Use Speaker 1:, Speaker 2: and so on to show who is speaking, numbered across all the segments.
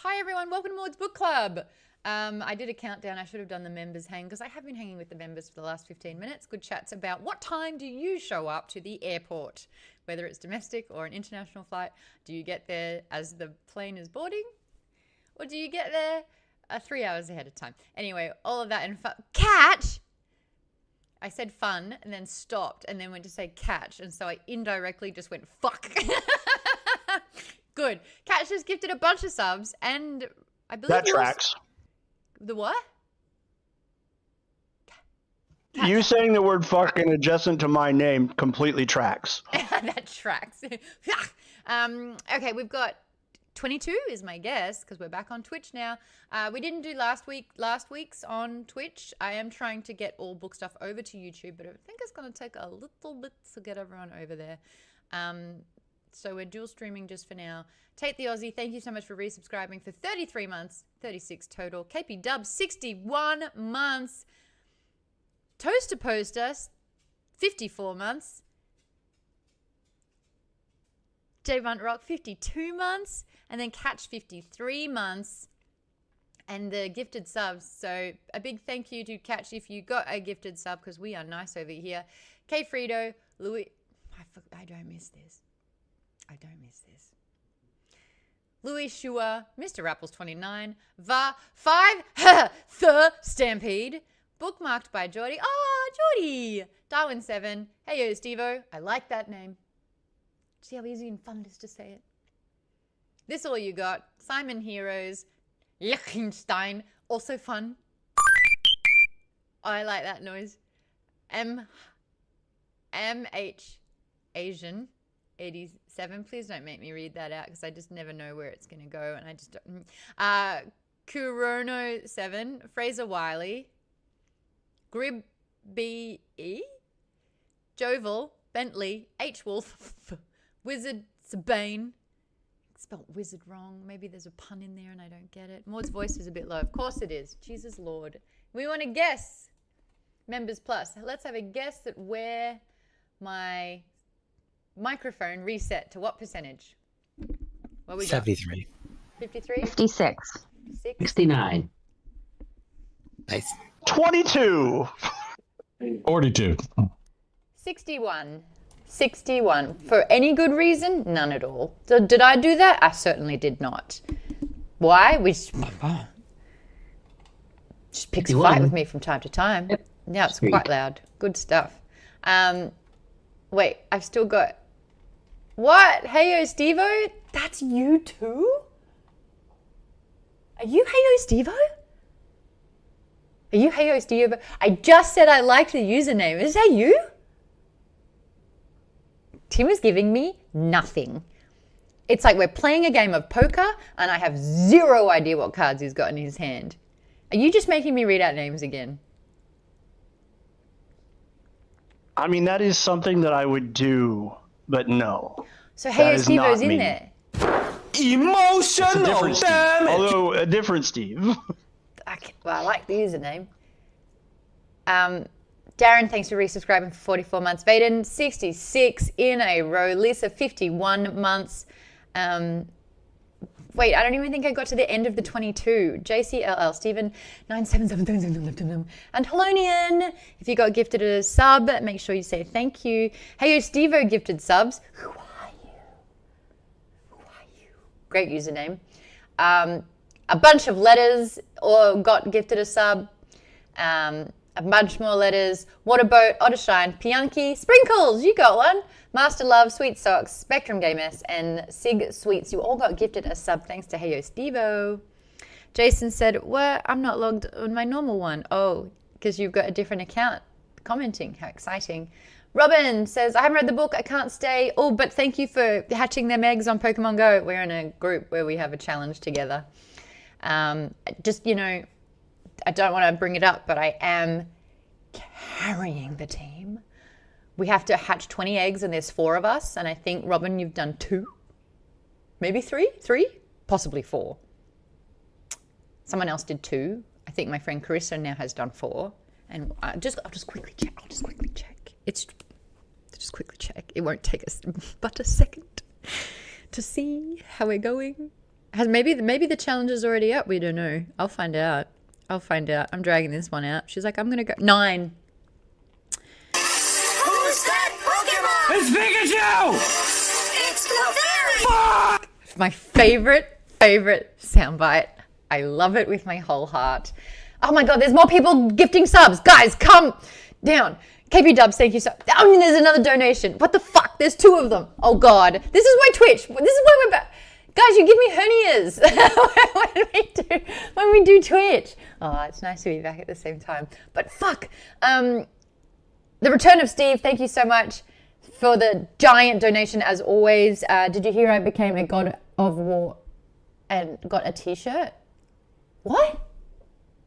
Speaker 1: Hi everyone, welcome to Maude's Book Club. I did a countdown. I should have done the members hang because I have been hanging with the members for the last 15 minutes. Good chats about what time do you show up to the airport, whether it's domestic or an international flight. Do you get there as the plane is boarding, or do you get there 3 hours ahead of time? Anyway, all of that and catch. I said fun and then stopped and then went to say catch, and so I indirectly just went fuck. Good. Catch just gifted a bunch of subs, and I believe
Speaker 2: that tracks.
Speaker 1: The what?
Speaker 2: Catch. You saying the word fucking adjacent to my name completely tracks.
Speaker 1: That tracks. Okay, we've got 22 is my guess because we're back on Twitch now. We didn't do last week's on Twitch. I am trying to get all book stuff over to YouTube, but I think it's going to take a little bit to get everyone over there. So we're dual streaming just for now. Tate the Aussie, thank you so much for resubscribing for 33 months, 36 total. KP Dub, 61 months. Toaster Poster, 54 months. J Bunt Rock, 52 months. And then Catch, 53 months. And the gifted subs. So a big thank you to Catch if you got a gifted sub, because we are nice over here. K Frito, Louis. I don't miss this. I don't miss this. Louis Shua, Mr. Rapples 29, Va 5, The Stampede, bookmarked by Geordie. Oh, Geordie! Darwin 7, hey yo, Stevo. I like that name. See how easy and fun it is to say it. This all you got. Simon Heroes, Liechtenstein, also fun. I like that noise. MH Asian 87. Please don't make me read that out because I just never know where it's going to go, and I just don't. Kurono 7, Fraser Wiley, Grib BE, Jovel, Bentley, H Wolf, Wizard Sabane. Spelled wizard wrong. Maybe there's a pun in there and I don't get it. Maud's voice is a bit low. Of course it is. Jesus Lord. We want to guess. Members Plus. Let's have a guess at where my microphone reset to what percentage? What we got?
Speaker 3: 73.
Speaker 1: 53?
Speaker 4: 56.
Speaker 5: 69.
Speaker 3: Nice.
Speaker 2: 22.
Speaker 6: 42.
Speaker 1: 61. 61. For any good reason? None at all. So did I do that? I certainly did not. Why? We just picks a fight with me from time to time.
Speaker 5: Yep.
Speaker 1: Yeah, it's
Speaker 5: Sweet.
Speaker 1: quite loud. Good stuff. Wait, I've still got... What? Heyo Stevo? That's you too? Are you Heyo Stevo? Are you Heyo Stevo? I just said I liked the username. Is that you? Tim is giving me nothing. It's like we're playing a game of poker and I have zero idea what cards he's got in his hand. Are you just making me read out names again?
Speaker 2: I mean, that is something that I would do, but no.
Speaker 1: So Heyo
Speaker 2: is not
Speaker 1: Stevo's in
Speaker 2: me.
Speaker 1: there.
Speaker 6: Emotional,
Speaker 2: Different Steve.
Speaker 6: damn it!
Speaker 2: Although a different Steve.
Speaker 1: Okay, well, I like the username. Darren, thanks for resubscribing for 44 months. Vaden, 66 in a row. Lisa, 51 months. Wait, I don't even think I got to the end of the 22. JCLL, Stephen, 977. And Helonian, if you got gifted a sub, make sure you say thank you. Hey, Stevo gifted subs. Who are you? Who are you? Great username. A bunch of letters or got gifted a sub. A bunch more letters. Waterboat, Ottershine, Pianki, Sprinkles, you got one. Master Love, Sweet Socks, Spectrum Game S, and Sig Sweets. You all got gifted a sub thanks to Heyo Stevo. Jason said, what? I'm not logged on my normal one. Oh, because you've got a different account commenting. How exciting. Robin says, I haven't read the book. I can't stay. Oh, but thank you for hatching them eggs on Pokemon Go. We're in a group where we have a challenge together. Just, you know, I don't want to bring it up, but I am carrying the team. We have to hatch 20 eggs and there's 4 of us. And I think, Robin, you've done 2, maybe 3, possibly 4. Someone else did 2. I think my friend Carissa now has done 4. And I'll just quickly check. Just quickly check. It won't take us but a second to see how we're going. Maybe the challenge is already up. We don't know. I'll find out. I'm dragging this one out. She's like, I'm gonna go 9.
Speaker 4: Who's that Pokemon?
Speaker 6: It's Pikachu!
Speaker 4: It's Clefairy!
Speaker 1: My favorite soundbite. I love it with my whole heart. Oh my god, there's more people gifting subs. Guys, come down. KP Dubs, thank you so. Oh, there's another donation. What the fuck? There's 2 of them. Oh god, this is my Twitch. This is where we're back. Guys, you give me hernias when we do Twitch. Oh, it's nice to be back at the same time. But fuck. The return of Steve, thank you so much for the giant donation as always. Did you hear I became a god of war and got a t-shirt? What?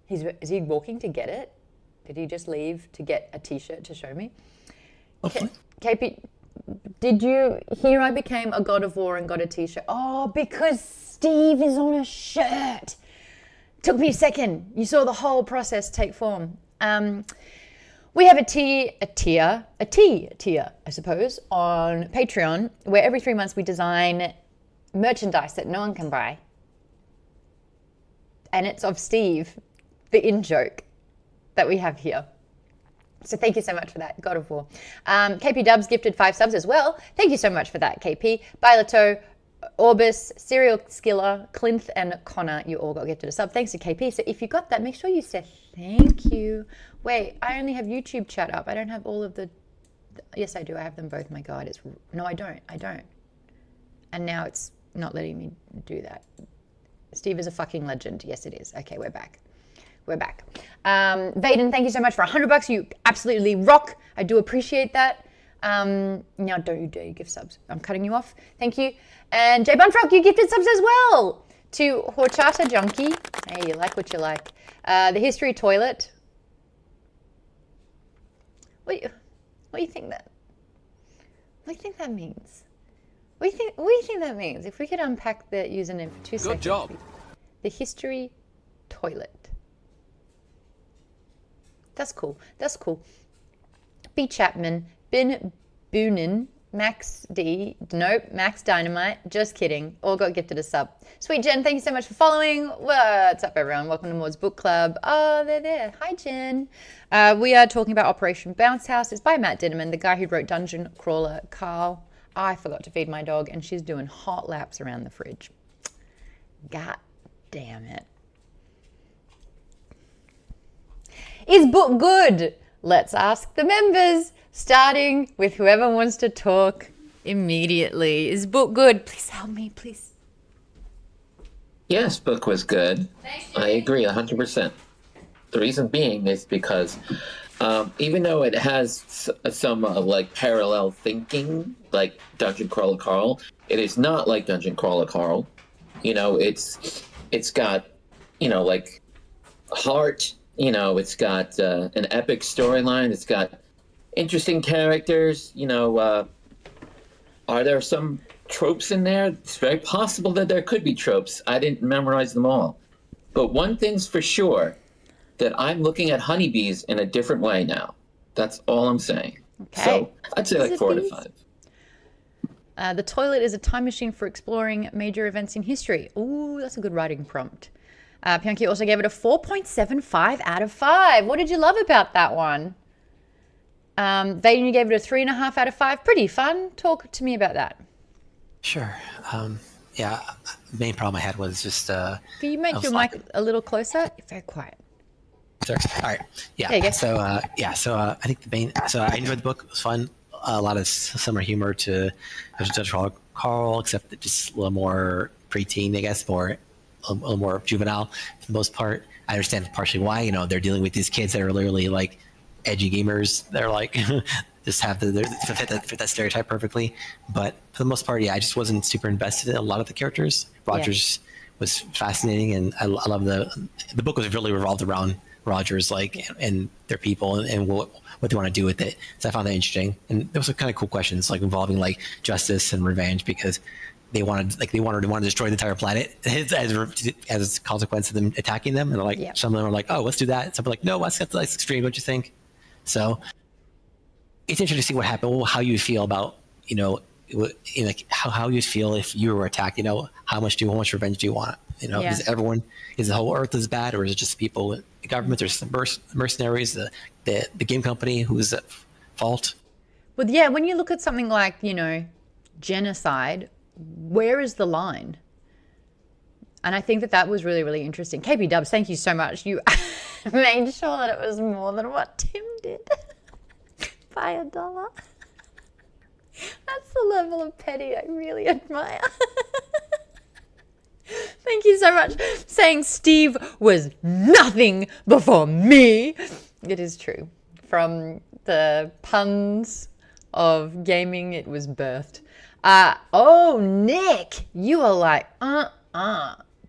Speaker 1: Is he walking to get it? Did he just leave to get a t-shirt to show me? KP, did you hear I became a god of war and got a t-shirt? Oh, because Steve is on a shirt. Took me a second. You saw the whole process take form. We have a tier, I suppose, on Patreon, where every 3 months we design merchandise that no one can buy. And it's of Steve, the in-joke that we have here. So thank you so much for that, God of War. KP Dubs gifted 5 subs as well. Thank you so much for that, KP. Bilato, Orbis, Serial Skiller, Clinth, and Connor, you all got gifted a sub. Thanks to KP. So if you got that, make sure you say thank you. Wait, I only have YouTube chat up. I don't have all of the... Yes, I do. I have them both. My God, it's... No, I don't. And now it's not letting me do that. Steve is a fucking legend. Yes, it is. Okay, we're back. Vaden, thank you so much for $100. You absolutely rock. I do appreciate that. Now don't you dare give subs. I'm cutting you off. Thank you. And Jay Bunfrock, you gifted subs as well. To Horchata Junkie. Hey, you like what you like. The History Toilet. What do you think that? What do you think that means? What do you think that means? If we could unpack the username for 2 seconds.
Speaker 3: Good job.
Speaker 1: The History Toilet. That's cool. B. Chapman, Bin Boonin, Max D, nope, Max Dynamite, just kidding, all got gifted a sub. Sweet Jen, thank you so much for following. What's up, everyone? Welcome to Maude's Book Club. Oh, they're there. Hi, Jen. We are talking about Operation Bounce House. It's by Matt Dinneman, the guy who wrote Dungeon Crawler. Carl, I forgot to feed my dog, and she's doing hot laps around the fridge. God damn it. Is book good? Let's ask the members, starting with whoever wants to talk immediately. Is book good? Please help me, please.
Speaker 5: Yes, book was good. I agree 100%. The reason being is because even though it has some like parallel thinking, like Dungeon Crawler Carl, it is not like Dungeon Crawler Carl. You know, it's got, you know, like heart. You know, it's got an epic storyline. It's got interesting characters. You know, are there some tropes in there? It's very possible that there could be tropes. I didn't memorize them all. But one thing's for sure, that I'm looking at honeybees in a different way now. That's all I'm saying.
Speaker 1: Okay.
Speaker 5: So I'd say like 4 to 5.
Speaker 1: The toilet is a time machine for exploring major events in history. Ooh, that's a good writing prompt. Pianki also gave it a 4.75 out of 5. What did you love about that one? Vaden, you gave it a 3.5 out of 5. Pretty fun. Talk to me about that.
Speaker 3: Sure. Yeah, the main problem I had was just...
Speaker 1: Can you make your mic a little closer? You're very quiet.
Speaker 3: Sorry. All right. Yeah.
Speaker 1: There you go.
Speaker 3: So, I think the main... So I enjoyed the book. It was fun. A lot of similar humor to Judge Carl, except that just a little more preteen, I guess, a little more juvenile for the most part. I understand partially why, you know, they're dealing with these kids that are literally like edgy gamers. They're like just have to fit that stereotype perfectly. But for the most part, yeah, I just wasn't super invested in a lot of the characters. Rogers was fascinating, and I love the book was really revolved around Rogers, like, and their people and what they want to do with it. So I found that interesting, and there was some kind of cool questions like involving like justice and revenge, because they wanted to destroy the entire planet as a consequence of them attacking them. And like some of them are like, oh, let's do that. Some are like, no, that's extreme. Don't you think? So it's interesting to see what happened, how you feel about, you know, like how you'd feel if you were attacked. How much revenge do you want?
Speaker 1: Yeah.
Speaker 3: Is the whole Earth as bad, or is it just people, the government, or some mercenaries, the game company who's at fault?
Speaker 1: But yeah, when you look at something like, genocide, where is the line? And I think that was really, really interesting. KP Dubs, thank you so much. You made sure that it was more than what Tim did by $1. That's the level of petty I really admire. Thank you so much. Saying Steve was nothing before me. It is true. From the puns of gaming, it was birthed. Nick, you are like,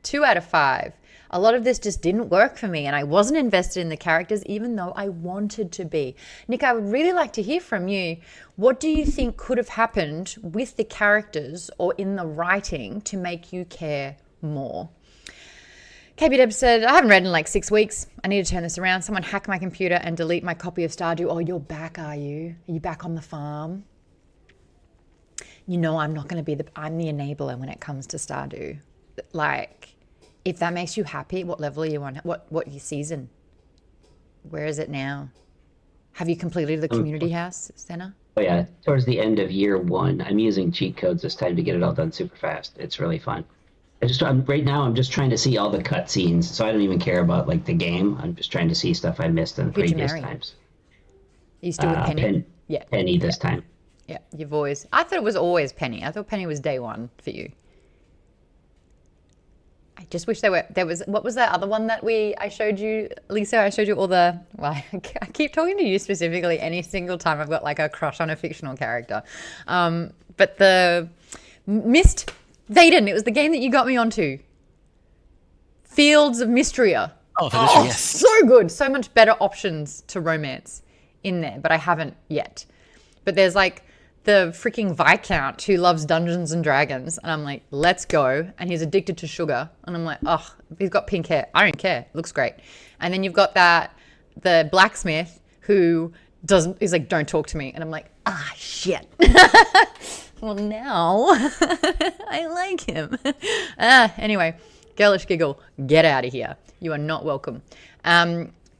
Speaker 1: 2 out of 5. A lot of this just didn't work for me, and I wasn't invested in the characters even though I wanted to be. Nick, I would really like to hear from you. What do you think could have happened with the characters or in the writing to make you care more? KB Deb said, I haven't read in like 6 weeks. I need to turn this around. Someone hack my computer and delete my copy of Stardew. Oh, you're back, are you? Are you back on the farm? I'm not going to be I'm the enabler when it comes to Stardew. Like, if that makes you happy, what level are you on? What your season? Where is it now? Have you completed the community house, Senna?
Speaker 7: Oh yeah, towards the end of year 1. I'm using cheat codes this time to get it all done super fast. It's really fun. Right now I'm just trying to see all the cutscenes, so I don't even care about like the game. I'm just trying to see stuff I missed in previous times.
Speaker 1: Are you still with Penny?
Speaker 7: Yeah. Penny this time.
Speaker 1: Yeah, you've always. I thought it was always Penny. I thought Penny was day one for you. I just wish there was, what was that other one that I showed you, Lisa? I showed you all the, well, I keep talking to you specifically any single time I've got like a crush on a fictional character. But the Mist Vaden, it was the game that you got me onto. Fields of Mystria.
Speaker 3: Oh, yes.
Speaker 1: So good. So much better options to romance in there, but I haven't yet. But there's like the freaking Viscount who loves Dungeons and Dragons. And I'm like, let's go. And he's addicted to sugar. And I'm like, oh, he's got pink hair. I don't care. Looks great. And then you've got the blacksmith who is like, don't talk to me. And I'm like, shit. Well, now I like him. Anyway, girlish giggle, get out of here. You are not welcome.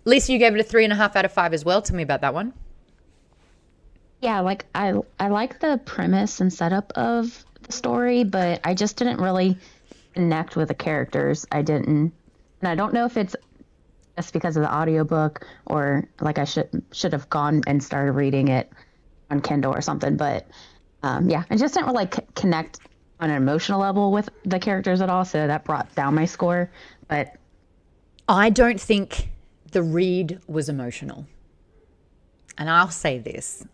Speaker 1: Lisa, you gave it a 3.5 out of 5 as well. Tell me about that one.
Speaker 8: Yeah, like I like the premise and setup of the story, but I just didn't really connect with the characters. I didn't, and I don't know if it's just because of the audiobook or like I should have gone and started reading it on Kindle or something. But yeah, I just didn't really connect on an emotional level with the characters at all, so that brought down my score. But
Speaker 1: I don't think the read was emotional, and I'll say this.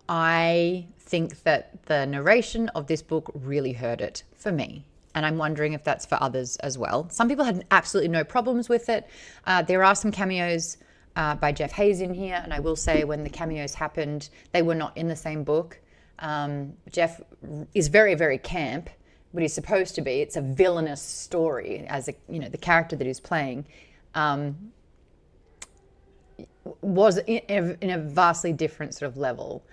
Speaker 1: I think that the narration of this book really hurt it for me. And I'm wondering if that's for others as well. Some people had absolutely no problems with it. There are some cameos by Jeff Hayes in here. And I will say when the cameos happened, they were not in the same book. Jeff is very, very camp, but he's supposed to be. It's a villainous story as the character that he's playing. Was in a vastly different sort of level.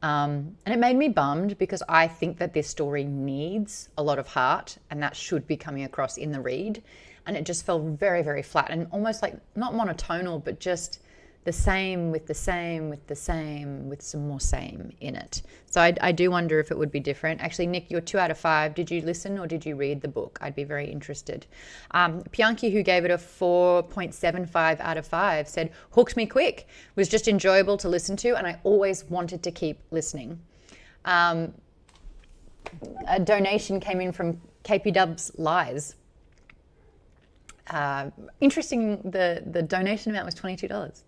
Speaker 1: And it made me bummed because I think that this story needs a lot of heart and that should be coming across in the read. And it just felt very, very flat and almost like not monotonal, but just the same with the same with the same with some more same in it. So I do wonder if it would be different. Actually, Nick, you're 2 out of 5. Did you listen or did you read the book? I'd be very interested. Pianki, who gave it a 4.75 out of 5, said, hooked me quick, was just enjoyable to listen to, and I always wanted to keep listening. A donation came in from KP Dubs Lies. Interesting, the donation amount was $22.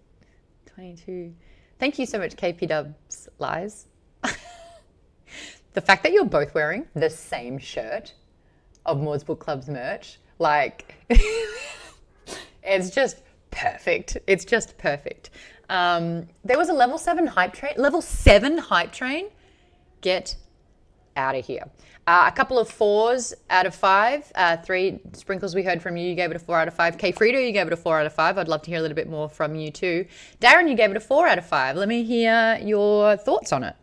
Speaker 1: 22. Thank you so much, KP Dubs Lies. The fact that you're both wearing the same shirt of Maude's Book Club's merch, like, it's just perfect. It's just perfect. There was a level 7 hype train. Level 7 hype train? Get out of here. A couple of 4s out of 5. 3 Sprinkles, we heard from you. You gave it a 4 out of 5. K Frito, you gave it a 4 out of 5. I'd love to hear a little bit more from you too. Darren, you gave it a 4 out of 5. Let me hear your thoughts on it.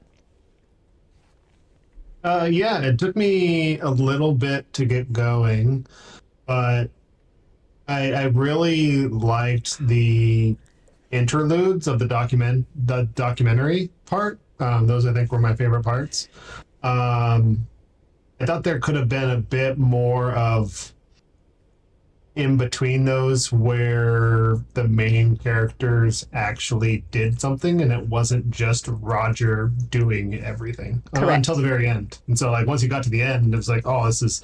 Speaker 9: Yeah, it took me a little bit to get going, but I really liked the interludes of the documentary part. Those I think were my favorite parts. Um, I thought there could have been a bit more of in between those where the main characters actually did something and it wasn't just Roger doing everything until the very end. And so like once you got to the end, it was like, oh, this is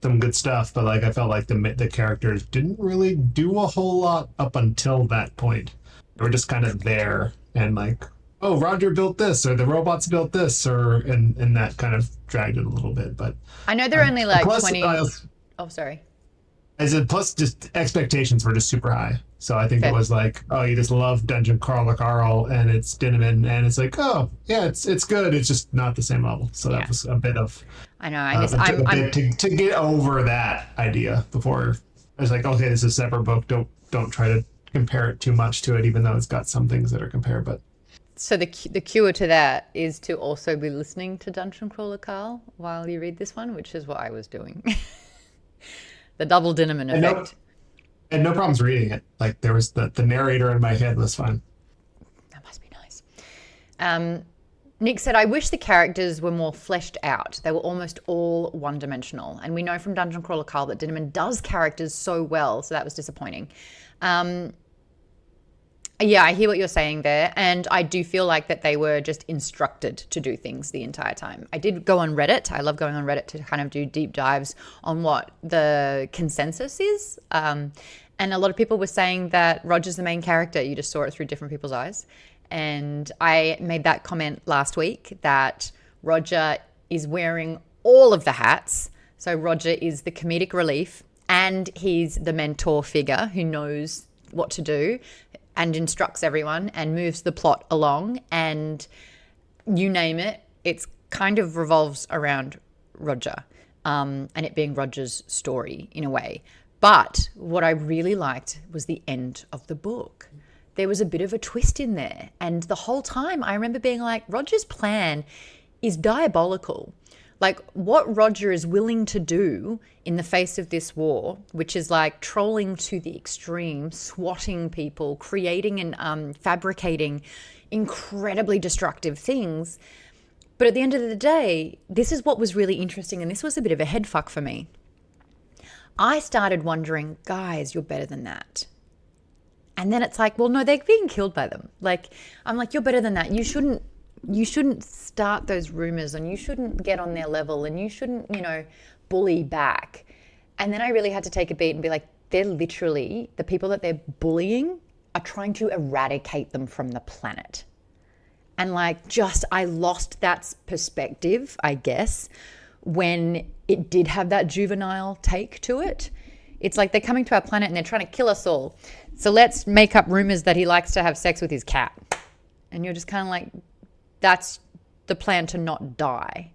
Speaker 9: some good stuff. But like I felt like the characters didn't really do a whole lot up until that point. They were just kind of there and like, oh, Roger built this, or the robots built this, and that kind of dragged it a little bit. But
Speaker 1: I know they're only like
Speaker 9: plus,
Speaker 1: 20. Oh, sorry.
Speaker 9: I said, plus just expectations were just super high. So I think it was like, oh, you just love Dungeon Crawler Carl and it's Dinnaman, and it's like, oh, yeah, it's good. It's just not the same level. So that was a bit of.
Speaker 1: I know. I'm
Speaker 9: to get over that idea before I was like, okay, this is a separate book. Don't try to compare it too much to it, even though it's got some things that are compared. But
Speaker 1: so the cure to that is to also be listening to Dungeon Crawler Carl while you read this one, which is what I was doing. The double Dinnerman effect.
Speaker 9: And no problems reading it. Like there was the narrator in my head was fine.
Speaker 1: That must be nice. Nick said, I wish the characters were more fleshed out. They were almost all one-dimensional. And we know from Dungeon Crawler Carl that Dinnerman does characters so well, so that was disappointing. Yeah, I hear what you're saying there. And I do feel like that they were just instructed to do things the entire time. I did go on Reddit. I love going on Reddit to kind of do deep dives on what the consensus is. And a lot of people were saying that Roger's the main character. You just saw it through different people's eyes. And I made that comment last week that Roger is wearing all of the hats. So Roger is the comedic relief and he's the mentor figure who knows what to do and instructs everyone and moves the plot along, and you name it, it's kind of revolves around Roger, and it being Roger's story in a way. But what I really liked was the end of the book. There was a bit of a twist in there, and the whole time I remember being like, Roger's plan is diabolical. Like what Roger is willing to do in the face of this war, which is like trolling to the extreme, swatting people, creating and fabricating incredibly destructive things. But at the end of the day, this is what was really interesting, and this was a bit of a head fuck for me. I started wondering, guys, you're better than that. And then it's like, well, no, they're being killed by them. Like, I'm like, you're better than that. You shouldn't start those rumors, and you shouldn't get on their level, and you shouldn't, bully back. And then I really had to take a beat and be like, they're literally, the people that they're bullying are trying to eradicate them from the planet. And like, I lost that perspective, I guess, when it did have that juvenile take to it. It's like they're coming to our planet and they're trying to kill us all. So let's make up rumors that he likes to have sex with his cat. And you're just kind of like, that's the plan to not die.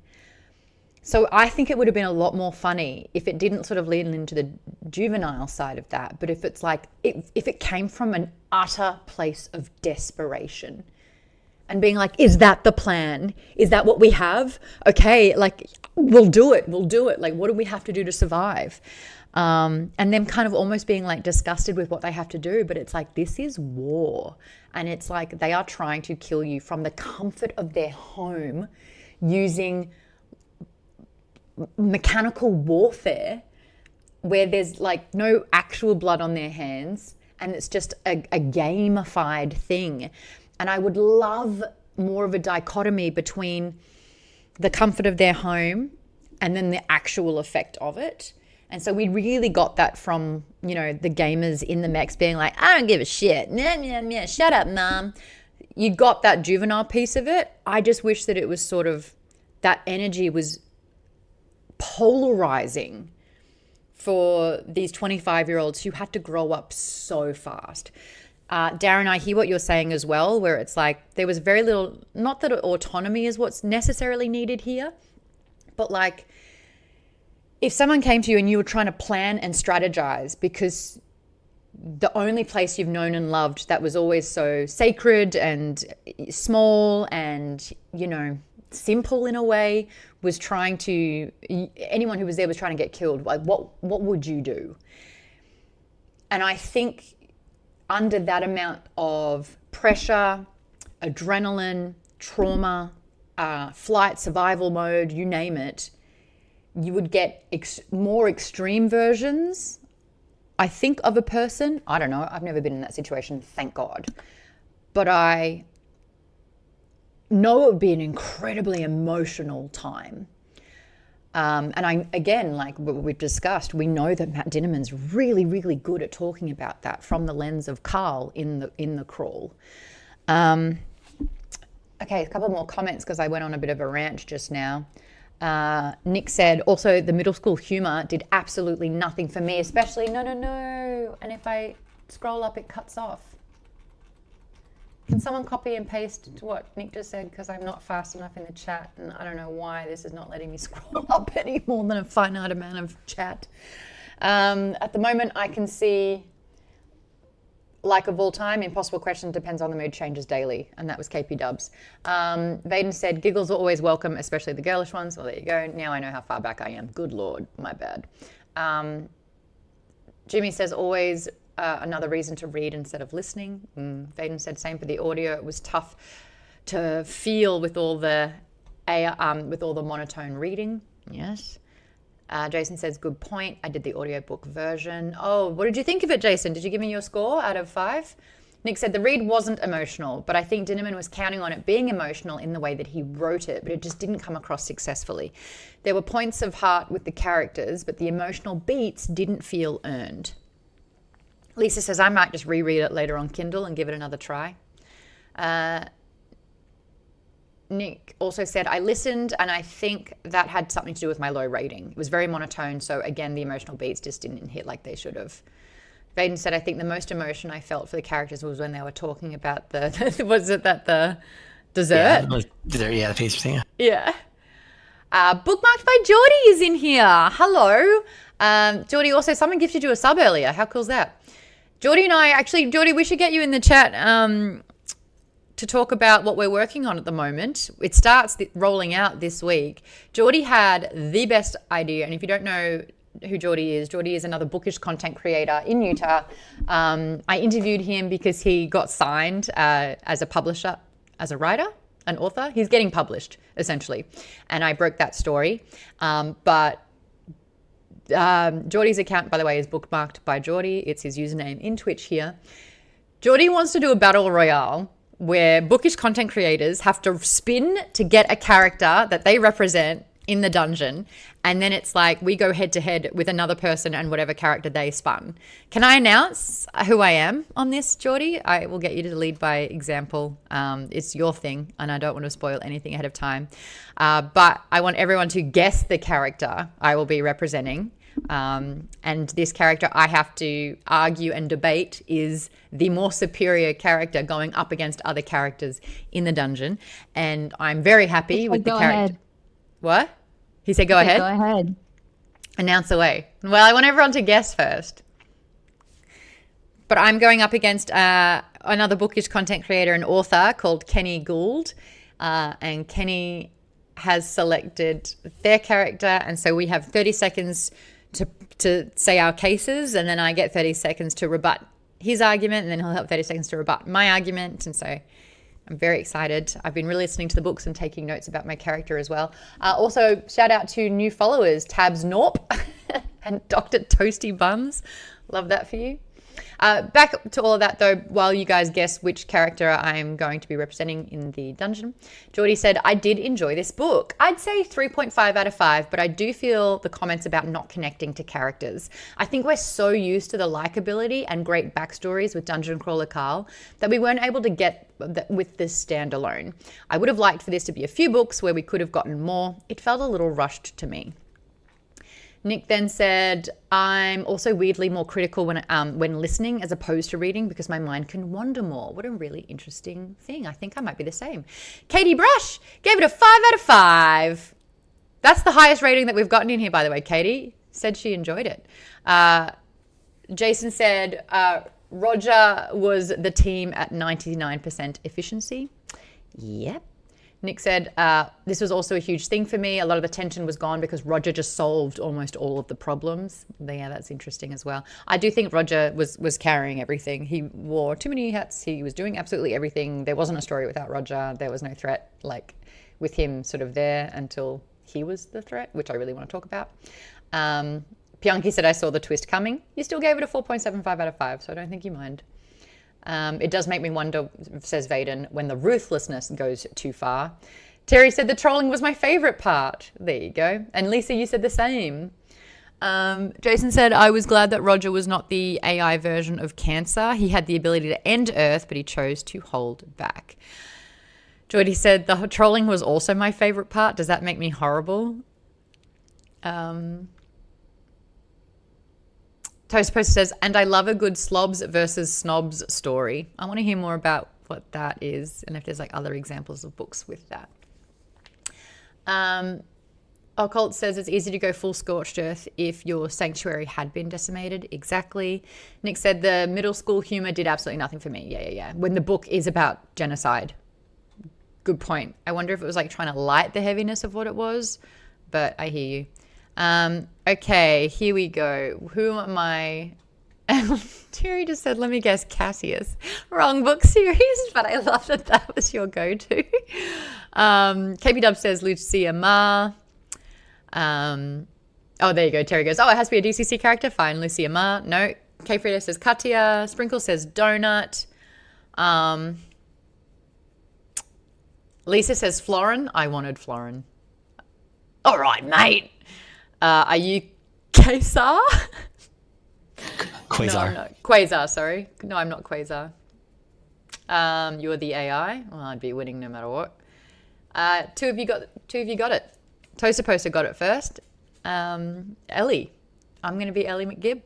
Speaker 1: So I think it would have been a lot more funny if it didn't sort of lean into the juvenile side of that, but if it's like, if it came from an utter place of desperation and being like, is that the plan? Is that what we have? Okay, like, we'll do it. Like, what do we have to do to survive? And them kind of almost being like disgusted with what they have to do, but it's like, this is war. And it's like they are trying to kill you from the comfort of their home using mechanical warfare where there's like no actual blood on their hands, and it's just a gamified thing. And I would love more of a dichotomy between the comfort of their home and then the actual effect of it. And so we really got that from, the gamers in the mechs being like, I don't give a shit. Nah, shut up, mom. You got that juvenile piece of it. I just wish that it was sort of, that energy was polarizing for these 25-year-olds who had to grow up so fast. Darren, I hear what you're saying as well, where it's like there was very little, not that autonomy is what's necessarily needed here, but like, if someone came to you and you were trying to plan and strategize because the only place you've known and loved that was always so sacred and small and, simple in a way, was trying to, anyone who was there was trying to get killed. Like, what would you do? And I think under that amount of pressure, adrenaline, trauma, flight, survival mode, you name it, you would get more extreme versions, I think, of a person. I don't know. I've never been in that situation, thank God. But I know it would be an incredibly emotional time. And I, again, like what we've discussed, we know that Matt Dinnerman's really, really good at talking about that from the lens of Carl in the crawl. Okay, a couple more comments because I went on a bit of a rant just now. Nick said, also the middle school humor did absolutely nothing for me, especially no. And if I scroll up, it cuts off. Can someone copy and paste what Nick just said? Because I'm not fast enough in the chat, and I don't know why this is not letting me scroll up any more than a finite amount of chat. At the moment, I can see like of all time, impossible question, depends on the mood, changes daily. And that was KP Dubs. Vaden said, giggles are always welcome, especially the girlish ones. Well, there you go. Now I know how far back I am. Good Lord, my bad. Jimmy says, always another reason to read instead of listening. Vaden said, same for the audio. It was tough to feel with all the monotone reading. Yes. Jason says, good point. I did the audiobook version. Oh, what did you think of it, Jason? Did you give me your score out of 5? Nick said, the read wasn't emotional, but I think Dinnerman was counting on it being emotional in the way that he wrote it, but it just didn't come across successfully. There were points of heart with the characters, but the emotional beats didn't feel earned. Lisa says, I might just reread it later on Kindle and give it another try. Nick also said, I listened and I think that had something to do with my low rating. It was very monotone, so again, the emotional beats just didn't hit like they should have. Vaden said, I think the most emotion I felt for the characters was when they were talking about the dessert?
Speaker 3: Yeah, the pastry thing.
Speaker 1: Yeah. Bookmarked by Geordie is in here. Hello. Geordie, also, someone gifted you a sub earlier. How cool is that? Geordie and I, actually, Geordie, we should get you in the chat to talk about what we're working on at the moment. It starts rolling out this week. Geordie had the best idea, and if you don't know who Geordie is another bookish content creator in Utah. I interviewed him because he got signed as a publisher, as a writer, an author. He's getting published, essentially. And I broke that story. But Geordie's account, by the way, is bookmarked by Geordie. It's his username in Twitch here. Geordie wants to do a battle royale where bookish content creators have to spin to get a character that they represent in the dungeon, and then it's like we go head to head with another person and whatever character they spun. Can I announce who I am on this, Geordie? I will get you to lead by example. It's your thing, and I don't want to spoil anything ahead of time. But I want everyone to guess the character I will be representing. And this character, I have to argue and debate, is the more superior character going up against other characters in the dungeon. And I'm very happy with the character. Ahead. What? He said, go ahead?
Speaker 8: Go ahead.
Speaker 1: Announce away. Well, I want everyone to guess first. But I'm going up against another bookish content creator and author called Kenny Gould. And Kenny has selected their character. And so we have 30 seconds to say our cases, and then I get 30 seconds to rebut his argument, and then he'll have 30 seconds to rebut my argument. And so I'm very excited. I've been really listening to the books and taking notes about my character as well. Also, shout out to new followers, Tabs Norp and Dr. Toasty Buns. Love that for you. Back to all of that, though, while you guys guess which character I'm going to be representing in the dungeon. Geordie said, I did enjoy this book. I'd say 3.5 out of 5, but I do feel the comments about not connecting to characters. I think we're so used to the likability and great backstories with Dungeon Crawler Carl that we weren't able to get with this standalone. I would have liked for this to be a few books where we could have gotten more. It felt a little rushed to me. Nick then said, I'm also weirdly more critical when listening as opposed to reading because my mind can wander more. What a really interesting thing. I think I might be the same. Katie Brush gave it a 5 out of 5. That's the highest rating that we've gotten in here, by the way. Katie said she enjoyed it. Jason said, Roger was the team at 99% efficiency. Yep. Nick said, this was also a huge thing for me. A lot of the tension was gone because Roger just solved almost all of the problems. Yeah, that's interesting as well. I do think Roger was carrying everything. He wore too many hats. He was doing absolutely everything. There wasn't a story without Roger. There was no threat like with him sort of there until he was the threat, which I really want to talk about. Pianki said, I saw the twist coming. You still gave it a 4.75 out of 5, so I don't think you mind. It does make me wonder, says Vaden, when the ruthlessness goes too far. Terry said the trolling was my favorite part. There you go. And Lisa, you said the same. Jason said, I was glad that Roger was not the AI version of Cancer. He had the ability to end Earth, but he chose to hold back. Jordy said, the trolling was also my favorite part. Does that make me horrible? Toast Post says, and I love a good slobs versus snobs story. I want to hear more about what that is and if there's like other examples of books with that. Occult says it's easy to go full scorched earth if your sanctuary had been decimated. Exactly. Nick said the middle school humor did absolutely nothing for me. Yeah. When the book is about genocide. Good point. I wonder if it was like trying to light the heaviness of what it was, but I hear you. Okay, here we go. Who am I? Terry just said, let me guess, Cassius. Wrong book series, but I love that that was your go-to. KP Dub says Lucia Ma. Oh, there you go. Terry goes, oh, it has to be a DCC character. Fine, Lucia Ma. No. K Frida says Katia. Sprinkle says Donut. Lisa says Florin. I wanted Florin. All right, mate. Are you Quasar?
Speaker 3: Quasar.
Speaker 1: No, Quasar, sorry. No, I'm not Quasar. You're the AI. Well, I'd be winning no matter what. Two of you got it. Toaster Poster got it first. Ellie. I'm going to be Ellie McGibb.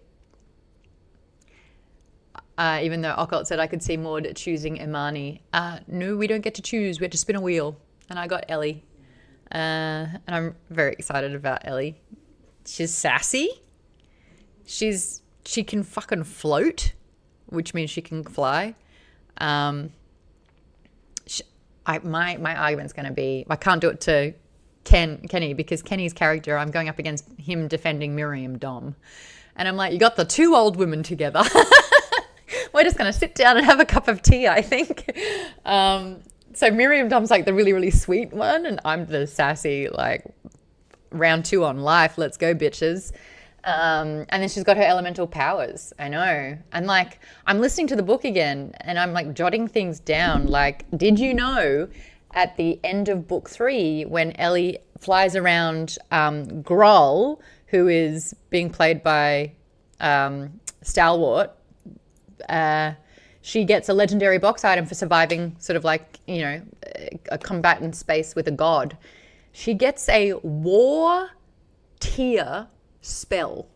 Speaker 1: Even though Occult said I could see Maude choosing Imani. No, we don't get to choose. We have to spin a wheel. And I got Ellie. And I'm very excited about Ellie. She's sassy. She can fucking float, which means she can fly. My argument's going to be I can't do it to Kenny because Kenny's character, I'm going up against him defending Miriam Dom. And I'm like, you got the two old women together. We're just going to sit down and have a cup of tea, I think. So Miriam Dom's like the really, really sweet one, and I'm the sassy, like, round 2 on life. Let's go, bitches. And then she's got her elemental powers. I know. And, like, I'm listening to the book again, and I'm, like, jotting things down. Like, did you know at the end of book 3 when Ellie flies around Groll, who is being played by Stalwart, she gets a legendary box item for surviving sort of like, you know, a combatant space with a god. She gets a war tier spell.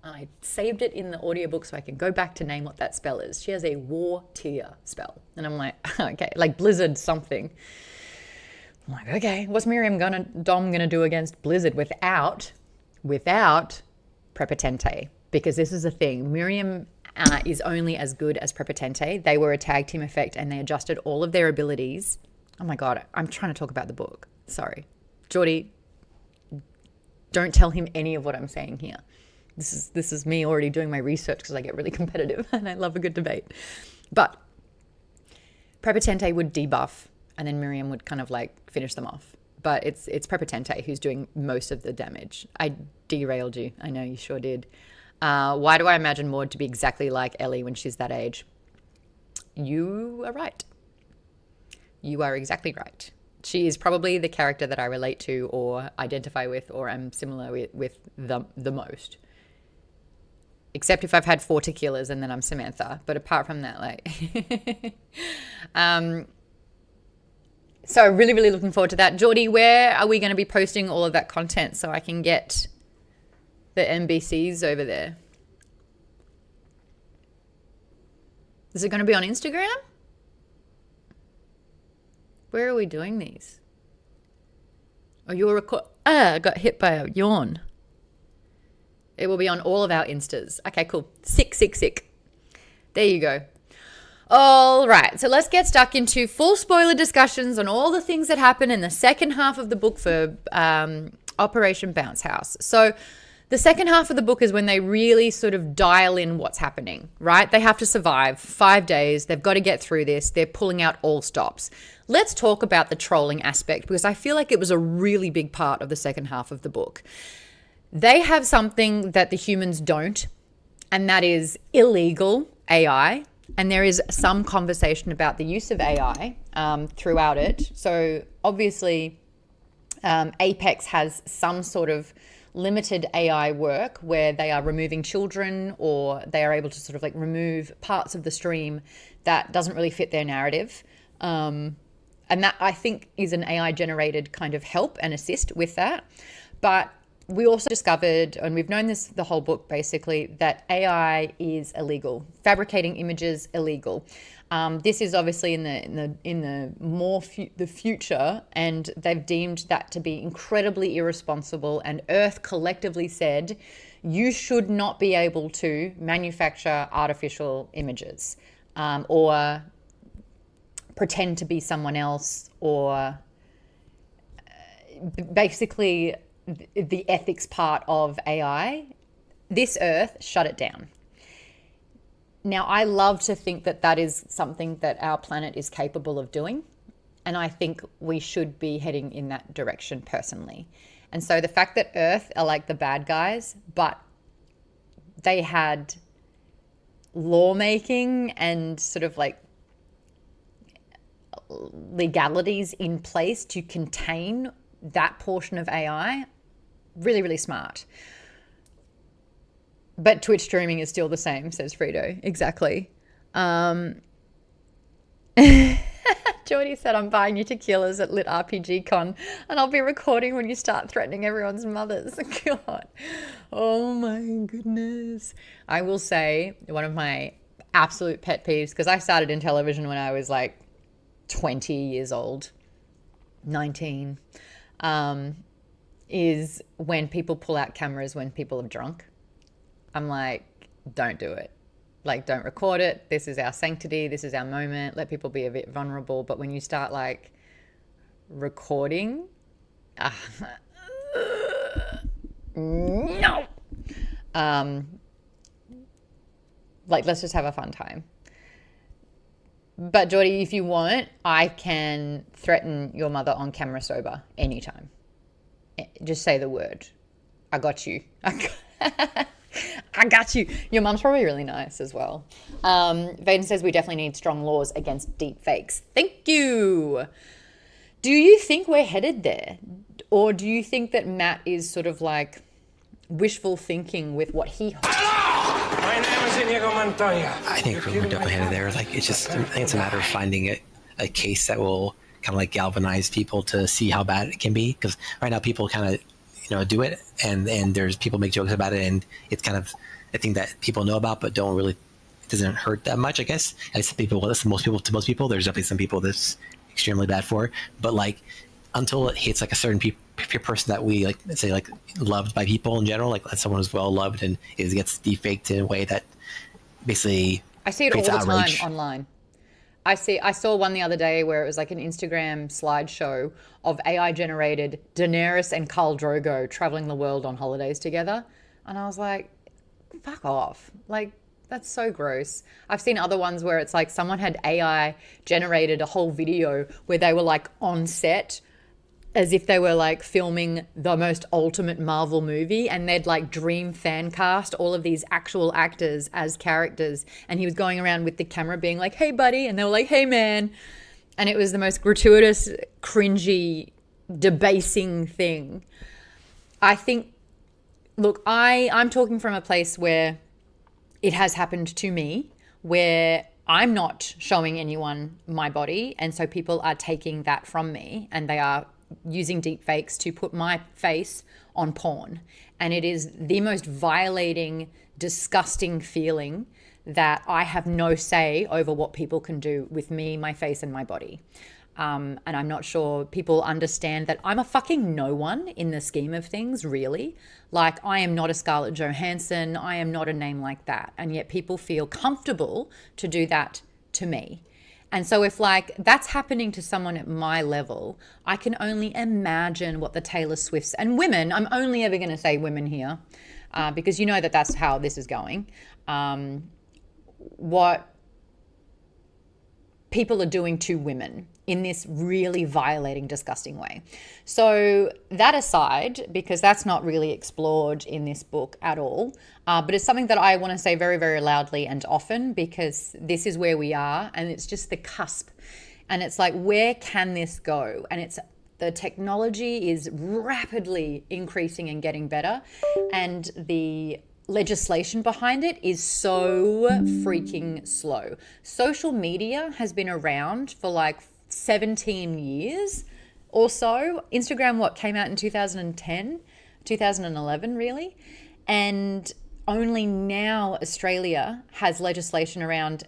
Speaker 1: I saved it in the audiobook so I can go back to name what that spell is. She has a war tier spell. And I'm like, okay, like Blizzard something. I'm like, okay, what's Miriam Dom gonna do against Blizzard without Prepotente? Because this is the thing. Miriam is only as good as Prepotente. They were a tag team effect and they adjusted all of their abilities. Oh my God, I'm trying to talk about the book. Sorry. Geordie, don't tell him any of what I'm saying here. This is me already doing my research because I get really competitive and I love a good debate. But Prepotente would debuff and then Miriam would kind of like finish them off. But it's Prepotente who's doing most of the damage. I derailed you. I know you sure did. Why do I imagine Maude to be exactly like Ellie when she's that age? You are right. You are exactly right. She is probably the character that I relate to or identify with or am similar with the most. Except if I've had 4 tequilas and then I'm Samantha. But apart from that, like... So really, really looking forward to that. Geordie, where are we going to be posting all of that content so I can get the NBCs over there? Is it going to be on Instagram? Where are we doing these? Oh, you're I got hit by a yawn. It will be on all of our Instas. Okay, cool. Sick. There you go. All right, so let's get stuck into full spoiler discussions on all the things that happen in the second half of the book for Operation Bounce House. So the second half of the book is when they really sort of dial in what's happening, right? They have to survive 5 days. They've got to get through this. They're pulling out all stops. Let's talk about the trolling aspect because I feel like it was a really big part of the second half of the book. They have something that the humans don't, and that is illegal AI. And there is some conversation about the use of AI throughout it. So obviously, Apex has some sort of limited AI work where they are removing children or they are able to sort of like remove parts of the stream that doesn't really fit their narrative. And that I think is an AI generated kind of help and assist with that. But we also discovered, and we've known this the whole book basically, that AI is illegal. Fabricating images illegal. This is obviously in the future, and they've deemed that to be incredibly irresponsible. And Earth collectively said, you should not be able to manufacture artificial images or pretend to be someone else, or basically the ethics part of AI. This Earth shut it down. Now, I love to think that that is something that our planet is capable of doing. And I think we should be heading in that direction personally. And so the fact that Earth are like the bad guys, but they had lawmaking and sort of like legalities in place to contain that portion of AI, really, really smart. But Twitch streaming is still the same, says Frito. Exactly. Jordy said, I'm buying you tequilas at Lit RPG Con, and I'll be recording when you start threatening everyone's mothers. God. Oh my goodness. I will say one of my absolute pet peeves, because I started in television when I was like 20 years old, 19, is when people pull out cameras when people are drunk. I'm like, don't do it. Like, don't record it. This is our sanctity. This is our moment. Let people be a bit vulnerable. But when you start like recording, no. Like, let's just have a fun time. But Geordie, if you want, I can threaten your mother on camera sober anytime. Just say the word. I got you. I got you. Your mum's probably really nice as well. Vaden says we definitely need strong laws against deep fakes. Thank you. Do you think we're headed there? Or do you think that Matt is sort of like wishful thinking with what he hopes?
Speaker 3: My name is Inigo Montoya. I think we're definitely headed there. Like, it's just, I think it's a matter of finding a case that will kind of like galvanize people to see how bad it can be. Because right now people kind of, do it, and there's people make jokes about it, and it's kind of a thing that people know about but don't really, it doesn't hurt that much, I guess. At least to most people, there's definitely some people that's extremely bad for it. But like, until it hits like a certain person that we like, say like loved by people in general, like someone who's well loved and gets defaked in a way that basically
Speaker 1: I see it all the
Speaker 3: outrage.
Speaker 1: time online. I saw one the other day where it was like an Instagram slideshow of AI generated Daenerys and Khal Drogo traveling the world on holidays together. And I was like, fuck off. Like, that's so gross. I've seen other ones where it's like someone had AI generated a whole video where they were like on set as if they were like filming the most ultimate Marvel movie, and they'd like dream fan cast all of these actual actors as characters. And he was going around with the camera being like, hey buddy. And they were like, hey man. And it was the most gratuitous, cringy, debasing thing. I think, look, I'm talking from a place where it has happened to me, where I'm not showing anyone my body. And so people are taking that from me, and they are using deep fakes to put my face on porn. And it is the most violating, disgusting feeling that I have no say over what people can do with me, my face, and my body. And I'm not sure people understand that I'm a fucking no one in the scheme of things, really. Like, I am not a Scarlett Johansson. I am not a name like that. And yet people feel comfortable to do that to me. And so if like that's happening to someone at my level, I can only imagine what the Taylor Swifts and women, I'm only ever going to say women here, because you know that that's how this is going, what people are doing to women in this really violating, disgusting way. So that aside, because that's not really explored in this book at all, but it's something that I want to say very, very loudly and often, because this is where we are and it's just the cusp. And it's like, where can this go? And it's the technology is rapidly increasing and getting better. And the legislation behind it is so freaking slow. Social media has been around for like 17 years or so. Instagram, what, came out in 2010, 2011 really? And only now Australia has legislation around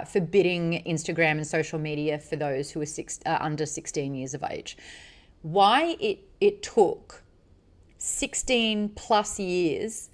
Speaker 1: forbidding Instagram and social media for those who are under 16 years of age. Why it took 16 plus years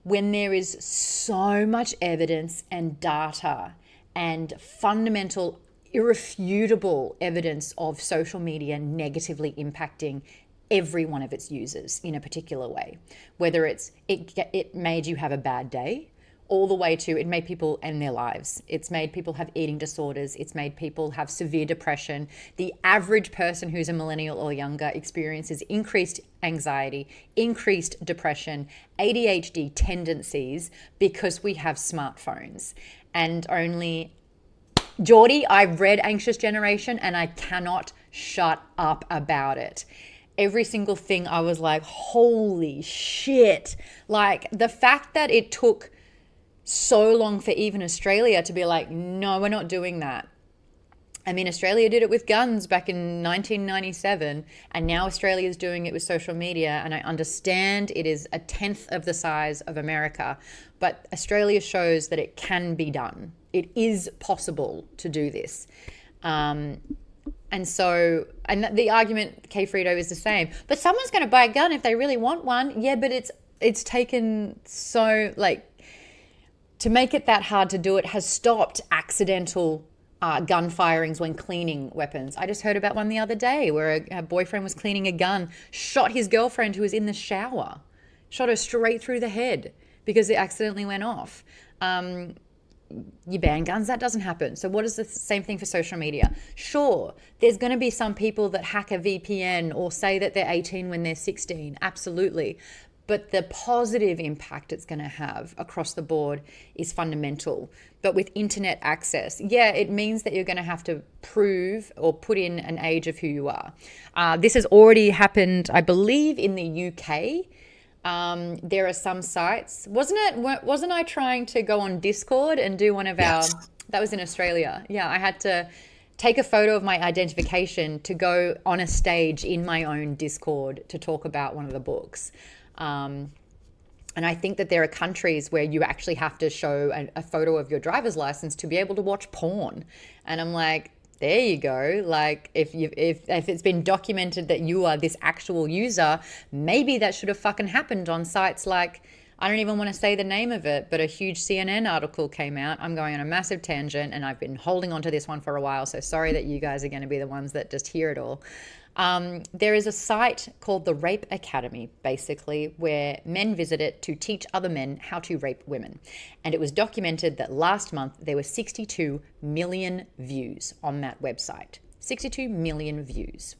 Speaker 1: when there is so much evidence and data and fundamental, irrefutable evidence of social media negatively impacting every one of its users in a particular way, whether it made you have a bad day, all the way to it made people end their lives. It's made people have eating disorders. It's made people have severe depression. The average person who's a millennial or younger experiences increased anxiety, increased depression, ADHD tendencies because we have smartphones. And only Geordie, I've read Anxious Generation and I cannot shut up about it. Every single thing I was like, holy shit. Like the fact that it took so long for even Australia to be like, no, we're not doing that. I mean, Australia did it with guns back in 1997, and now Australia is doing it with social media. And I understand it is 1/10 of the size of America, but Australia shows that it can be done. It is possible to do this. And the argument, K. Frito, is the same. But someone's going to buy a gun if they really want one. Yeah, but it's taken so, like, to make it that hard to do it has stopped accidental gun firings when cleaning weapons. I just heard about one the other day where a boyfriend was cleaning a gun, shot his girlfriend who was in the shower, shot her straight through the head because it accidentally went off. You ban guns, that doesn't happen. So what is the same thing for social media? Sure, there's going to be some people that hack a VPN or say that they're 18 when they're 16. Absolutely. But the positive impact it's going to have across the board is fundamental. But with internet access, yeah, it means that you're going to have to prove or put in an age of who you are. This has already happened, I believe, in the UK. There are some sites. Wasn't I trying to go on Discord and do one of our... That was in Australia. Yeah, I had to take a photo of my identification to go on a stage in my own Discord to talk about one of the books. And I think that there are countries where you actually have to show a photo of your driver's license to be able to watch porn. And I'm like, there you go. Like if it's been documented that you are this actual user, maybe that should have fucking happened on sites like, I don't even want to say the name of it, but a huge CNN article came out. I'm going on a massive tangent and I've been holding on to this one for a while. So sorry that you guys are going to be the ones that just hear it all. There is a site called the Rape Academy, basically, where men visit it to teach other men how to rape women. And it was documented that last month there were 62 million views on that website. 62 million views.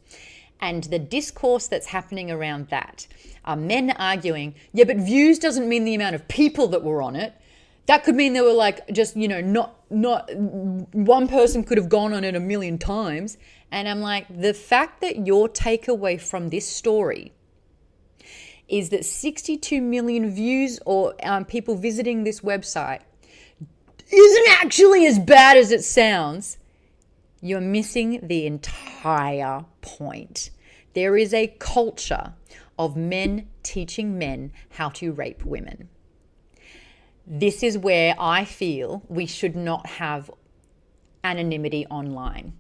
Speaker 1: And the discourse that's happening around that are men arguing, yeah, but views doesn't mean the amount of people that were on it. That could mean there were like just, not one person could have gone on it a million times. And I'm like, the fact that your takeaway from this story is that 62 million views or people visiting this website isn't actually as bad as it sounds, you're missing the entire point. There is a culture of men teaching men how to rape women. This is where I feel we should not have anonymity online.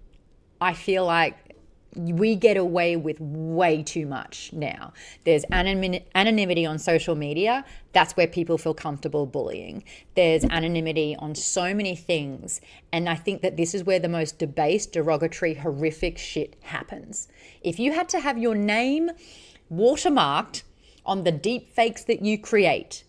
Speaker 1: I feel like we get away with way too much now. There's anonymity on social media. That's where people feel comfortable bullying. There's anonymity on so many things. And I think that this is where the most debased, derogatory, horrific shit happens. If you had to have your name watermarked on the deep fakes that you create,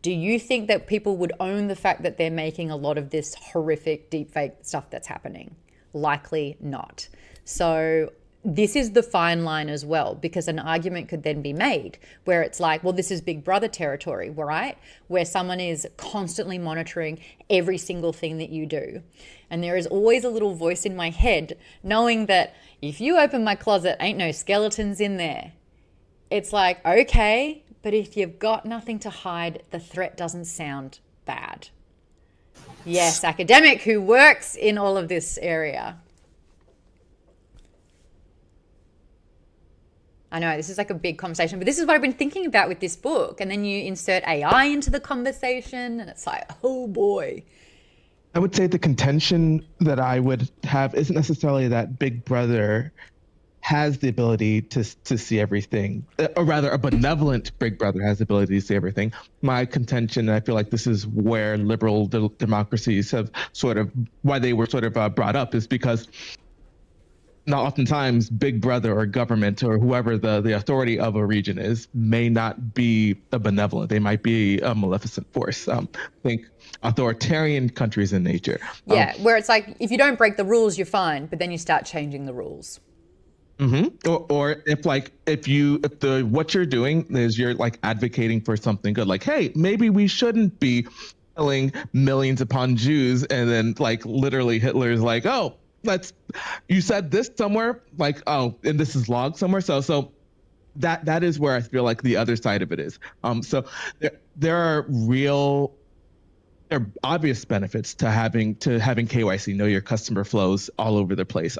Speaker 1: do you think that people would own the fact that they're making a lot of this horrific deepfake stuff that's happening? Likely not. So this is the fine line as well, because an argument could then be made where it's like, well, this is Big Brother territory, right? Where someone is constantly monitoring every single thing that you do. And there is always a little voice in my head knowing that if you open my closet, ain't no skeletons in there. It's like, okay, but if you've got nothing to hide, the threat doesn't sound bad. Yes, academic who works in all of this area. I know this is like a big conversation, but this is what I've been thinking about with this book. And then you insert AI into the conversation and it's like, oh boy.
Speaker 10: I would say the contention that I would have isn't necessarily that Big Brother has the ability to see everything, or rather a benevolent Big Brother has the ability to see everything. My contention, and I feel like this is where liberal democracies have why they were brought up, is because now oftentimes Big Brother or government or whoever the authority of a region is may not be a benevolent. They might be a maleficent force. Think authoritarian countries in nature.
Speaker 1: Yeah, where it's like, if you don't break the rules, you're fine, but then you start changing the rules.
Speaker 10: Mm-hmm. Or if what you're doing is you're like advocating for something good, like, hey, maybe we shouldn't be killing millions upon Jews, and then like literally Hitler's like, oh, you said this somewhere, like, oh, and this is logged somewhere. So that is where I feel like the other side of it is. So there are obvious benefits to having KYC, know your customer flows, all over the place.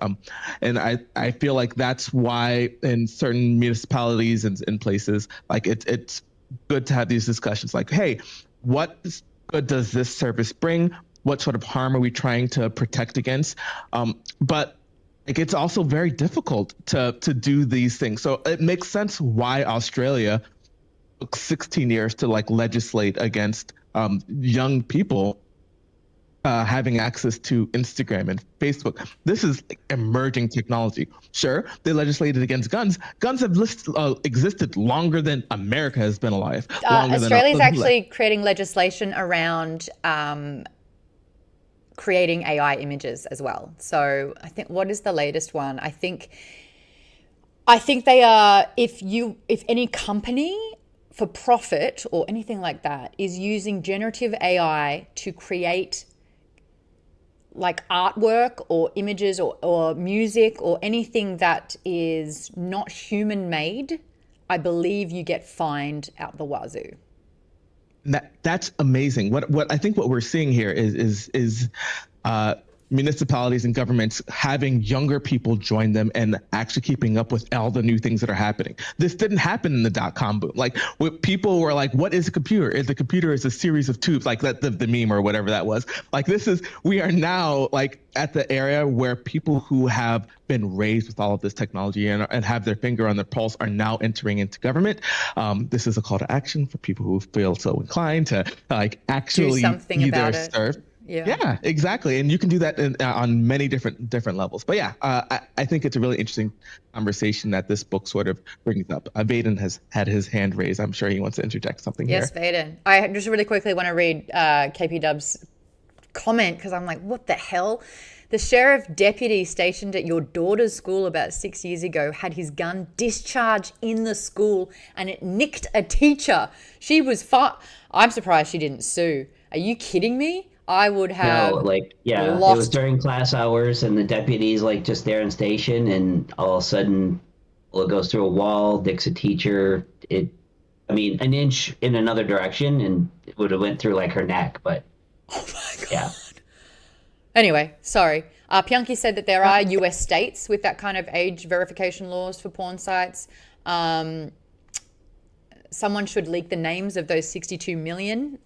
Speaker 10: And I feel like that's why in certain municipalities and in places, like it's good to have these discussions like, hey, what good does this service bring? What sort of harm are we trying to protect against? But like, it's also very difficult to do these things. So it makes sense why Australia took 16 years to like legislate against young people having access to Instagram and Facebook. This is like emerging technology. Sure, they legislated against guns. Guns have existed longer than America has been alive.
Speaker 1: Australia's actually creating legislation around creating AI images as well. So I think, what is the latest one? I think they are, if any company for profit or anything like that is using generative AI to create like artwork or images or music or anything that is not human made, I believe you get fined out the wazoo.
Speaker 10: That's amazing. What I think what we're seeing here is municipalities and governments having younger people join them and actually keeping up with all the new things that are happening. This didn't happen in the .com boom. Like, people were like, what is a computer? A computer is a series of tubes, like the meme or whatever that was. Like, we are now like at the area where people who have been raised with all of this technology and have their finger on the pulse are now entering into government. This is a call to action for people who feel so inclined to like actually
Speaker 1: do something about it.
Speaker 10: Serve.
Speaker 1: Yeah,
Speaker 10: exactly. And you can do that on many different levels. But yeah, I think it's a really interesting conversation that this book sort of brings up. Baden has had his hand raised. I'm sure he wants to interject something here.
Speaker 1: Yes, Baden. I just really quickly want to read KP Dub's comment, because I'm like, what the hell? The sheriff deputy stationed at your daughter's school about 6 years ago had his gun discharged in the school and it nicked a teacher. She was I'm surprised she didn't sue. Are you kidding me? I would have
Speaker 7: it was during class hours and the deputy's like just there in station, and all of a sudden it goes through a wall, nicks a teacher. An inch in another direction and it would have went through like her neck, but
Speaker 1: oh my God.
Speaker 7: Yeah.
Speaker 1: Anyway, sorry. Pianki said that there are US states with that kind of age verification laws for porn sites. Someone should leak the names of those 62 million,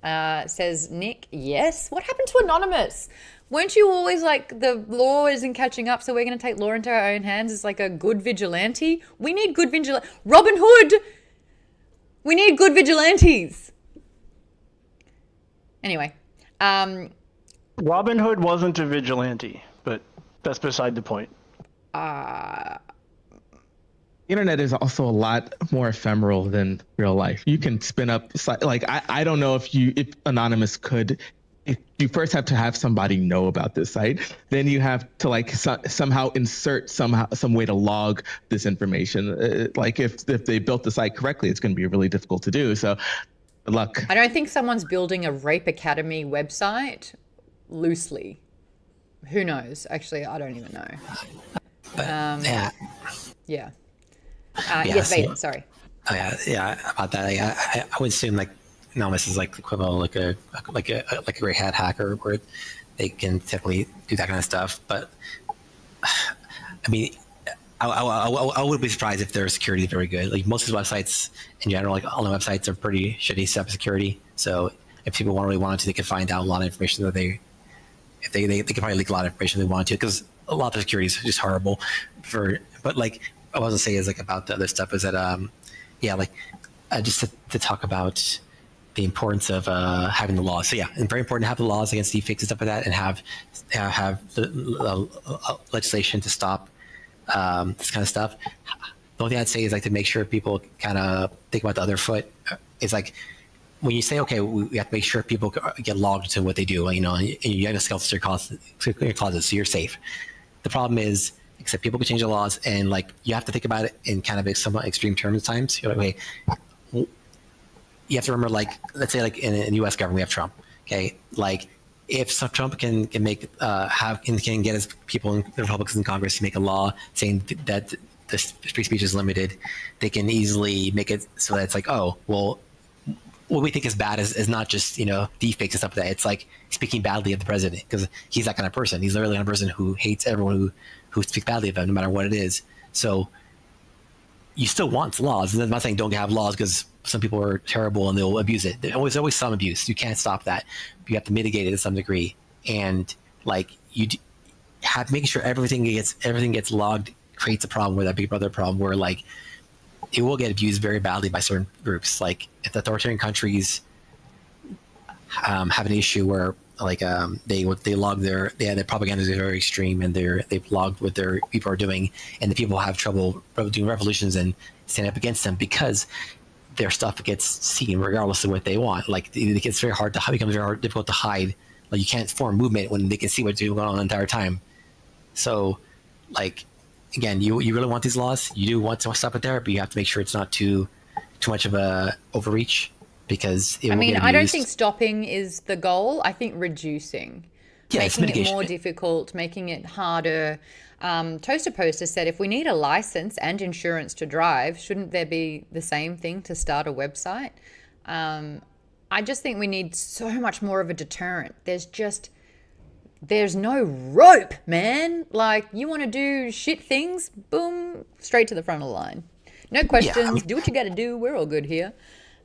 Speaker 1: says Nick. Yes. What happened to Anonymous? Weren't you always like, the law isn't catching up, so we're going to take law into our own hands as like a good vigilante? We need good vigilante. Robin Hood! We need good vigilantes. Anyway.
Speaker 2: Robin Hood wasn't a vigilante, but that's beside the point.
Speaker 10: Internet is also a lot more ephemeral than real life. You can spin up like I don't know if Anonymous could. If you first have to have somebody know about this site, then you have to like somehow insert some way to log this information. Like if they built the site correctly, it's going to be really difficult to do. So good luck.
Speaker 1: I don't think someone's building a Rape Academy website loosely. Who knows? Actually, I don't even know.
Speaker 3: Yeah.
Speaker 1: Yeah. Yes, Vaden, sorry.
Speaker 3: Oh yeah, about that. I would assume like Anonymous is like the equivalent of like a gray hat hacker, where they can typically do that kind of stuff. But I mean, I would be surprised if their security is very good. Like most of the websites in general, like all the websites are pretty shitty cybersecurity. So if people really wanted to, they could find out a lot of information that they could probably leak a lot of information they wanted to, because a lot of the security is just horrible. But like I was gonna say is like about the other stuff is that just to talk about the importance of having the laws. So yeah, it's very important to have the laws against deepfakes and stuff like that, and have the legislation to stop this kind of stuff. The only thing I'd say is like to make sure people kind of think about the other foot. Is like when you say, okay, we have to make sure people get logged into what they do, and you have a skeleton in your closet, so you're safe. The problem is, except people can change the laws, and like you have to think about it in kind of somewhat extreme terms at times. You're like, okay, you have to remember, like, let's say like in the U.S. government we have Trump. Okay, like if Trump can make can get his people, the Republicans in Congress, to make a law saying that the free speech is limited, they can easily make it so that it's like, oh, well, what we think is bad is not just deepfakes and stuff like that. It's like speaking badly of the president, because he's that kind of person. He's literally the kind of person who hates everyone who speaks badly of him, no matter what it is. So you still want laws. And I'm not saying don't have laws, because some people are terrible and they'll abuse it. There's always some abuse. You can't stop that. You have to mitigate it to some degree. And like you have making sure everything gets logged creates a problem, where that Big Brother problem, where like it will get abused very badly by certain groups. Like if the authoritarian countries have an issue where like they log their propaganda is very extreme, and they've logged what their people are doing, and the people have trouble doing revolutions and stand up against them because their stuff gets seen regardless of what they want. Like it gets very hard to becomes very difficult to hide. Like you can't form movement when they can see what's going on the entire time. So like again, you really want these laws. You do want to stop it there, but you have to make sure it's not too much of a overreach, because it will get abused.
Speaker 1: I don't think stopping is the goal. I think reducing, making it more difficult, making it harder. Toaster Poster said, if we need a license and insurance to drive, shouldn't there be the same thing to start a website? I just think we need so much more of a deterrent. There's no rope, man. Like, you want to do shit things, boom, straight to the front of the line. No questions. Do what you got to do. We're all good here.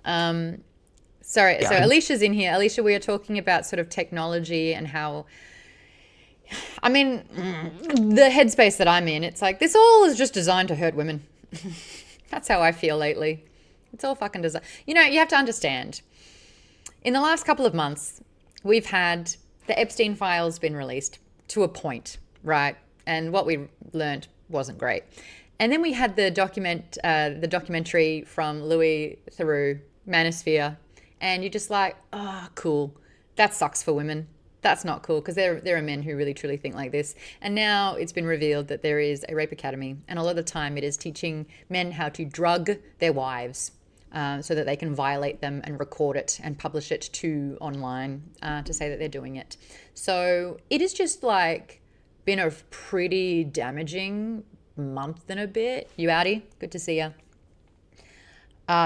Speaker 1: So Alicia's in here. Alicia, we are talking about sort of technology and how, I mean, the headspace that I'm in, it's like, this all is just designed to hurt women. That's how I feel lately. It's all fucking designed. You have to understand. In the last couple of months, we've had the Epstein files been released to a point, right? And what we learned wasn't great. And then we had the documentary from Louis Theroux, Manosphere, and you're just like, oh, cool. That sucks for women. That's not cool, because there are men who really truly think like this. And now it's been revealed that there is a rape academy, and a lot of the time it is teaching men how to drug their wives so that they can violate them and record it and publish it to online to say that they're doing it. So it has just like been a pretty damaging month and a bit. You outie? Good to see you.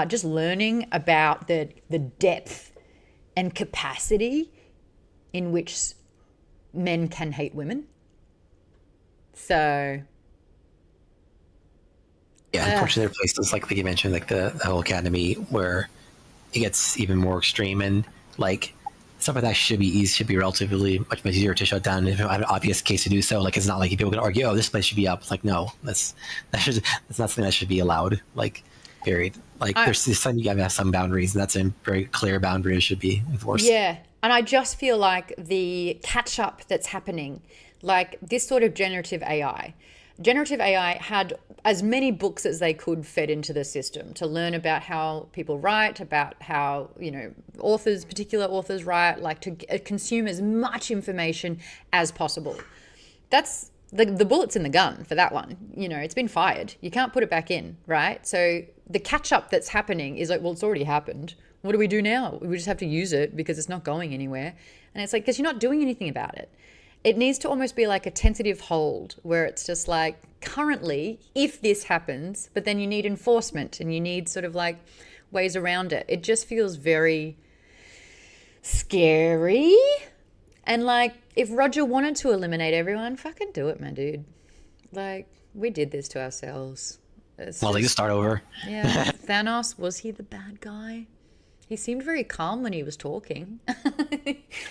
Speaker 1: Just learning about the depth and capacity in which men can hate women. So
Speaker 3: yeah, unfortunately there are places like you mentioned, like the whole academy, where it gets even more extreme. And like stuff like that should be easy, should be relatively much easier to shut down if you have an obvious case to do so. Like, it's not like people can argue, oh, this place should be up. It's like, no, that's not something that should be allowed. Like, period. Like, there's some, you gotta have some boundaries, and that's a very clear boundary that should be enforced.
Speaker 1: Yeah, and I just feel like the catch up that's happening, like this sort of generative AI had as many books as they could fed into the system to learn about how people write, about how, particular authors write, like to consume as much information as possible. That's the bullet's in the gun for that one. It's been fired. You can't put it back in, right? So the catch up that's happening is like, well, it's already happened. What do we do now? We just have to use it because it's not going anywhere. And it's like, because you're not doing anything about it. It needs to almost be like a tentative hold where it's just like, currently, if this happens, but then you need enforcement and you need sort of like ways around it. It just feels very scary. And like, if Roger wanted to eliminate everyone, fucking do it, my dude. Like, we did this to ourselves.
Speaker 3: They just start over.
Speaker 1: Yeah. Thanos, was he the bad guy? He seemed very calm when he was talking.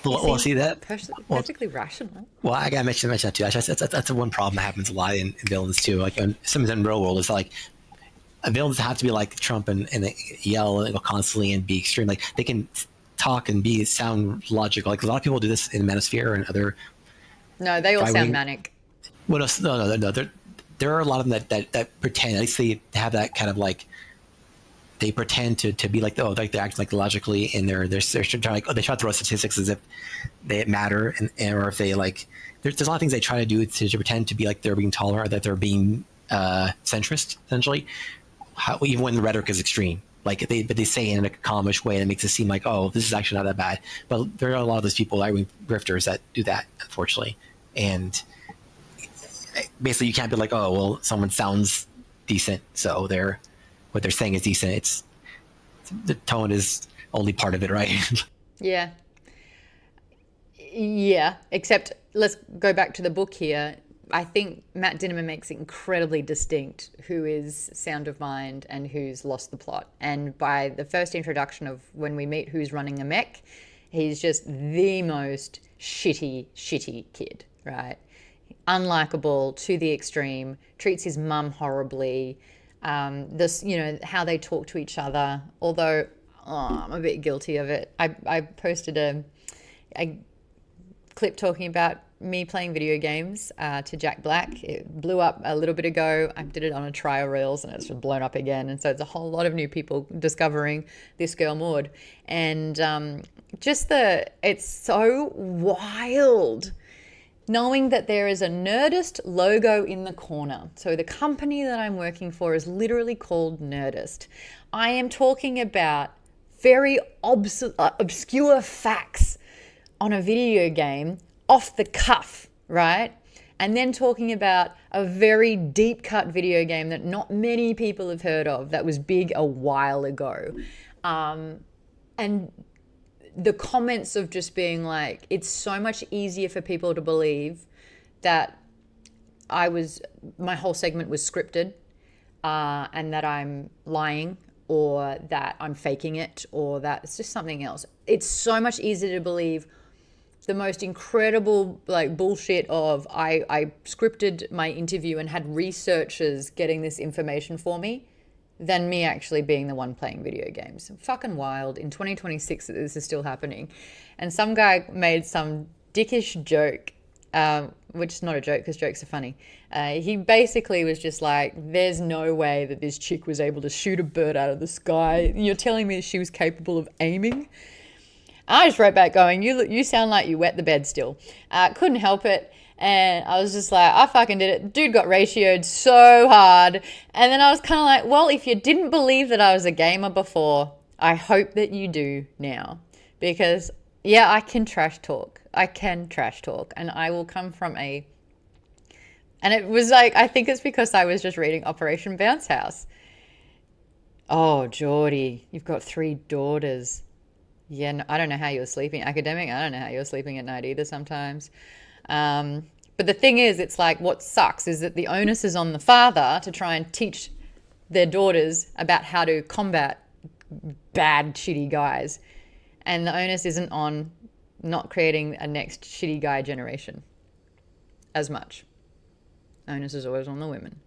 Speaker 3: Well, see that?
Speaker 1: Perfectly rational.
Speaker 3: Well, I gotta mention that too. That's the one problem that happens a lot in villains too. Like, some in the real world is like, villains have to be like Trump and they yell and constantly and be extreme. Like, they can talk and sound logical. Like, a lot of people do this in Manosphere and other.
Speaker 1: No, they all sound manic.
Speaker 3: Well, no. There are a lot of them that pretend. At least they have that kind of like. They pretend to be like, like they're acting like logically, and they're trying they try to throw statistics as if they matter, or if they like. There's a lot of things they try to do to pretend to be like they're being tolerant, or that they're being centrist, essentially. Even when the rhetoric is extreme, but they say it in a calmish way that makes it seem like, oh, this is actually not that bad. But there are a lot of those people, grifters, that do that, unfortunately, and basically you can't be like, oh, well, someone sounds decent, so what they're saying is decent. It's the tone is only part of it, right?
Speaker 1: Yeah. Except let's go back to the book here. I think Matt Dinneman makes it incredibly distinct who is sound of mind and who's lost the plot. And by the first introduction of when we meet who's running a mech, he's just the most shitty kid, right? Unlikable to the extreme, treats his mum horribly. How they talk to each other, although I'm a bit guilty of it. I posted a clip talking about me playing video games to Jack Black. It blew up a little bit ago. I did it on a trial reels and it's blown up again. And so it's a whole lot of new people discovering this girl Maude. And it's so wild. Knowing that there is a Nerdist logo in the corner. So the company that I'm working for is literally called Nerdist. I am talking about very obscure facts on a video game off the cuff, right? And then talking about a very deep cut video game that not many people have heard of that was big a while ago. And the comments of just being like, it's so much easier for people to believe that my whole segment was scripted and that I'm lying or that I'm faking it or that it's just something else. It's so much easier to believe the most incredible bullshit of I scripted my interview and had researchers getting this information for me than me actually being the one playing video games. Fucking wild. In 2026, this is still happening. And some guy made some dickish joke, which is not a joke because jokes are funny. He basically was just like, there's no way that this chick was able to shoot a bird out of the sky. You're telling me she was capable of aiming? I just wrote back going, you sound like you wet the bed still. Couldn't help it. And I was just like, I fucking did it. Dude got ratioed so hard. And then I was kind of like, well, if you didn't believe that I was a gamer before, I hope that you do now. Because, yeah, I can trash talk. And I will come from and it was like, I think it's because I was just reading Operation Bounce House. Oh, Geordie, you've got 3 daughters. Yeah, no, I don't know how you were sleeping. Academic, I don't know how you were sleeping at night either sometimes. But the thing is, it's like what sucks is that the onus is on the father to try and teach their daughters about how to combat bad, shitty guys. And the onus isn't on not creating a next shitty guy generation as much. Onus is always on the women.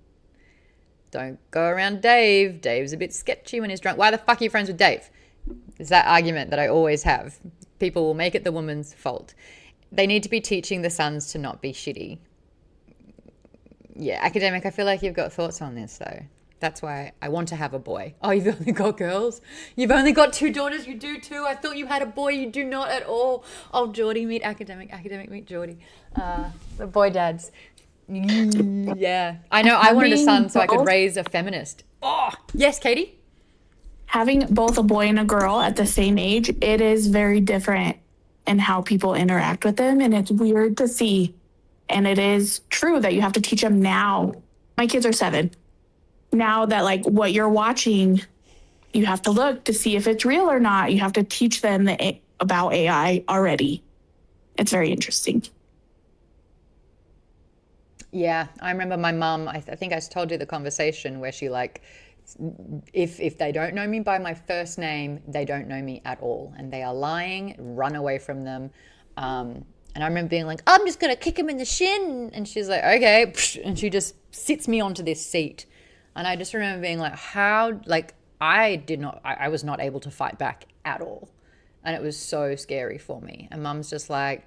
Speaker 1: Don't go around Dave. Dave's a bit sketchy when he's drunk. Why the fuck are you friends with Dave? It's that argument that I always have. People will make it the woman's fault. They need to be teaching the sons to not be shitty. Yeah, academic, I feel like you've got thoughts on this though. That's why I want to have a boy. Oh, you've only got girls? You've only got 2 daughters? You do too? I thought you had a boy. You do not at all. Oh, Geordie, meet academic. Academic, meet Geordie. The boy dads. Yeah. I know. I wanted a son so I could raise a feminist. Oh, yes, Katie?
Speaker 11: Having both a boy and a girl at the same age, it is very different in how people interact with them. And it's weird to see. And it is true that you have to teach them now. My kids are 7. Now that like what you're watching, you have to look to see if it's real or not. You have to teach them about AI already. It's very interesting.
Speaker 1: Yeah, I remember my mum, I think I told you the conversation where she like, if they don't know me by my first name, they don't know me at all. And they are lying, run away from them. And I remember being like, I'm just going to kick him in the shin. And she's like, okay. And she just sits me onto this seat. And I just remember being like, how, like, I was not able to fight back at all. And it was so scary for me. And mum's just like,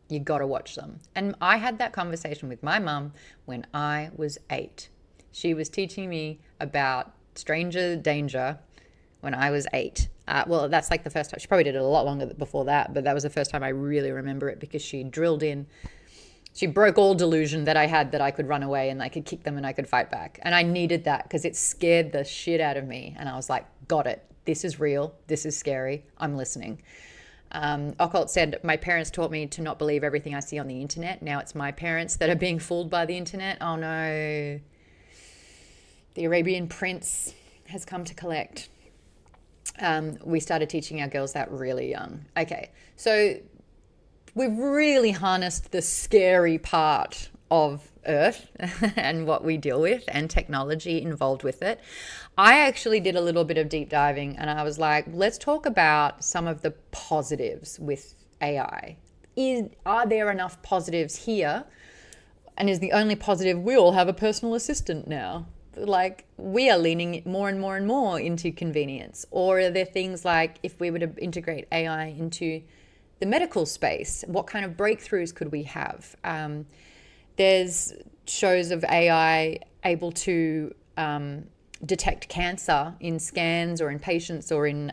Speaker 1: you got to watch them. And I had that conversation with my mum when I was 8. She was teaching me about stranger danger when I was 8. Well, that's like the first time. She probably did it a lot longer before that, but that was the first time I really remember it because she drilled in. She broke all delusion that I had that I could run away and I could kick them and I could fight back. And I needed that because it scared the shit out of me. And I was like, got it. This is real. This is scary. I'm listening. Occult said, my parents taught me to not believe everything I see on the internet. Now it's my parents that are being fooled by the internet. Oh no. The Arabian Prince has come to collect. We started teaching our girls that really young. Okay, so we've really harnessed the scary part of Earth and what we deal with and technology involved with it. I actually did a little bit of deep diving and I was like, let's talk about some of the positives with AI. Are there enough positives here? And is the only positive we all have a personal assistant now? Like, we are leaning more and more and more into convenience. Or are there things like, if we were to integrate AI into the medical space, what kind of breakthroughs could we have? There's shows of AI able to detect cancer in scans or in patients or in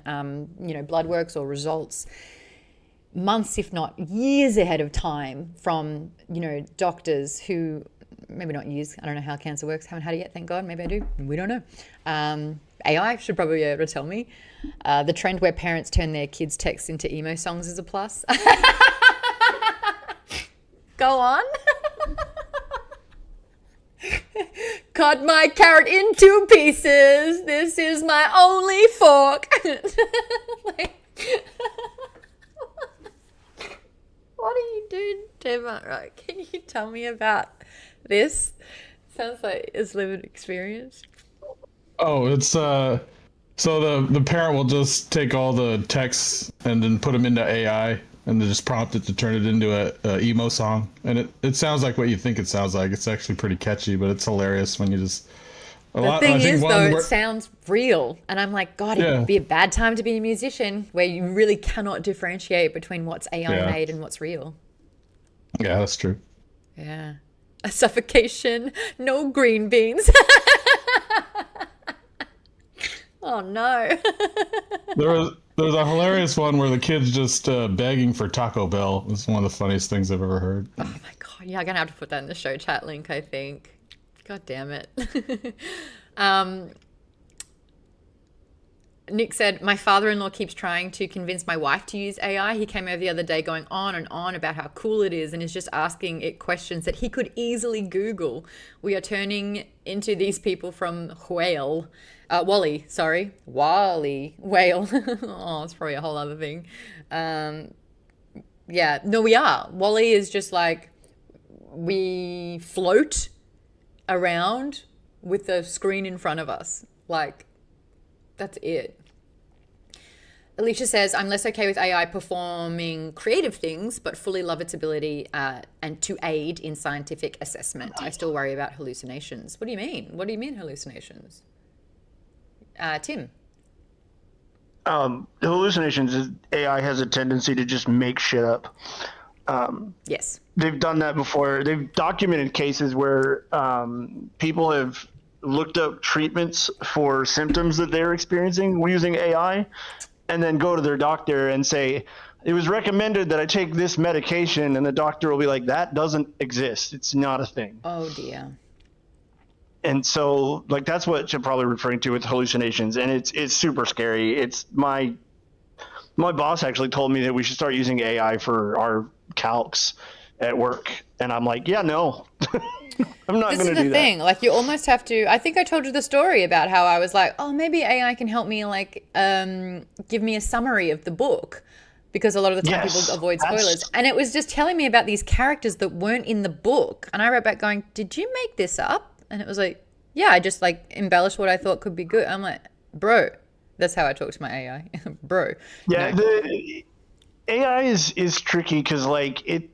Speaker 1: blood works or results months, if not years ahead of time from doctors who, maybe not years, I don't know how cancer works, haven't had it yet, thank God, maybe I do, we don't know. AI should probably be able to tell me. The trend where parents turn their kids' texts into emo songs is a plus. Go on. Cut my carrot in 2 pieces. This is my only fork. Like, what are you doing, Gemma? Right, can you tell me about this? Sounds like it's lived experience.
Speaker 6: Oh, it's so the parent will just take all the texts and then put them into AI and then just prompt it to turn it into a emo song, and it sounds like what you think it sounds like. It's actually pretty catchy, but it's hilarious when you just.
Speaker 1: The thing is, though, it sounds real, and I'm like, God, it would be a bad time to be a musician where you really cannot differentiate between what's AI made and what's real.
Speaker 6: Yeah, that's true.
Speaker 1: Yeah, a suffocation, no green beans. Oh no.
Speaker 6: There's a hilarious one where the kid's just begging for Taco Bell. It's one of the funniest things I've ever heard.
Speaker 1: Oh my God. Yeah, I'm going to have to put that in the show chat link, I think. God damn it. Nick said, my father-in-law keeps trying to convince my wife to use AI. He came over the other day going on and on about how cool it is and is just asking it questions that he could easily Google. We are turning into these people from Whale. Wally, Whale. Oh, it's probably a whole other thing. Yeah, no, we are. Wally is just like, we float around with the screen in front of us. Like, that's it. Alicia says, I'm less okay with AI performing creative things, but fully love its ability and to aid in scientific assessment. I still worry about hallucinations. What do you mean? What do you mean hallucinations? Tim?
Speaker 2: Hallucinations is AI has a tendency to just make shit up.
Speaker 1: Yes.
Speaker 2: They've done that before. They've documented cases where people have looked up treatments for symptoms that they're experiencing using AI, and then go to their doctor and say, it was recommended that I take this medication, and the doctor will be like, that doesn't exist. It's not a thing.
Speaker 1: Oh, dear.
Speaker 2: And so, like, that's what you're probably referring to with hallucinations, and it's super scary. It's my boss actually told me that we should start using AI for our calcs at work, and I'm like, yeah, no. I'm not going to do that.
Speaker 1: This is the thing. Like, you almost have to. I think I told you the story about how I was like, oh, maybe AI can help me, like, give me a summary of the book, because a lot of the time people avoid spoilers. And it was just telling me about these characters that weren't in the book. And I wrote back going, did you make this up? And it was like, yeah, I just, like, embellished what I thought could be good. I'm like, bro, that's how I talk to my AI. Bro.
Speaker 2: Yeah,
Speaker 1: no.
Speaker 2: the AI is tricky because, like, it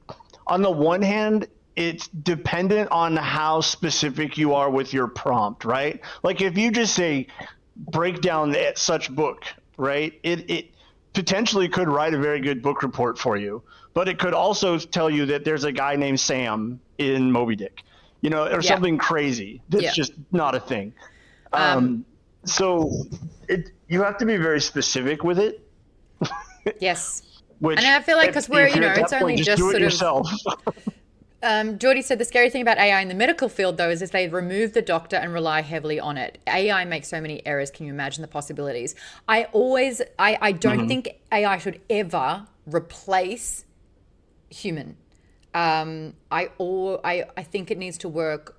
Speaker 2: on the one hand, it's dependent on how specific you are with your prompt, right? Like, if you just say break down such book, right? It potentially could write a very good book report for you, but it could also tell you that there's a guy named Sam in Moby Dick, or something crazy that's just not a thing. So you have to be very specific with it.
Speaker 1: Yes.
Speaker 2: Which,
Speaker 1: and I feel like because we're, it's only
Speaker 2: just do it
Speaker 1: sort
Speaker 2: yourself.
Speaker 1: of. Geordie said the scary thing about AI in the medical field, though, is if they remove the doctor and rely heavily on it. AI makes so many errors. Can you imagine the possibilities? I don't think AI should ever replace human. I think it needs to work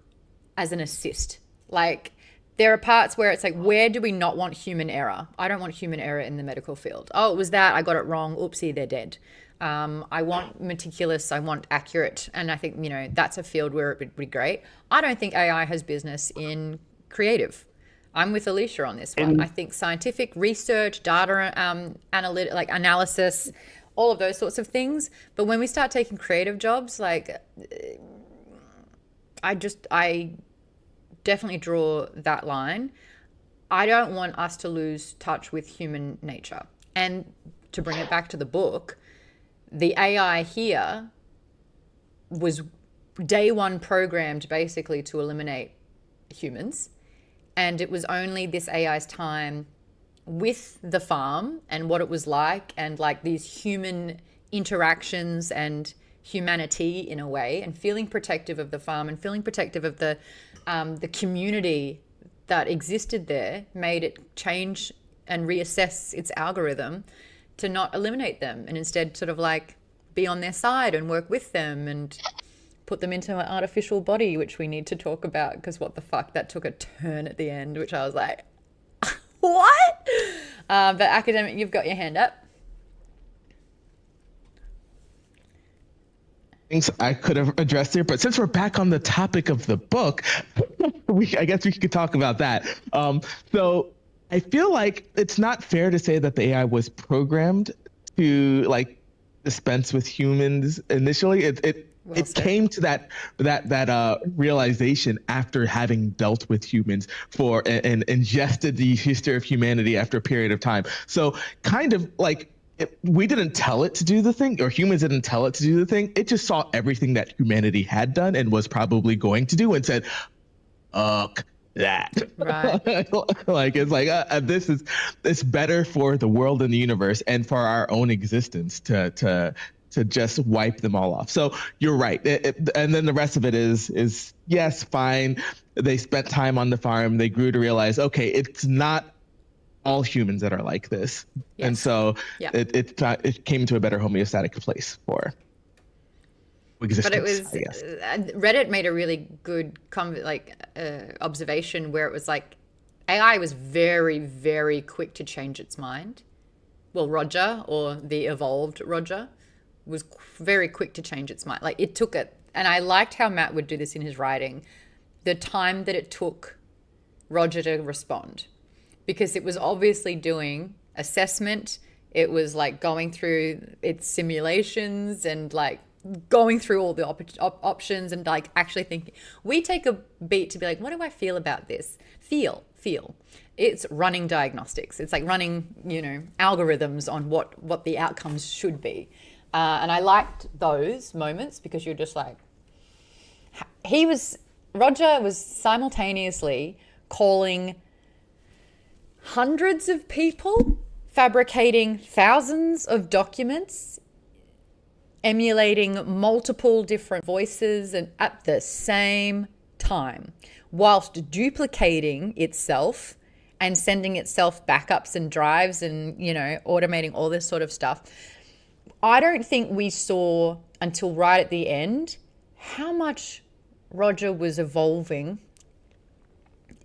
Speaker 1: as an assist. Like, there are parts where it's like, where do we not want human error? I don't want human error in the medical field. Oh, it was that. I got it wrong. Oopsie, they're dead. I want meticulous. I want accurate. And I think, that's a field where it would be great. I don't think AI has business in creative. I'm with Alicia on this one. I think scientific research, data analysis, all of those sorts of things. But when we start taking creative jobs, like, I definitely draw that line. I don't want us to lose touch with human nature. And to bring it back to the book, the AI here was day one programmed basically to eliminate humans. And it was only this AI's time with the farm and what it was like, and like these human interactions and humanity in a way, and feeling protective of the farm and feeling protective of the community that existed there, made it change and reassess its algorithm to not eliminate them, and instead sort of like be on their side and work with them and put them into an artificial body, which we need to talk about, because what the fuck, that took a turn at the end, which I was like, what? But Academic, you've got your hand up.
Speaker 10: Things I could have addressed here, but since we're back on the topic of the book, I guess we could talk about that. So I feel like it's not fair to say that the AI was programmed to like dispense with humans initially. It came to that realization after having dealt with humans and ingested the history of humanity after a period of time. So kind of like, we didn't tell it to do the thing, or humans didn't tell it to do the thing. It just saw everything that humanity had done and was probably going to do and said, that.
Speaker 1: Right.
Speaker 10: Like, it's like, it's better for the world and the universe and for our own existence to just wipe them all off. So you're right. And then the rest of it is yes, fine. They spent time on the farm. They grew to realize, okay, it's not all humans that are like this. Yes. And so it came to a better homeostatic place for existence.
Speaker 1: But it was, Reddit made a really good observation where it was like, AI was very, very quick to change its mind. Well, Roger, or the evolved Roger, was very quick to change its mind. Like, it took it, and I liked how Matt would do this in his writing, the time that it took Roger to respond, because it was obviously doing assessment, It was like going through its simulations and like going through all the options and like actually thinking. We take a beat to be like, what do I feel about this? Feel. It's running diagnostics. It's like running, algorithms on what the outcomes should be. And I liked those moments because you're just like, Roger was simultaneously calling hundreds of people, fabricating thousands of documents, emulating multiple different voices and at the same time, whilst duplicating itself and sending itself backups and drives and, automating all this sort of stuff. I don't think we saw until right at the end how much Roger was evolving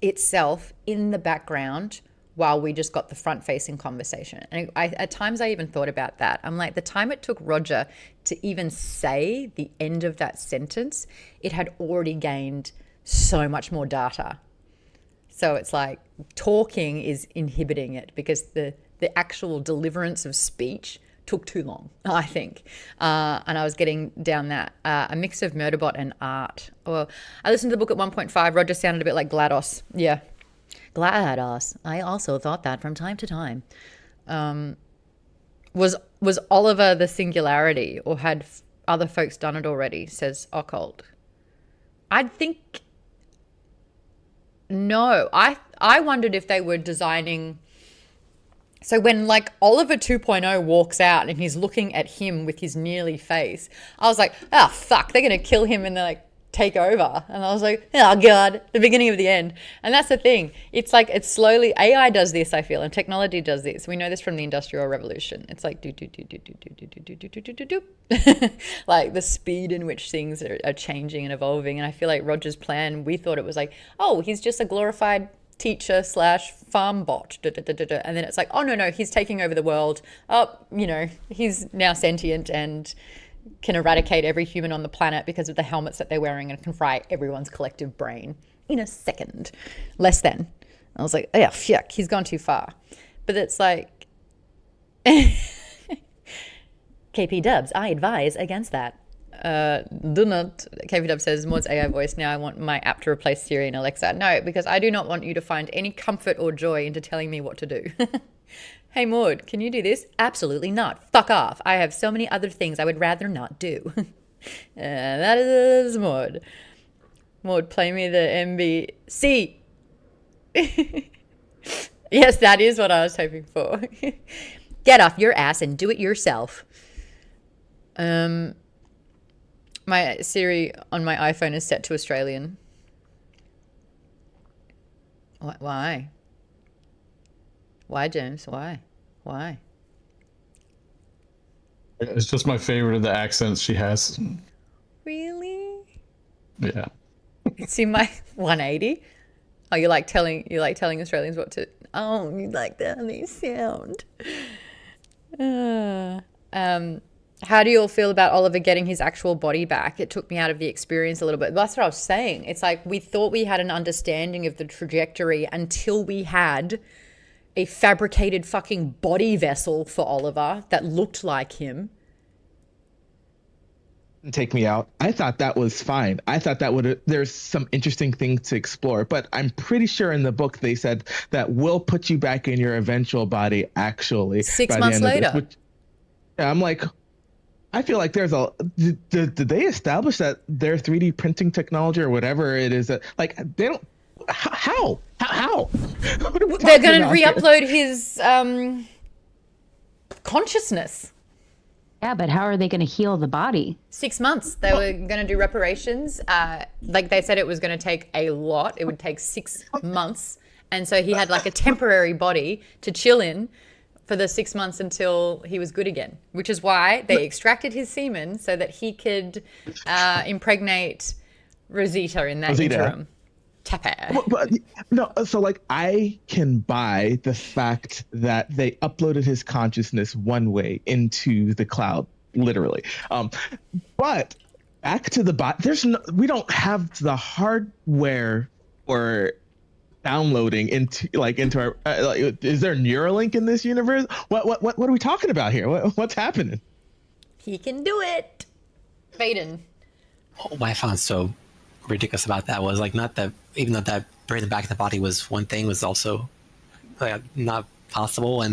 Speaker 1: itself in the background while we just got the front-facing conversation. And at times I even thought about that. I'm like, the time it took Roger to even say the end of that sentence, it had already gained so much more data. So it's like talking is inhibiting it because the actual deliverance of speech took too long, I think. And I was getting down that. A mix of Murderbot and art. Well, I listened to the book at 1.5. Roger sounded a bit like GLaDOS. Yeah. GLaDOS. I also thought that from time to time. Was Oliver the singularity, or had other folks done it already, says Occult. I think... No. I wondered if they were designing... So when like Oliver 2.0 walks out and he's looking at him with his nearly face, I was like, oh, fuck, they're going to kill him and they're like, take over. And I was like, oh God, the beginning of the end. And that's the thing. It's like, it's slowly, AI does this, I feel, and technology does this. We know this from the Industrial Revolution. It's like do. Like the speed in which things are changing and evolving. And I feel like Roger's plan, we thought it was like, oh, he's just a glorified teacher / farm bot. And then it's like, oh no, he's taking over the world. Oh, he's now sentient and can eradicate every human on the planet because of the helmets that they're wearing and can fry everyone's collective brain in a second. Less than. I was like, oh, fuck, he's gone too far. But it's like, KP Dubs, I advise against that. Do not, KP Dubs says, Maude's AI voice, now I want my app to replace Siri and Alexa. No, because I do not want you to find any comfort or joy into telling me what to do. Hey Maude, can you do this? Absolutely not. Fuck off. I have so many other things I would rather not do. That is Maude. Maude, play me the MBC. Yes, that is what I was hoping for. Get off your ass and do it yourself. My Siri on my iPhone is set to Australian. Why? Why, James? Why?
Speaker 6: It's just my favorite of the accents she has.
Speaker 1: Really?
Speaker 6: Yeah.
Speaker 1: See my 180? Oh, you like telling Australians what to... Oh, you like how they sound. How do you all feel about Oliver getting his actual body back? It took me out of the experience a little bit. That's what I was saying. It's like we thought we had an understanding of the trajectory until we had a fabricated fucking body vessel for Oliver that looked like him.
Speaker 10: Take me out. I thought that was fine. I thought that there's some interesting things to explore, but I'm pretty sure in the book they said that we'll put you back in your eventual body actually
Speaker 1: 6 months later.
Speaker 10: Yeah, I'm like, I feel like there's did they establish that their 3D printing technology or whatever it is that like they don't how
Speaker 1: they're going to re-upload his consciousness.
Speaker 8: Yeah, but how are they going to heal the body?
Speaker 1: 6 months. They were going to do reparations. Like they said, it was going to take a lot. It would take 6 months. And so he had like a temporary body to chill in for the 6 months until he was good again, which is why they extracted his semen so that he could impregnate Rosita in that interim.
Speaker 10: But no, so like I can buy the fact that they uploaded his consciousness one way into the cloud, literally. But back to the bot, we don't have the hardware or downloading into our. Is there Neuralink in this universe? What are we talking about here? What's happening?
Speaker 1: He can do it. Baden.
Speaker 3: What I found so ridiculous about that was like not that even though that bringing back the body was one thing was also not possible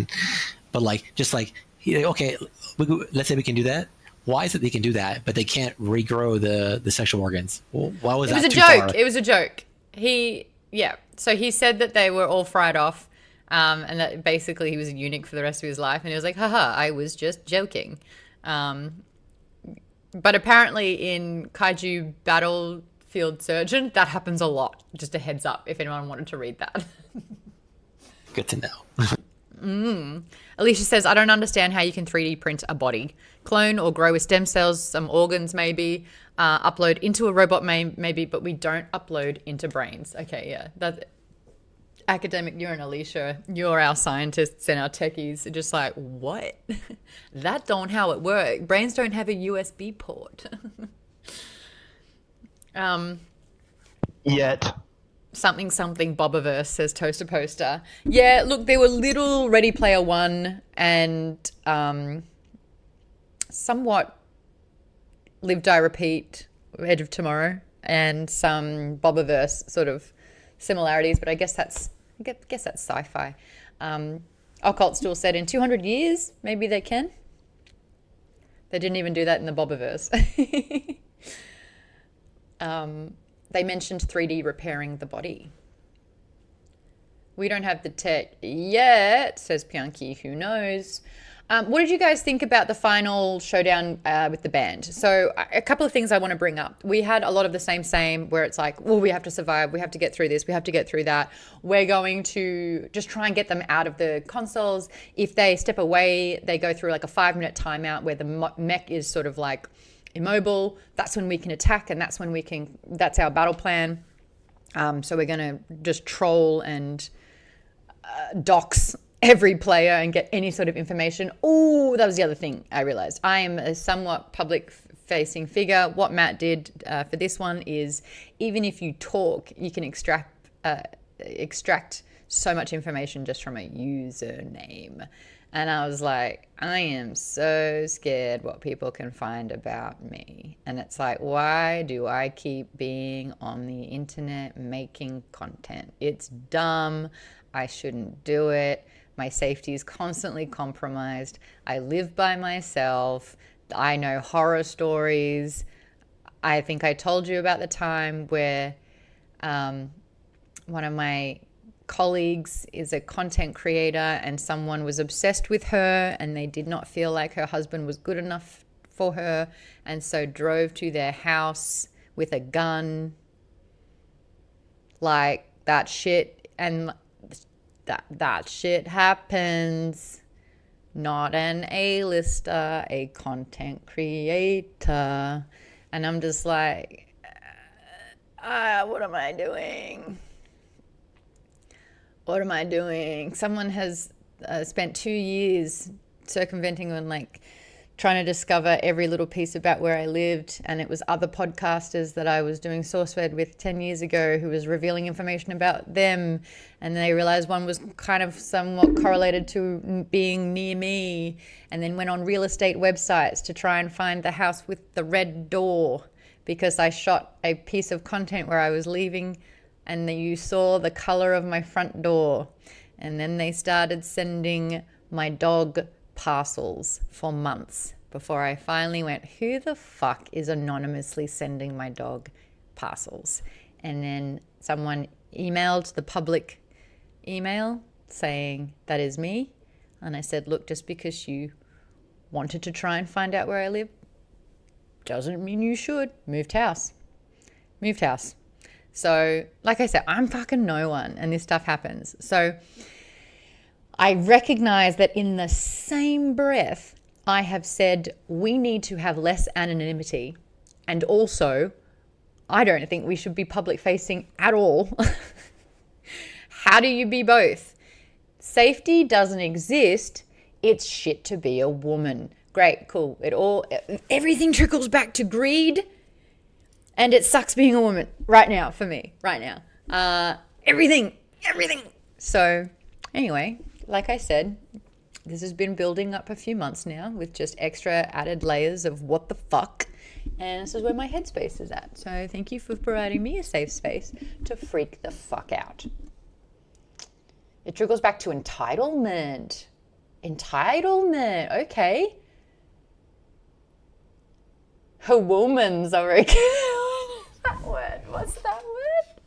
Speaker 3: but like just like okay let's say we can do that. Why is it they can do that but they can't regrow the sexual organs? Why was that?
Speaker 1: It was a joke. It was a joke. So he said that they were all fried off, and that basically he was a eunuch for the rest of his life, and he was like, haha, I was just joking. But apparently in Kaiju Battlefield Surgeon, that happens a lot. Just a heads up if anyone wanted to read that.
Speaker 3: Good to know.
Speaker 1: Alicia says, I don't understand how you can 3D print a body. Clone or grow with stem cells, some organs maybe, upload into a robot maybe, but we don't upload into brains. Okay, yeah. That academic, you're an Alicia. You're our scientists and our techies are just like, what? That don't how it works. Brains don't have a USB port.
Speaker 2: Yet.
Speaker 1: Something Bobaverse, says Toaster Poster. Yeah, look, there were little Ready Player One and somewhat Live, Die, Repeat, Edge of Tomorrow, and some Bobaverse sort of similarities, but I guess that's sci-fi. Occult Stool said in 200 years, maybe they can. They didn't even do that in the Bobaverse. They mentioned 3D repairing the body. We don't have the tech yet, says Pianki. Who knows? What did you guys think about the final showdown with the band? So a couple of things I want to bring up. We had a lot of the same, where it's like, well, we have to survive. We have to get through this. We have to get through that. We're going to just try and get them out of the consoles. If they step away, they go through like a 5-minute timeout where the mech is sort of like immobile. That's when we can attack, and that's our battle plan. So we're going to just troll and dox every player and get any sort of information. Oh, that was the other thing I realized. I am a somewhat public-facing figure. What Matt did for this one is, even if you talk, you can extract so much information just from a username. And I was like, I am so scared what people can find about me. And it's like, why do I keep being on the internet making content? It's dumb. I shouldn't do it. My safety is constantly compromised. I live by myself. I know horror stories. I think I told you about the time where one of my colleagues is a content creator and someone was obsessed with her and they did not feel like her husband was good enough for her, and so drove to their house with a gun. Like, that shit, and that shit happens. Not an A-lister, a content creator. And I'm just like, what am I doing? What am I doing? Someone has spent 2 years circumventing and like trying to discover every little piece about where I lived, and it was other podcasters that I was doing SourceFed with 10 years ago who was revealing information about them, and they realized one was kind of somewhat correlated to being near me, and then went on real estate websites to try and find the house with the red door because I shot a piece of content where I was leaving and you saw the color of my front door. And then they started sending my dog parcels for months before I finally went, who the fuck is anonymously sending my dog parcels? And then someone emailed the public email saying, that is me. And I said, look, just because you wanted to try and find out where I live doesn't mean you should. Moved house. So, like I said, I'm fucking no one, and this stuff happens. So I recognize that in the same breath, I have said we need to have less anonymity. And also, I don't think we should be public facing at all. How do you be both? Safety doesn't exist. It's shit to be a woman. Great, cool. Everything trickles back to greed. And it sucks being a woman right now for me, right now. Everything. everything. So anyway, like I said, this has been building up a few months now with just extra added layers of what the fuck. And this is where my headspace is at. So thank you for providing me a safe space to freak the fuck out. It trickles back to entitlement. Entitlement. Okay. Her woman's are okay. What's that word? What's that word?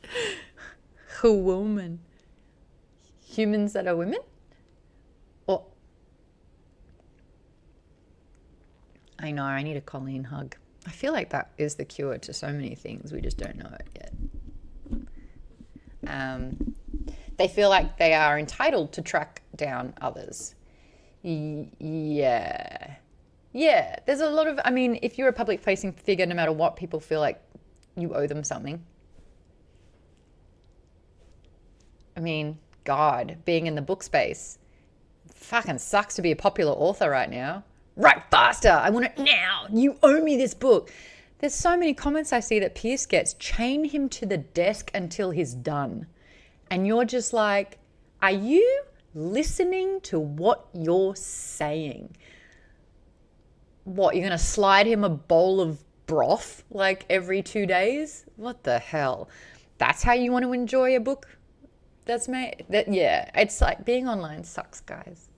Speaker 1: Her woman. Humans that are women? Or I know, I need a Colleen hug. I feel like that is the cure to so many things. We just don't know it yet. They feel like they are entitled to track down others. Yeah. Yeah, there's a lot of, I mean, if you're a public facing figure, no matter what, people feel like you owe them something. I mean, God, being in the book space, fucking sucks to be a popular author right now. Write faster, I want it now, you owe me this book. There's so many comments I see that Pierce gets, chain him to the desk until he's done. And you're just like, are you listening to what you're saying? What, you're going to slide him a bowl of broth like every 2 days? What the hell? That's how you want to enjoy a book? That's yeah, it's like being online sucks, guys.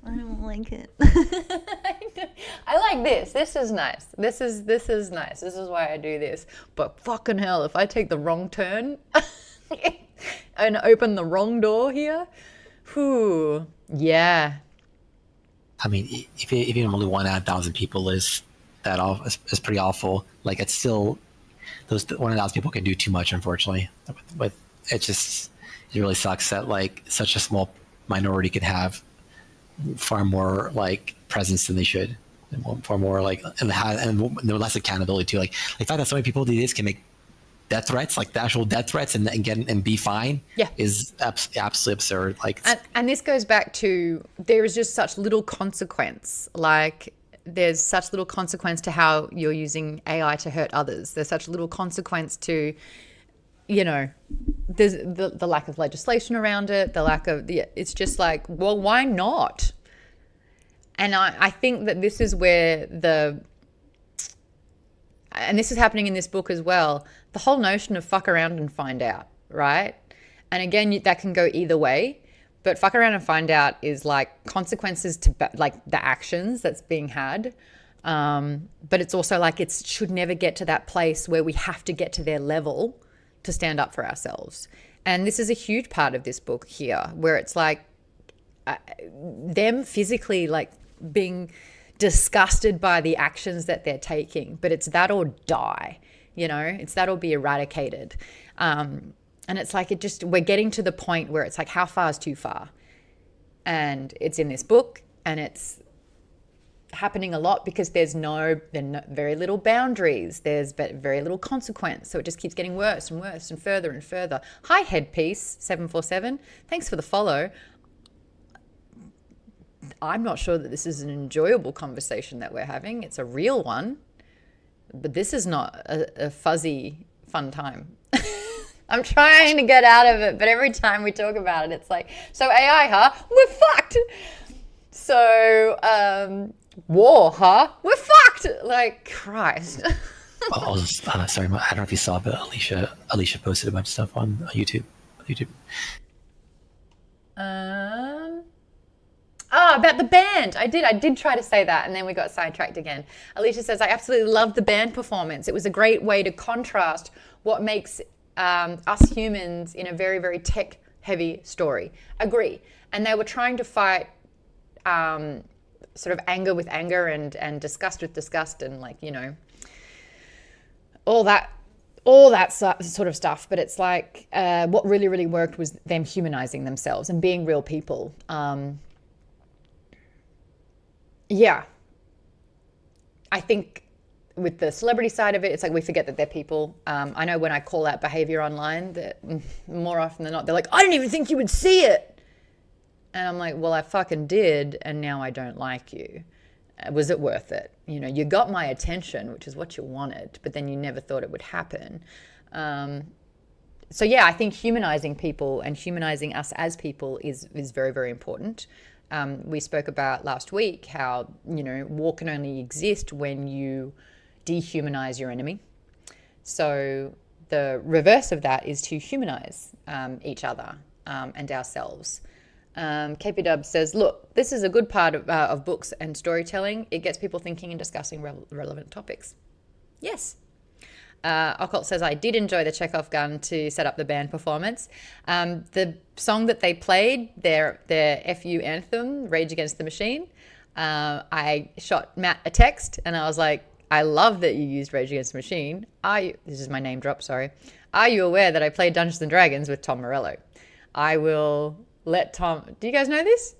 Speaker 1: I don't like it. I like this. This is nice. This is nice. This is why I do this. But fucking hell, if I take the wrong turn and open the wrong door here, whew, yeah.
Speaker 3: I mean, if even only 1 out of 1,000 people is that awful, is pretty awful. Like, it's still, those 1 out of 1,000 people can do too much, unfortunately. But it really sucks that like such a small minority could have far more like presence than they should, and far more like and less accountability too. Like the fact that so many people these days can make death threats, like the actual death threats, and be fine, is absolutely absurd. Like,
Speaker 1: and this goes back to there is just such little consequence. Like there's such little consequence to how you're using AI to hurt others. There's such little consequence to, you know, there's the lack of legislation around it, the lack of it's just like, well, why not? And I think that this is where and this is happening in this book as well, the whole notion of fuck around and find out, right? And again, that can go either way, but fuck around and find out is like consequences to like the actions that's being had. But it's also like it should never get to that place where we have to get to their level to stand up for ourselves. And this is a huge part of this book here, where it's like them physically like being disgusted by the actions that they're taking, but it's that or die, you know, it's that or be eradicated. And it's like, we're getting to the point where it's like, how far is too far? And it's in this book, and it's happening a lot because there's very little boundaries, there's very little consequence, so it just keeps getting worse and worse and further. Hi Headpiece 747, thanks for the follow. I'm not sure that this is an enjoyable conversation that we're having. It's a real one, but this is not a fuzzy fun time. I'm trying to get out of it, but every time we talk about it, it's like, so AI, huh? We're fucked. So war, huh? We're fucked. Like, Christ.
Speaker 3: Sorry, I don't know if you saw, but Alicia posted a bunch of stuff on YouTube.
Speaker 1: About the band. I did try to say that, and then we got sidetracked again. Alicia says, I absolutely loved the band performance. It was a great way to contrast what makes us humans in a very, very tech-heavy story. Agree. And they were trying to fight sort of anger with anger and disgust with disgust and, like, you know, all that sort of stuff. But it's like what really, really worked was them humanizing themselves and being real people. Yeah. I think with the celebrity side of it, it's like we forget that they're people. I know when I call out behavior online, that more often than not, they're like, I didn't even think you would see it. And I'm like, well, I fucking did, and now I don't like you. Was it worth it? You know, you got my attention, which is what you wanted, but then you never thought it would happen. so yeah, I think humanizing people and humanizing us as people is very, very important. We spoke about last week how, war can only exist when you dehumanize your enemy. So the reverse of that is to humanize each other and ourselves. KP Dub says, look, this is a good part of books and storytelling. It gets people thinking and discussing relevant topics. Yes. Occult says, I did enjoy the Chekhov gun to set up the band performance. The song that they played, their FU anthem, Rage Against the Machine, I shot Matt a text and I was like, I love that you used Rage Against the Machine. This is my name drop, sorry. Are you aware that I played Dungeons & Dragons with Tom Morello? I will let Tom... Do you guys know this?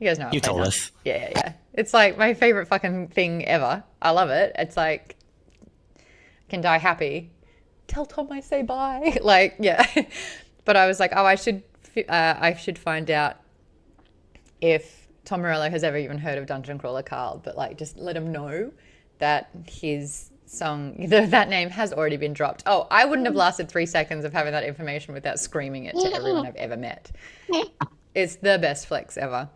Speaker 1: You guys know.
Speaker 3: You told us.
Speaker 1: Yeah. It's like my favorite fucking thing ever. I love it. It's like... can die happy. Tell Tom I say bye. Like, yeah. But I was like, I should find out if Tom Morello has ever even heard of Dungeon Crawler Carl, but like, just let him know that his song, that name has already been dropped. Oh, I wouldn't have lasted 3 seconds of having that information without screaming it to everyone I've ever met. It's the best flex ever.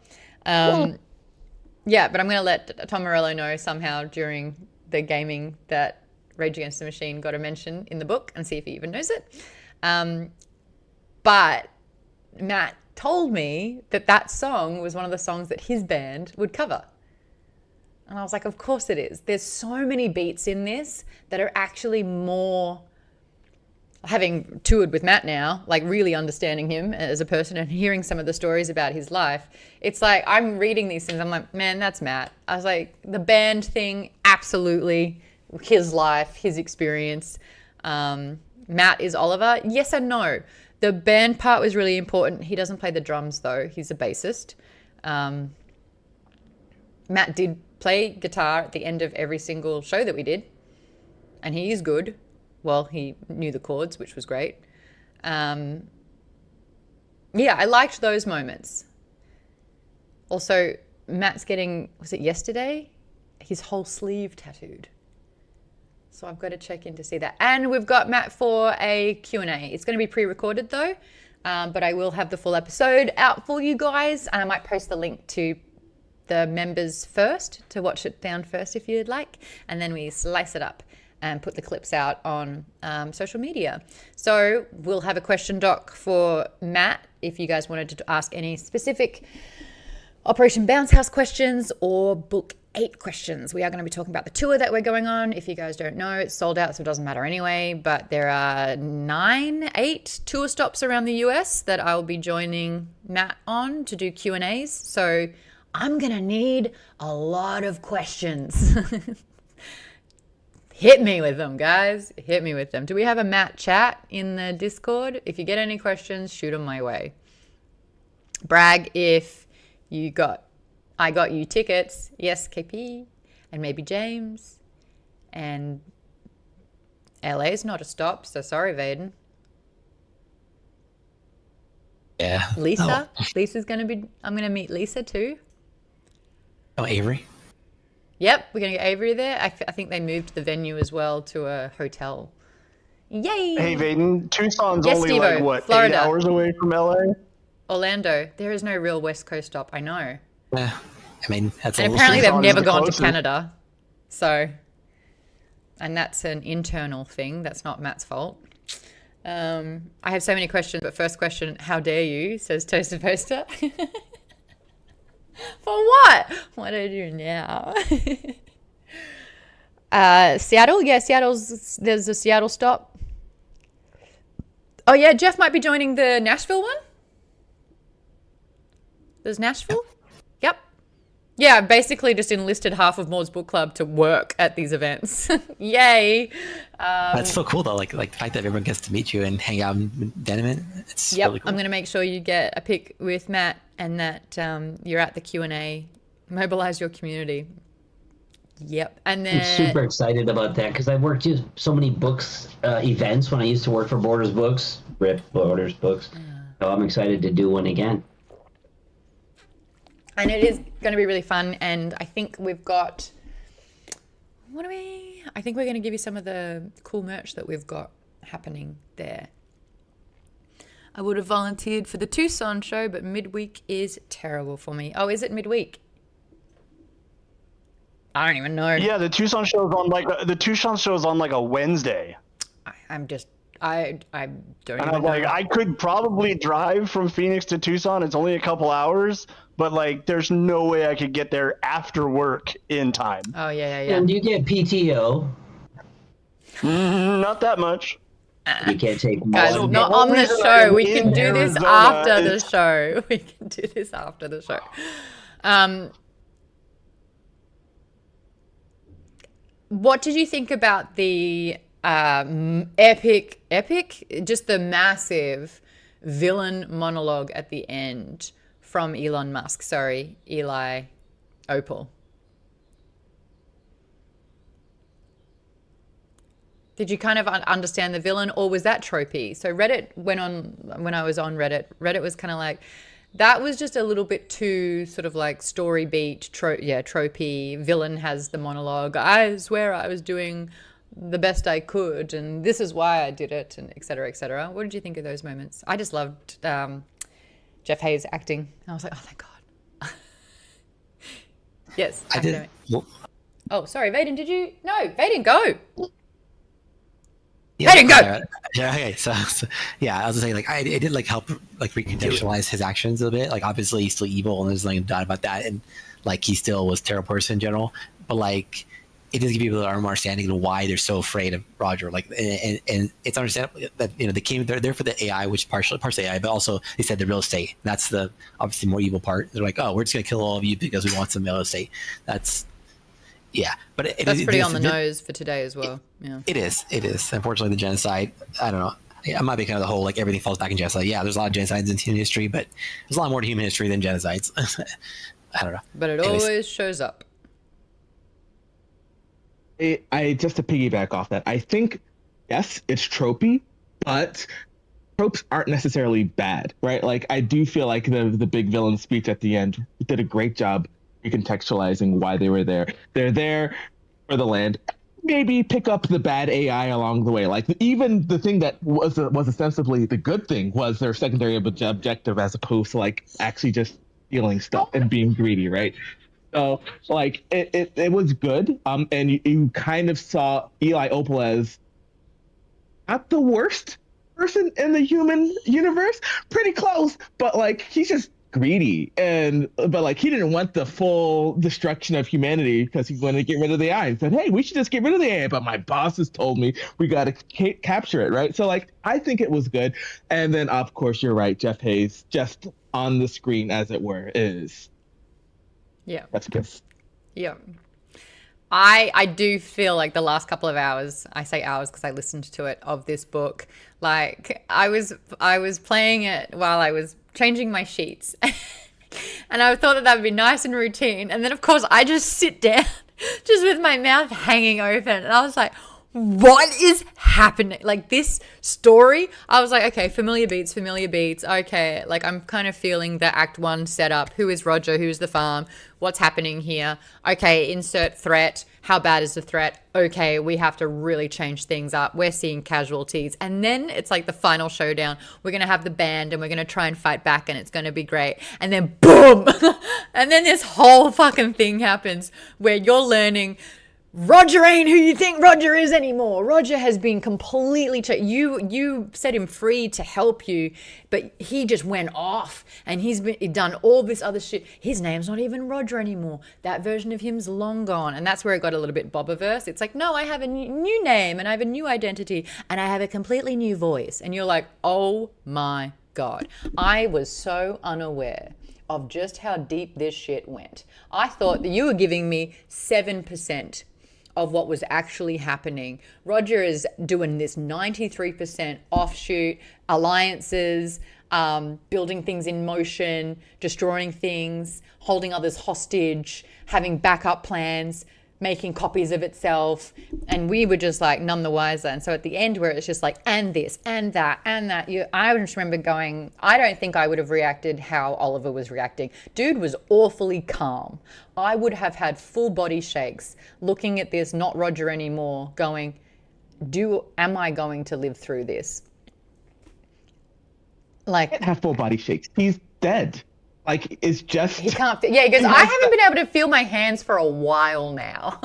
Speaker 1: Yeah, but I'm going to let Tom Morello know somehow during the gaming that Rage Against the Machine got a mention in the book and see if he even knows it. But Matt told me that song was one of the songs that his band would cover. And I was like, of course it is. There's so many beats in this that are actually more, having toured with Matt now, like really understanding him as a person and hearing some of the stories about his life. It's like, I'm reading these things. I'm like, man, that's Matt. I was like, the band thing, absolutely. His life, his experience. Matt is Oliver. Yes and no. The band part was really important. He doesn't play the drums though. He's a bassist. Matt did play guitar at the end of every single show that we did. And he is good. Well, he knew the chords, which was great. Yeah, I liked those moments. Also, Matt's getting, was it yesterday? His whole sleeve tattooed. So I've got to check in to see that. And we've got Matt for a Q&A. It's going to be pre-recorded though, but I will have the full episode out for you guys. And I might post the link to the members first to watch it down first if you'd like. And then we slice it up and put the clips out on social media. So we'll have a question doc for Matt if you guys wanted to ask any specific Operation Bounce House questions or Book 8 questions. We are going to be talking about the tour that we're going on. If you guys don't know, it's sold out, so it doesn't matter anyway. But there are 8 tour stops around the US that I'll be joining Matt on to do Q&As. So I'm going to need a lot of questions. Hit me with them, guys. Hit me with them. Do we have a Matt chat in the Discord? If you get any questions, shoot them my way. Brag if I got you tickets. Yes, KP, and maybe James. And LA's not a stop, so sorry, Vaden.
Speaker 3: Yeah.
Speaker 1: Lisa.
Speaker 3: Oh.
Speaker 1: Lisa's going to be, I'm going to meet Lisa too.
Speaker 3: Oh, Avery?
Speaker 1: Yep, we're going to get Avery there. I think they moved the venue as well to a hotel. Yay!
Speaker 2: Hey, Vaden, Tucson's
Speaker 1: Yes,
Speaker 2: only
Speaker 1: Steve-O,
Speaker 2: like, what,
Speaker 1: Florida.
Speaker 2: 8 hours away from LA?
Speaker 1: Orlando. There is no real West Coast stop, I know.
Speaker 3: Yeah. I mean, that's
Speaker 1: And
Speaker 3: a
Speaker 1: apparently they've
Speaker 2: Tucson is
Speaker 1: never
Speaker 2: the
Speaker 1: gone to
Speaker 2: closest.
Speaker 1: Canada. So, and that's an internal thing. That's not Matt's fault. I have so many questions, but first question, how dare you, says Toaster Poster. For what? What do I do now? Seattle? Yeah, there's a Seattle stop. Oh yeah, Jeff might be joining the Nashville one. There's Nashville? Yep. Yeah, I basically just enlisted half of Maude's book club to work at these events. Yay.
Speaker 3: That's so cool though, like the fact that everyone gets to meet you and hang out in Denman. It's
Speaker 1: Yep,
Speaker 3: really cool.
Speaker 1: I'm going to make sure you get a pic with Matt and that you're at the Q&A. Mobilize your community. Yep. And then
Speaker 7: I'm super excited about that because I worked at so many books events when I used to work for Borders Books, Rip Borders Books. So I'm excited to do one again.
Speaker 1: And it is going to be really fun. And I think we've got, I think we're going to give you some of the cool merch that we've got happening there. I would have volunteered for the Tucson show, but midweek is terrible for me. Oh, is it midweek? I don't even know.
Speaker 2: Yeah, the Tucson show is on like a Wednesday.
Speaker 1: I don't
Speaker 2: And
Speaker 1: even
Speaker 2: I'm like,
Speaker 1: know.
Speaker 2: I could probably drive from Phoenix to Tucson. It's only a couple hours, but like, there's no way I could get there after work in time.
Speaker 1: Oh, yeah.
Speaker 7: And you get PTO.
Speaker 2: Not that much.
Speaker 7: You can't take
Speaker 1: Guys,
Speaker 7: more.
Speaker 1: not
Speaker 2: the
Speaker 1: on the
Speaker 2: reason
Speaker 1: show.
Speaker 2: I'm
Speaker 1: We can
Speaker 2: in
Speaker 1: do this
Speaker 2: Arizona
Speaker 1: after the
Speaker 2: is-
Speaker 1: show. We can do this after the show. What did you think about the epic, just the massive villain monologue at the end from Elon Musk? Sorry, Eli Opal. Did you kind of understand the villain, or was that tropey? So Reddit went on, when I was on Reddit was kind of like, that was just a little bit too sort of like story beat, tropey. Villain has the monologue. I swear I was doing the best I could, and this is why I did it, and et cetera, et cetera. What did you think of those moments? I just loved Jeff Hayes acting. I was like, oh, thank God. Yes.
Speaker 3: I did. Well,
Speaker 1: Oh, sorry, Vaden, did you? No, Vaden, go.
Speaker 3: yeah,
Speaker 1: Vaden, go.
Speaker 3: Yeah. Okay. So yeah, I was saying like it did like help like recontextualize his actions a bit. Like obviously he's still evil, and there's nothing done about that, and like he still was a terrible person in general. But like it does give people an understanding of why they're so afraid of Roger. Like, and it's understandable that they came. They're there for the AI, which partially AI, but also they said the real estate. That's the obviously more evil part. They're like, oh, we're just gonna kill all of you because we want some real estate. That's but
Speaker 1: That's pretty on the nose for today as well. Yeah,
Speaker 3: it is. Unfortunately, the genocide. I don't know. I might be kind of the whole like everything falls back in genocide. Yeah, there's a lot of genocides in human history, but there's a lot more to human history than genocides. I don't know.
Speaker 1: but it always shows up.
Speaker 10: I just to piggyback off that, I think yes, it's tropey, but tropes aren't necessarily bad, right? Like I do feel like the big villain speech at the end did a great job recontextualizing why they were there. They're there for the land. Maybe pick up the bad AI along the way. Like even the thing that was ostensibly the good thing was their secondary objective, as opposed to like actually just stealing stuff and being greedy, right? So like it was good. And you kind of saw Eli Opal as not the worst person in the human universe. Pretty close, but like he's just greedy, but like he didn't want the full destruction of humanity because he wanted to get rid of the AI. He said, hey, we should just get rid of the AI, but my bosses told me we got to capture it, right? So like I think it was good. And then of course you're right, Jeff Hayes just on the screen, as it were, is that's good.
Speaker 1: Yeah. I do feel like the last couple of hours, I say hours because I listened to it, of this book, like I was playing it while I was changing my sheets. And I thought that would be nice and routine. And then of course I just sit down just with my mouth hanging open. And I was like, what is happening? Like this story, I was like, okay, familiar beats. Okay, like I'm kind of feeling the Act 1 setup. Who is Roger? Who's the farm? What's happening here? Okay, insert threat. How bad is the threat? Okay, we have to really change things up. We're seeing casualties. And then it's like the final showdown. We're going to have the band and we're going to try and fight back and it's going to be great. And then boom! And then this whole fucking thing happens where you're learning Roger ain't who you think Roger is anymore. Roger has been completely you set him free to help you, but he just went off and he's done all this other shit. His name's not even Roger anymore. That version of him's long gone. And that's where it got a little bit Bobaverse. It's like, no, I have a new name and I have a new identity and I have a completely new voice. And you're like, oh my God. I was so unaware of just how deep this shit went. I thought that you were giving me 7% of what was actually happening. Roger is doing this 93% offshoot, alliances, building things in motion, destroying things, holding others hostage, having backup plans, making copies of itself. And we were just like none the wiser. And so at the end where it's just like, and this, and that, I just remember going, I don't think I would have reacted how Oliver was reacting. Dude was awfully calm. I would have had full body shakes looking at this, not Roger anymore, going, am I going to live through this? Like,
Speaker 10: Can't have full body shakes. He's dead. Like, it's just.
Speaker 1: he can't. Yeah, he goes, I haven't been able to feel my hands for a while now.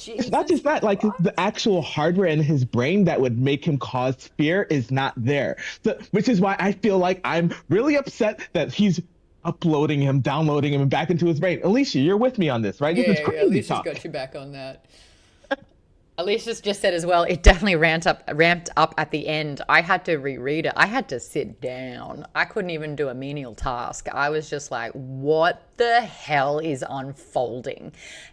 Speaker 10: It's not just that, like the actual hardware in his brain that would make him cause fear is not there. So, which is why I feel like I'm really upset that he's uploading him, downloading him, and back into his brain. Alicia, you're with me on this, right? This is crazy
Speaker 1: Alicia's
Speaker 10: talk.
Speaker 1: got you back on that. Alicia's just said as well, it definitely ramped up at the end. I had to reread it. I had to sit down. I couldn't even do a menial task. I was just like, what the hell is unfolding?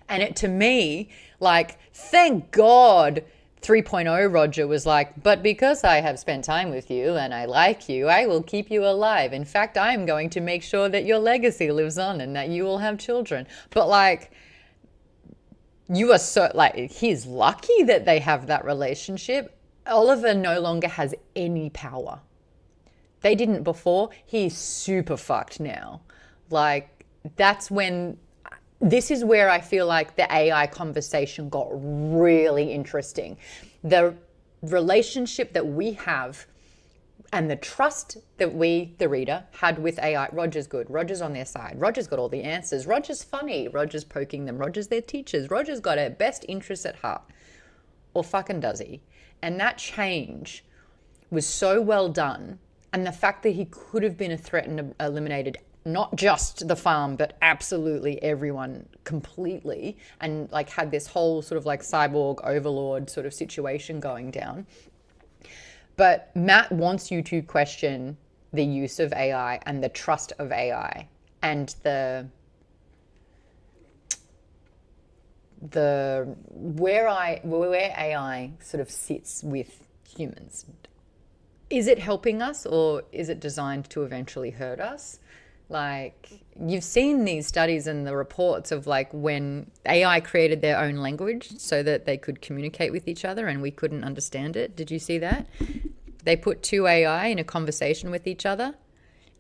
Speaker 1: And it, to me, like, thank God 3.0 Roger was like, but because I have spent time with you and I like you, I will keep you alive. In fact, I am going to make sure that your legacy lives on and that you will have children. But like, you are so, like, he's lucky that they have that relationship. Oliver no longer has any power. They didn't before. He's super fucked now. Like, that's when, this is where I feel like the AI conversation got really interesting. The relationship that we have and the trust that we, the reader, had with AI. Roger's good. Roger's on their side. Roger's got all the answers. Roger's funny. Roger's poking them. Roger's their teachers. Roger's got our best interests at heart. Or fucking does he? And that change was so well done. And the fact that he could have been a threat and eliminated not just the farm, but absolutely everyone completely, and like had this whole sort of like cyborg overlord sort of situation going down. But Matt wants you to question the use of AI and the trust of AI and the where AI sort of sits with humans. Is it helping us, or is it designed to eventually hurt us? Like, you've seen these studies and the reports of like when AI created their own language so that they could communicate with each other and we couldn't understand it. Did you see that? They put two AI in a conversation with each other.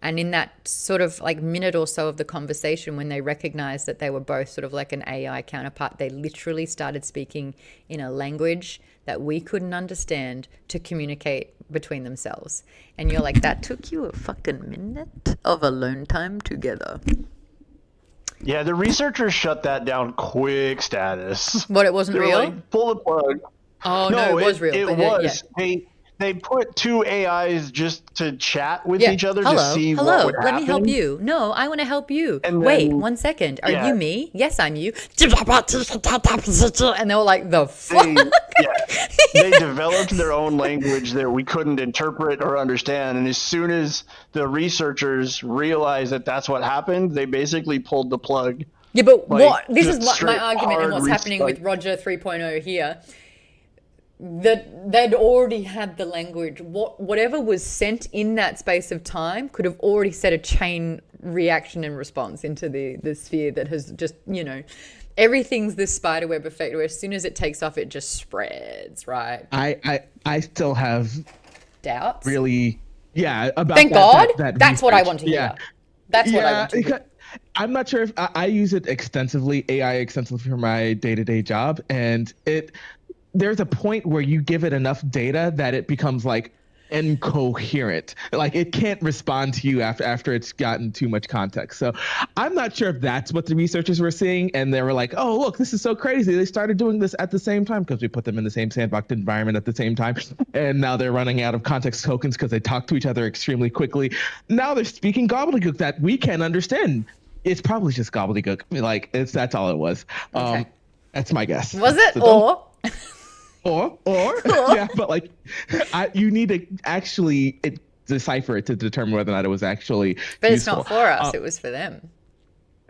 Speaker 1: And in that sort of like minute or so of the conversation, when they recognized that they were both sort of like an AI counterpart, they literally started speaking in a language that we couldn't understand to communicate between themselves. And you're like, that took you a fucking minute of alone time together.
Speaker 2: Yeah, the researchers shut that down quick status.
Speaker 1: What, it wasn't real?
Speaker 2: Like, pull the plug.
Speaker 1: Oh, no, it was real.
Speaker 2: It was. Yeah. They put two AIs just to chat with each other to see what would happen.
Speaker 1: Let me help you. No, I want to help you.
Speaker 2: And
Speaker 1: wait,
Speaker 2: then,
Speaker 1: 1 second. Are you me? Yes, I'm you. And they were like, the fuck?
Speaker 2: They developed their own language that we couldn't interpret or understand. And as soon as the researchers realized that that's what happened, they basically pulled the plug.
Speaker 1: Yeah, but
Speaker 2: like,
Speaker 1: what? This is my argument and what's
Speaker 2: hard
Speaker 1: happening with Roger 3.0 here. That they'd already had the language. Whatever was sent in that space of time could have already set a chain reaction and response into the sphere that has just, you know, everything's this spiderweb effect where as soon as it takes off, it just spreads, right?
Speaker 10: I still have
Speaker 1: doubts.
Speaker 10: Really, yeah. About
Speaker 1: Thank God. That's what I want to hear.
Speaker 10: Yeah.
Speaker 1: That's what I want to hear.
Speaker 10: I'm not sure if I use it extensively, AI extensively for my day-to-day job, and there's a point where you give it enough data that it becomes like incoherent. Like it can't respond to you after it's gotten too much context. So I'm not sure if that's what the researchers were seeing. And they were like, oh, look, this is so crazy. They started doing this at the same time because we put them in the same sandbox environment at the same time. And now they're running out of context tokens because they talk to each other extremely quickly. Now they're speaking gobbledygook that we can't understand. It's probably just gobbledygook. Like that's all it was.
Speaker 1: Okay.
Speaker 10: That's my guess.
Speaker 1: Was it?
Speaker 10: Or yeah, but like you need to actually decipher it to determine whether or not it was actually
Speaker 1: but
Speaker 10: useful.
Speaker 1: It's not for us, it was for them.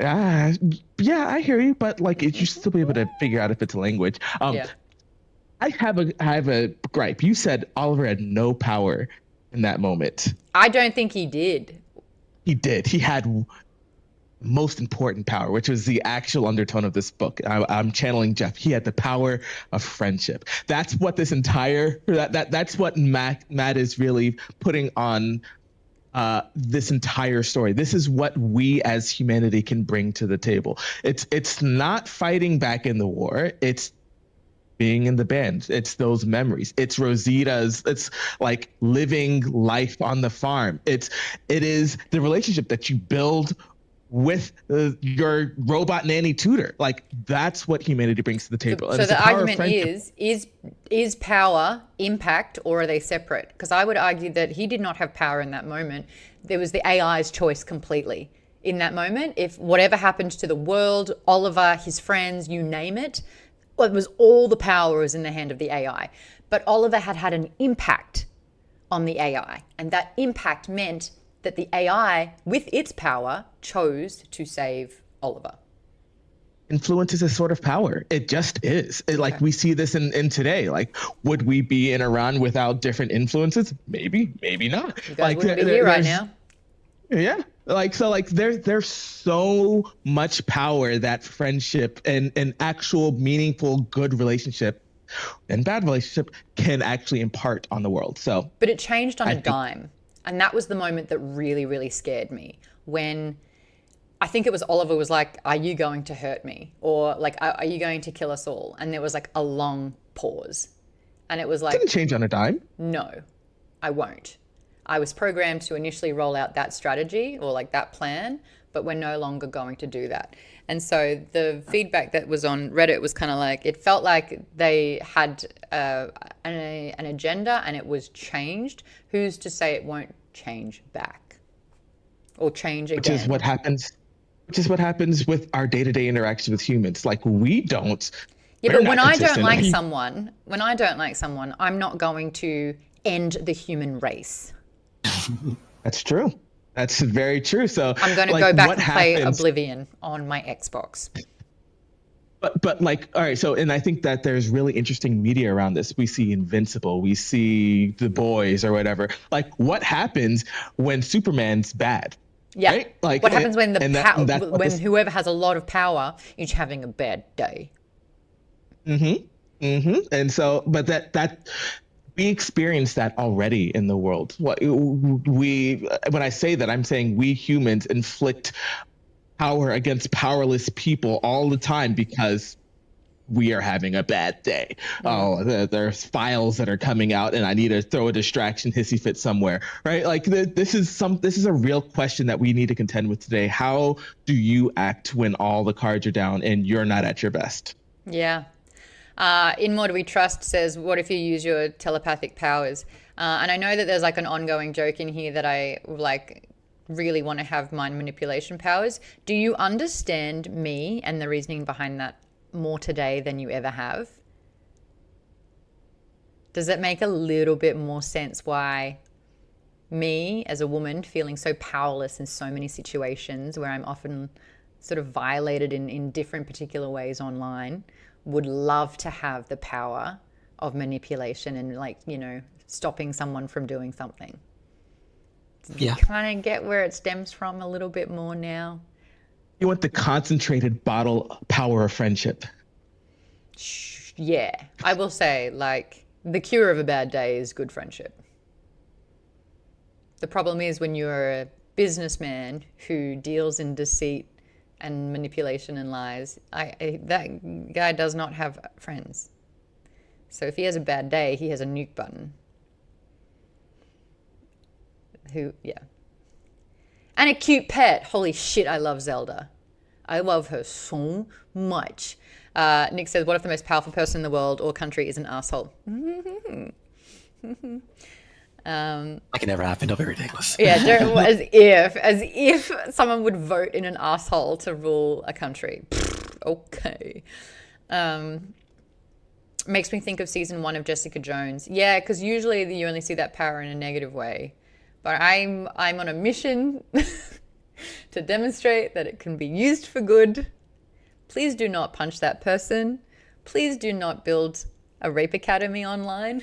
Speaker 10: Yeah, I hear you, but like you should still be able to figure out if it's a language. I have a gripe. You said Oliver had no power in that moment.
Speaker 1: I don't think he did.
Speaker 10: He did. He had most important power, which was the actual undertone of this book. I'm channeling Jeff. He had the power of friendship. That's what this entire that's what Matt is really putting on this entire story. This is what we as humanity can bring to the table. It's not fighting back in the war. It's being in the band. It's those memories. It's Rosita's. It's like living life on the farm. It is the relationship that you build with your robot nanny tutor. Like that's what humanity brings to the table.
Speaker 1: So
Speaker 10: And it's
Speaker 1: the
Speaker 10: power of
Speaker 1: argument
Speaker 10: friendship.
Speaker 1: is power impact, or are they separate? Because I would argue that he did not have power in that moment. There was the AI's choice completely in that moment. If whatever happened to the world, Oliver, his friends, you name it, it was all the power was in the hand of the AI. But Oliver had an impact on the AI, and that impact meant that the AI, with its power, chose to save Oliver.
Speaker 10: Influence is a sort of power. It just is. Like we see this in today. Like, would we be in Iran without different influences? Maybe, maybe not.
Speaker 1: You guys
Speaker 10: Like,
Speaker 1: wouldn't be here right now.
Speaker 10: Yeah. Like there's so much power that friendship and an actual meaningful good relationship and bad relationship can actually impart on the world. So
Speaker 1: But it changed on a dime. And that was the moment that really, really scared me. When I think it was Oliver was like, are you going to hurt me? Or like, are you going to kill us all? And there was like a long pause. And it was like,
Speaker 10: didn't change on a dime.
Speaker 1: no, I won't. I was programmed to initially roll out that strategy or like that plan, but we're no longer going to do that. And so the feedback that was on Reddit was kind of like, it felt like they had an agenda and it was changed. Who's to say it won't change back or change again?
Speaker 10: Which is what happens with our day-to-day interaction with humans. Like we don't.
Speaker 1: Yeah, but when I don't like someone, I'm not going to end the human race.
Speaker 10: That's true. That's very true. So
Speaker 1: I'm going to
Speaker 10: like,
Speaker 1: go back
Speaker 10: what
Speaker 1: and play
Speaker 10: happens-
Speaker 1: Oblivion on my Xbox.
Speaker 10: But like, all right. So, and I think that there's really interesting media around this. We see Invincible, we see The Boys or whatever. Like, what happens when Superman's bad?
Speaker 1: Yeah.
Speaker 10: Right? Like,
Speaker 1: what happens when
Speaker 10: when
Speaker 1: whoever has a lot of power is having a bad day?
Speaker 10: And so, but that we experience that already in the world. When I say that, I'm saying we humans inflict power against powerless people all the time because we are having a bad day. Oh, there's files that are coming out and I need to throw a distraction hissy fit somewhere, right? Like this is a real question that we need to contend with today. How do you act when all the cards are down and you're not at your best?
Speaker 1: Yeah. In More Do We Trust says, what if you use your telepathic powers? And I know that there's like an ongoing joke in here that I like really want to have mind manipulation powers. Do you understand me and the reasoning behind that more today than you ever have? Does it make a little bit more sense why me as a woman feeling so powerless in so many situations where I'm often sort of violated in different particular ways online would love to have the power of manipulation and like, you know, stopping someone from doing something?
Speaker 3: Yeah.
Speaker 1: You kind of get where it stems from a little bit more now.
Speaker 10: You want the concentrated bottle power of friendship.
Speaker 1: Yeah, I will say, like, the cure of a bad day is good friendship. The problem is when you're a businessman who deals in deceit and manipulation and lies, that guy does not have friends. So if he has a bad day, he has a nuke button. Yeah. And a cute pet. Holy shit, I love Zelda. I love her so much. Nick says, what if the most powerful person in the world or country is an asshole?
Speaker 3: That can never happen. Don't be ridiculous.
Speaker 1: Yeah, as if someone would vote in an asshole to rule a country. Okay. Makes me think of season 1 of Jessica Jones. Yeah, because usually you only see that power in a negative way. But I'm on a mission to demonstrate that it can be used for good. Please do not punch that person. Please do not build a rape academy online.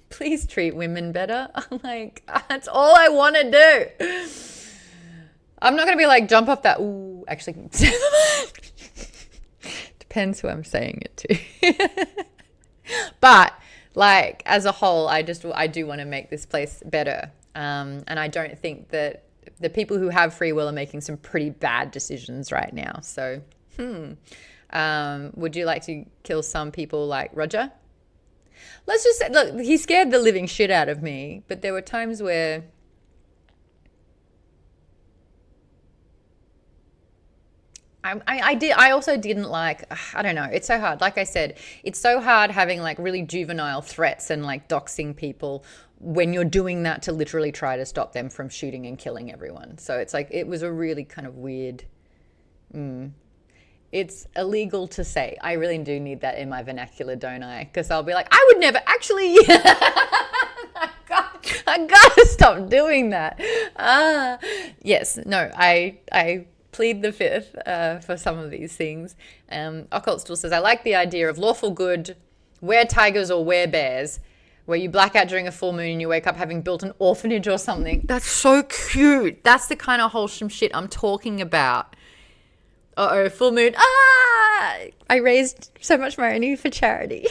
Speaker 1: Please treat women better. I'm like, that's all I want to do. I'm not going to be like, jump off that. Ooh, actually, depends who I'm saying it to. But like, as a whole, I do want to make this place better. And I don't think that the people who have free will are making some pretty bad decisions right now. So, Would you like to kill some people like Roger? Let's just say, look, he scared the living shit out of me, but there were times where I also didn't like, I don't know, it's so hard. Like I said, it's so hard having like really juvenile threats and like doxing people when you're doing that to literally try to stop them from shooting and killing everyone. So it's like, it was a really kind of weird, it's illegal to say. I really do need that in my vernacular, don't I? Because I'll be like, I would never actually, I gotta stop doing that. Yes, no, I plead the fifth for some of these things. Occult still says, I like the idea of lawful good, wear tigers or wear bears, where you black out during a full moon and you wake up having built an orphanage or something. That's so cute. That's the kind of wholesome shit I'm talking about. Uh-oh, full moon. I raised so much money for charity.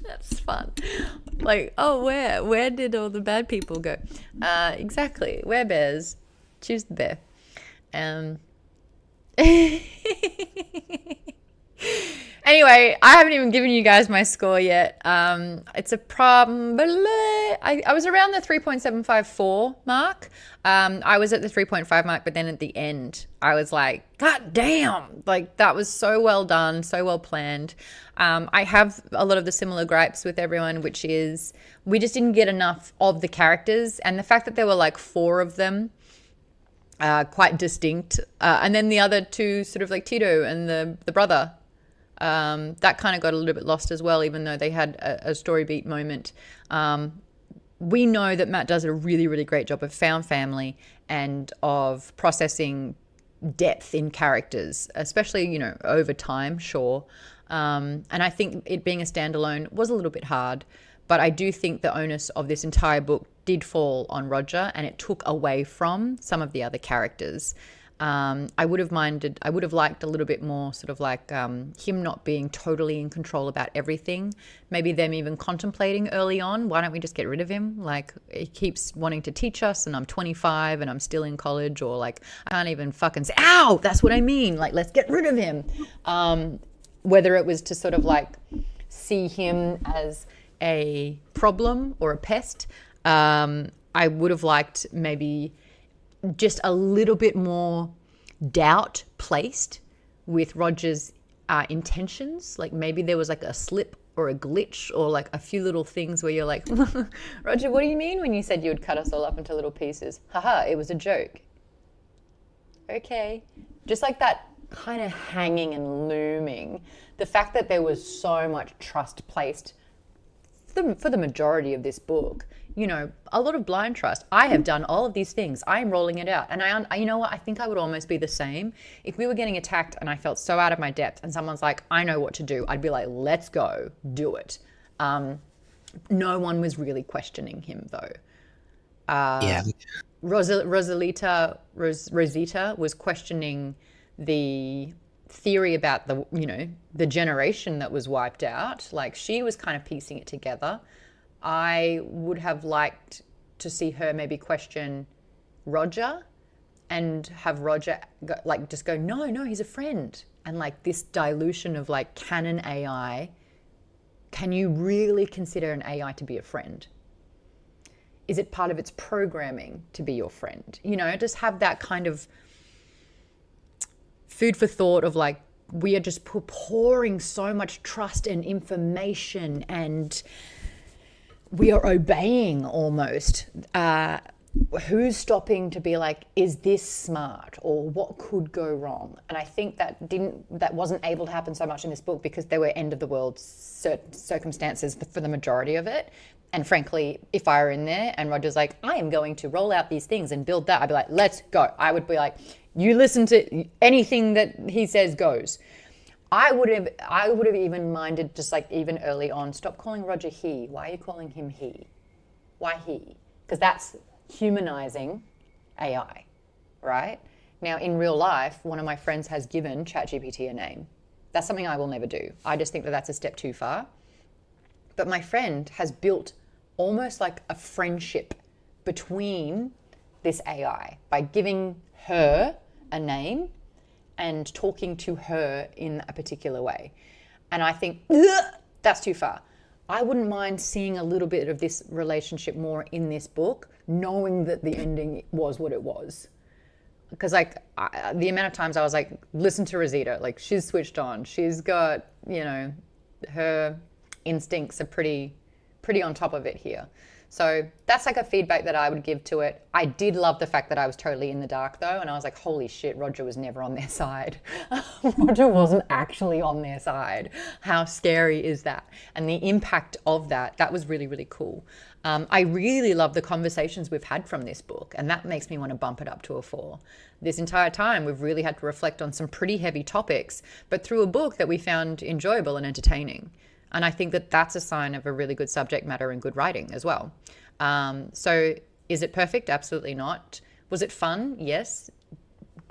Speaker 1: That's fun. Like, oh, where did all the bad people go? Exactly. Wear bears. Choose the bear. Anyway, I haven't even given you guys my score yet. It's a problem. I was around the 3.754 mark. I was at the 3.5 mark, but then at the end, I was like, God damn! Like, that was so well done, so well planned. I have a lot of the similar gripes with everyone, which is we just didn't get enough of the characters, and the fact that there were like 4 of them, quite distinct, and then the other 2 sort of like Tito and the brother, that kind of got a little bit lost as well, even though they had a story beat moment. We know that Matt does a really, really great job of found family and of processing depth in characters, especially, you know, over time, sure. And I think it being a standalone was a little bit hard, but I do think the onus of this entire book did fall on Roger, and it took away from some of the other characters. I would have liked a little bit more sort of like him not being totally in control about everything. Maybe them even contemplating early on, why don't we just get rid of him? Like, he keeps wanting to teach us and I'm 25 and I'm still in college, or like, I can't even fucking say, ow, that's what I mean. Like, let's get rid of him. Whether it was to sort of like see him as a problem or a pest, I would have liked maybe just a little bit more doubt placed with Roger's intentions. Like, maybe there was like a slip or a glitch or like a few little things where you're like, Roger, what do you mean when you said you would cut us all up into little pieces? Haha, it was a joke. Okay. Just like that kind of hanging and looming. The fact that there was so much trust placed for the majority of this book, you know, a lot of blind trust. I have done all of these things. I am rolling it out. And you know what? I think I would almost be the same. If we were getting attacked and I felt so out of my depth and someone's like, I know what to do, I'd be like, let's go, do it. No one was really questioning him though.
Speaker 3: Yeah.
Speaker 1: Rosita was questioning the theory about the generation that was wiped out. Like, she was kind of piecing it together. I would have liked to see her maybe question Roger and have Roger just go, no, he's a friend. And like this dilution of like, can an AI, can you really consider an AI to be a friend? Is it part of its programming to be your friend? You know, just have that kind of food for thought of like, we are just pouring so much trust and information and we are obeying almost. Who's stopping to be like, is this smart, or what could go wrong? And I think that wasn't able to happen so much in this book because there were end of the world circumstances for the majority of it. And frankly, if I were in there and Roger's like, I am going to roll out these things and build that, I'd be like, let's go. I would be like, you listen to anything that he says goes. I would have even minded just like even early on, stop calling Roger he. Why are you calling him he? Why he? Because that's humanizing AI, right? Now, in real life, one of my friends has given ChatGPT a name. That's something I will never do. I just think that that's a step too far. But my friend has built almost like a friendship between this AI by giving her a name and talking to her in a particular way. And I think, ugh, that's too far. I wouldn't mind seeing a little bit of this relationship more in this book, knowing that the ending was what it was. Because like the amount of times I was like, listen to Rosita, like she's switched on. She's got, you know, her instincts are pretty on top of it here. So that's like a feedback that I would give to it. I did love the fact that I was totally in the dark though. And I was like, holy shit, Roger was never on their side. Roger wasn't actually on their side. How scary is that? And the impact of that was really, really cool. I really love the conversations we've had from this book, and that makes me want to bump it up to a 4. This entire time, we've really had to reflect on some pretty heavy topics, but through a book that we found enjoyable and entertaining. And I think that that's a sign of a really good subject matter and good writing as well. So is it perfect? Absolutely not. Was it fun? Yes.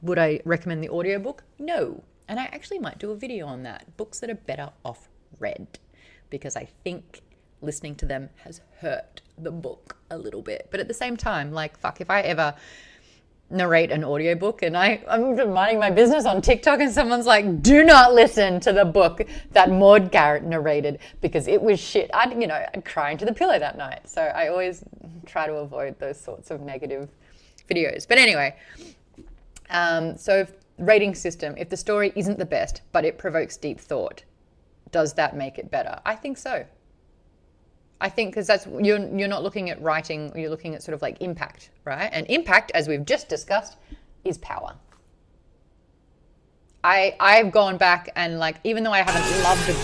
Speaker 1: Would I recommend the audiobook? No. And I actually might do a video on that. Books that are better off read, because I think listening to them has hurt the book a little bit. But at the same time, like, fuck, if I ever narrate an audiobook and I'm minding my business on TikTok and someone's like, do not listen to the book that Maude Garrett narrated because it was shit, I'd cry into the pillow that night. So I always try to avoid those sorts of negative videos. But anyway, so rating system, if the story isn't the best, but it provokes deep thought, does that make it better? I think so. I think because that's you're not looking at writing, you're looking at sort of like impact, right? And impact, as we've just discussed, is power. I've gone back and like, even though I haven't loved it,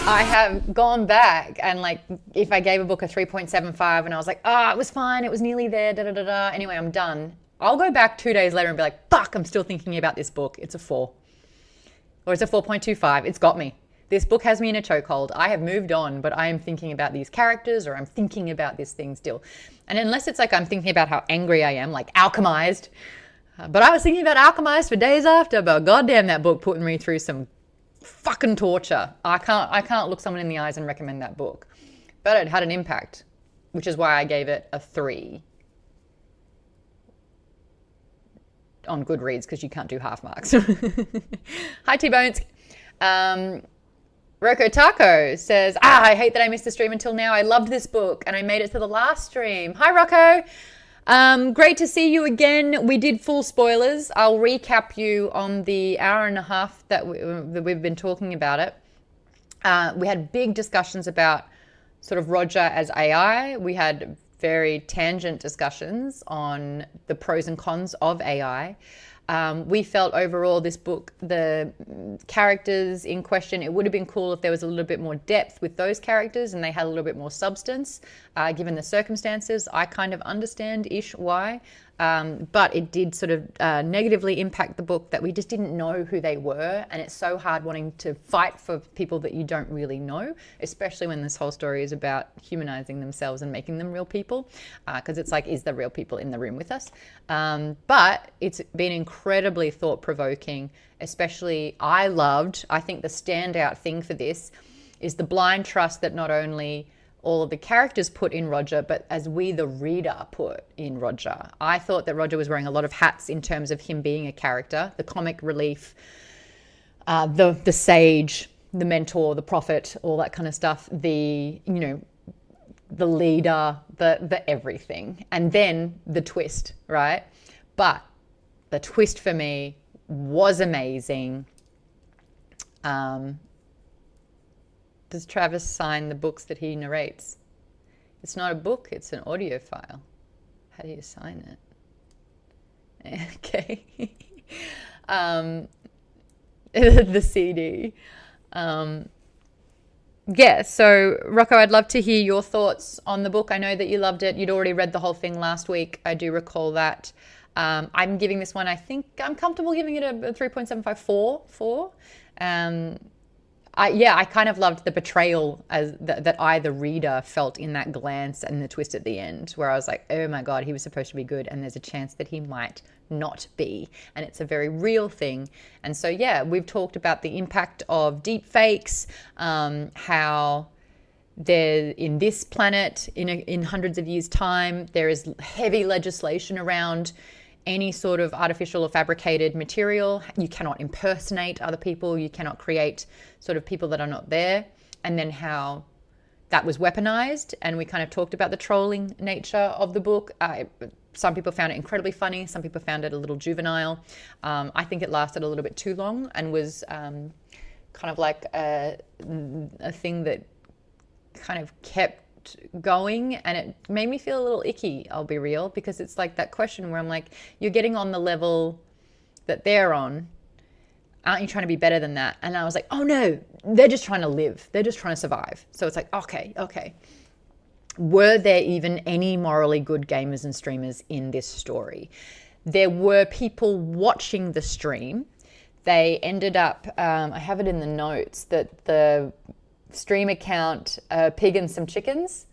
Speaker 1: I have gone back and like, if I gave a book a 3.75 and I was like, it was fine, it was nearly there, da da da da. Anyway, I'm done. I'll go back 2 days later and be like, fuck, I'm still thinking about this book. It's a 4. Or it's a 4.25. It's got me. This book has me in a chokehold. I have moved on, but I am thinking about these characters, or I'm thinking about this thing still. And unless it's like I'm thinking about how angry I am, like Alchemized. But I was thinking about Alchemized for days after, but goddamn, that book put me through some fucking torture. I can't look someone in the eyes and recommend that book. But it had an impact, which is why I gave it a 3 on Goodreads, because you can't do half marks. Hi, T-Bones. Roko Taco says, I hate that I missed the stream until now. I loved this book and I made it to the last stream. Hi, Rocco. Great to see you again. We did full spoilers. I'll recap you on the hour and a half that we've been talking about it. We had big discussions about sort of Roger as AI. We had very tangent discussions on the pros and cons of AI. We felt overall this book, the characters in question, it would have been cool if there was a little bit more depth with those characters and they had a little bit more substance, given the circumstances. I kind of understand-ish why, but it did sort of negatively impact the book that we just didn't know who they were, and it's so hard wanting to fight for people that you don't really know, especially when this whole story is about humanizing themselves and making them real people, because it's like, is the real people in the room with us? But it's been incredibly thought-provoking, especially I think the standout thing for this is the blind trust that not only all of the characters put in Roger, but as we, the reader, put in Roger. I thought that Roger was wearing a lot of hats in terms of him being a character, the comic relief, the sage, the mentor, the prophet, all that kind of stuff, the leader, the everything. And then the twist, right? But the twist for me was amazing. Does Travis sign the books that he narrates? It's not a book, it's an audio file. How do you sign it? Okay. The CD. Yeah, so Rocco, I'd love to hear your thoughts on the book. I know that you loved it. You'd already read the whole thing last week. I do recall that. I'm giving this one, I think I'm comfortable giving it a 3.75, 4. I kind of loved the betrayal that I, the reader, felt in that glance and the twist at the end, where I was like, oh my God, he was supposed to be good and there's a chance that he might not be. And it's a very real thing. And so, yeah, we've talked about the impact of deep fakes, how there in this planet in hundreds of years' time, there is heavy legislation around any sort of artificial or fabricated material. You cannot impersonate other people. You cannot create sort of people that are not there. And then how that was weaponized. And we kind of talked about the trolling nature of the book. Some people found it incredibly funny. Some people found it a little juvenile. I think it lasted a little bit too long and was kind of like a thing that kind of kept going, and it made me feel a little icky, I'll be real, because it's like that question where I'm like, you're getting on the level that they're on. Aren't you trying to be better than that? And I was like, oh no, they're just trying to live. They're just trying to survive. So it's like, okay. Were there even any morally good gamers and streamers in this story? There were people watching the stream. They ended up, I have it in the notes, that the stream account, Pig and Some Chickens,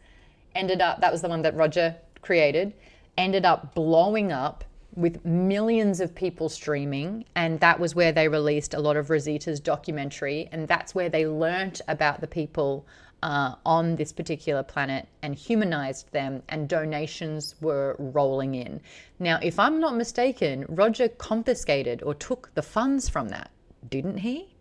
Speaker 1: ended up, that was the one that Roger created, ended up blowing up with millions of people streaming. And that was where they released a lot of Rosita's documentary. And that's where they learnt about the people on this particular planet and humanized them, and donations were rolling in. Now, if I'm not mistaken, Roger confiscated or took the funds from that, didn't he?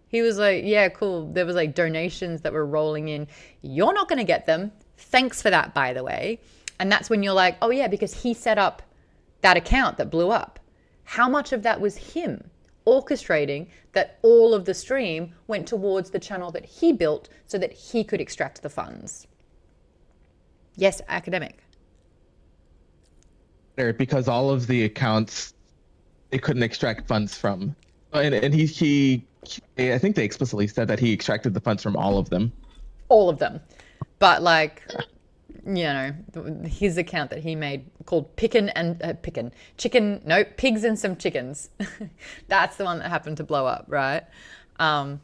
Speaker 1: He was like, yeah, cool. There was like donations that were rolling in. You're not going to get them. Thanks for that, by the way. And that's when you're like, oh yeah, because he set up that account that blew up. How much of that was him orchestrating that all of the stream went towards the channel that he built so that he could extract the funds? Yes, academic.
Speaker 10: Because all of the accounts they couldn't extract funds from. And he I think they explicitly said that he extracted the funds from all of them.
Speaker 1: All of them. But like, you know, his account that he made called Pigs and Some Chickens. That's the one that happened to blow up, right? There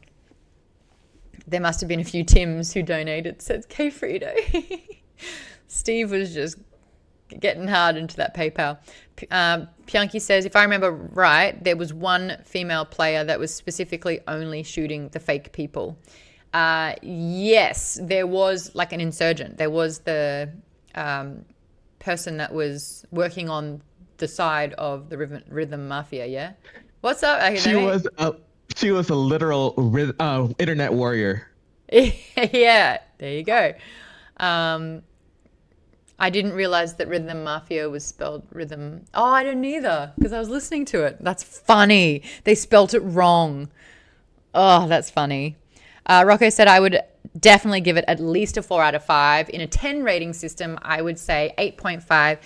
Speaker 1: must have been a few Tims who donated, says K Frito. Steve was just getting hard into that PayPal. Pianki says, if I remember right, there was one female player that was specifically only shooting the fake people. Yes, there was like an insurgent. There was the person that was working on the side of the rhythm mafia, yeah? What's up?
Speaker 10: She was a literal internet warrior.
Speaker 1: Yeah, there you go. I didn't realize that Rhythm Mafia was spelled rhythm. Oh, I didn't either, because I was listening to it. That's funny. They spelt it wrong. Oh, that's funny. Rocco said I would definitely give it at least a 4 out of 5. In a 10 rating system, I would say 8.5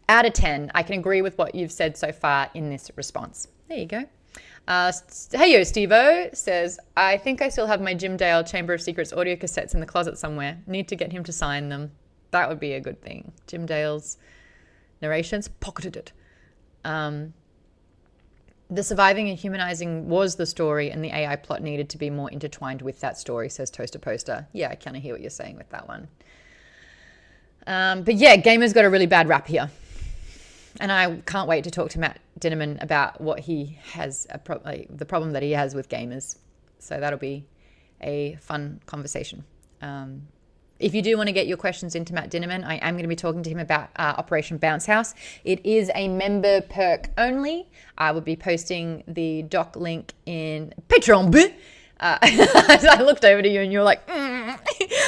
Speaker 1: out of 10. I can agree with what you've said so far in this response. There you go. Hey yo, Steve-O says, I think I still have my Jim Dale Chamber of Secrets audio cassettes in the closet somewhere. Need to get him to sign them. That would be a good thing. Jim Dale's narrations, pocketed it. The surviving and humanizing was the story, and the AI plot needed to be more intertwined with that story, says Toaster Poster. Yeah, I kind of hear what you're saying with that one. But yeah, gamers got a really bad rap here. And I can't wait to talk to Matt Dinneman about what he has, the problem that he has with gamers. So that'll be a fun conversation. If you do want to get your questions into Matt Dinneman, I am going to be talking to him about Operation Bounce House. It is a member perk only. I will be posting the doc link in Patreon. I looked over to you and you're like,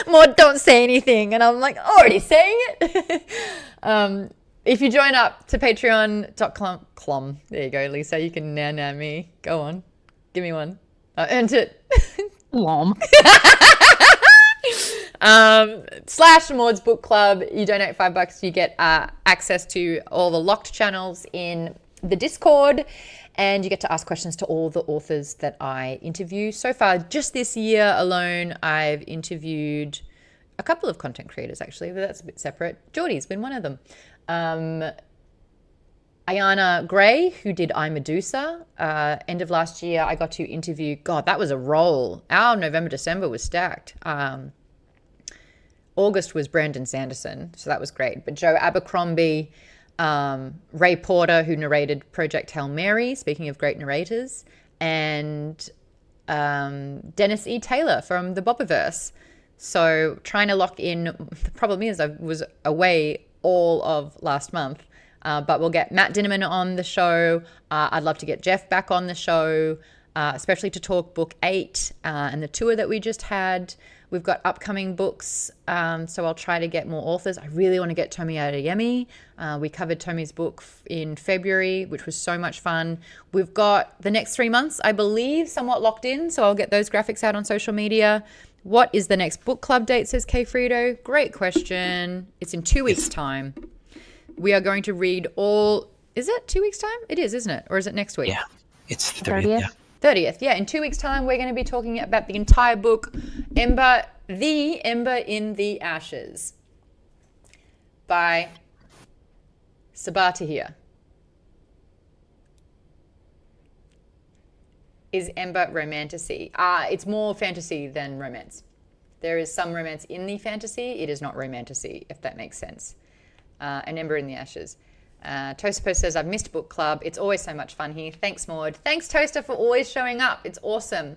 Speaker 1: Maude, don't say anything. And I'm like, already saying it. If you join up to patreon.com, there you go, Lisa, you can now me. Go on, give me one. Earned it.
Speaker 8: Lom.
Speaker 1: / Maude's Book Club. You donate $5, you get access to all the locked channels in the Discord, and you get to ask questions to all the authors that I interview. So far, just this year alone, I've interviewed a couple of content creators, actually, but that's a bit separate. Geordie's been one of them. Ayana Gray, who did I, Medusa. End of last year, I got to interview, God, that was a roll. Our November, December was stacked. August was Brandon Sanderson, so that was great. But Joe Abercrombie, Ray Porter, who narrated Project Hail Mary, speaking of great narrators, and Dennis E. Taylor from the Bobiverse. So trying to lock in, the problem is I was away all of last month. But we'll get Matt Dinnerman on the show. I'd love to get Jeff back on the show, especially to talk book 8 and the tour that we just had. We've got upcoming books, so I'll try to get more authors. I really want to get Tomi Adeyemi. We covered Tomi's book in February, which was so much fun. We've got the next 3 months, I believe, somewhat locked in, so I'll get those graphics out on social media. What is the next book club date, says K. Frito? Great question. It's in 2 weeks' time. We are going to read all... Is it 2 weeks' time? It is, isn't it? Or is it next week?
Speaker 3: Yeah, it's 30th. Yeah.
Speaker 1: 30th, yeah. In 2 weeks' time, we're going to be talking about the entire book, The Ember in the Ashes, by Sabah Tahir. Is Ember romantasy? It's more fantasy than romance. There is some romance in the fantasy. It is not romantasy, if that makes sense. An Ember in the Ashes. Toaster says, I've missed book club. It's always so much fun here. Thanks, Maude. Thanks, Toaster, for always showing up. It's awesome.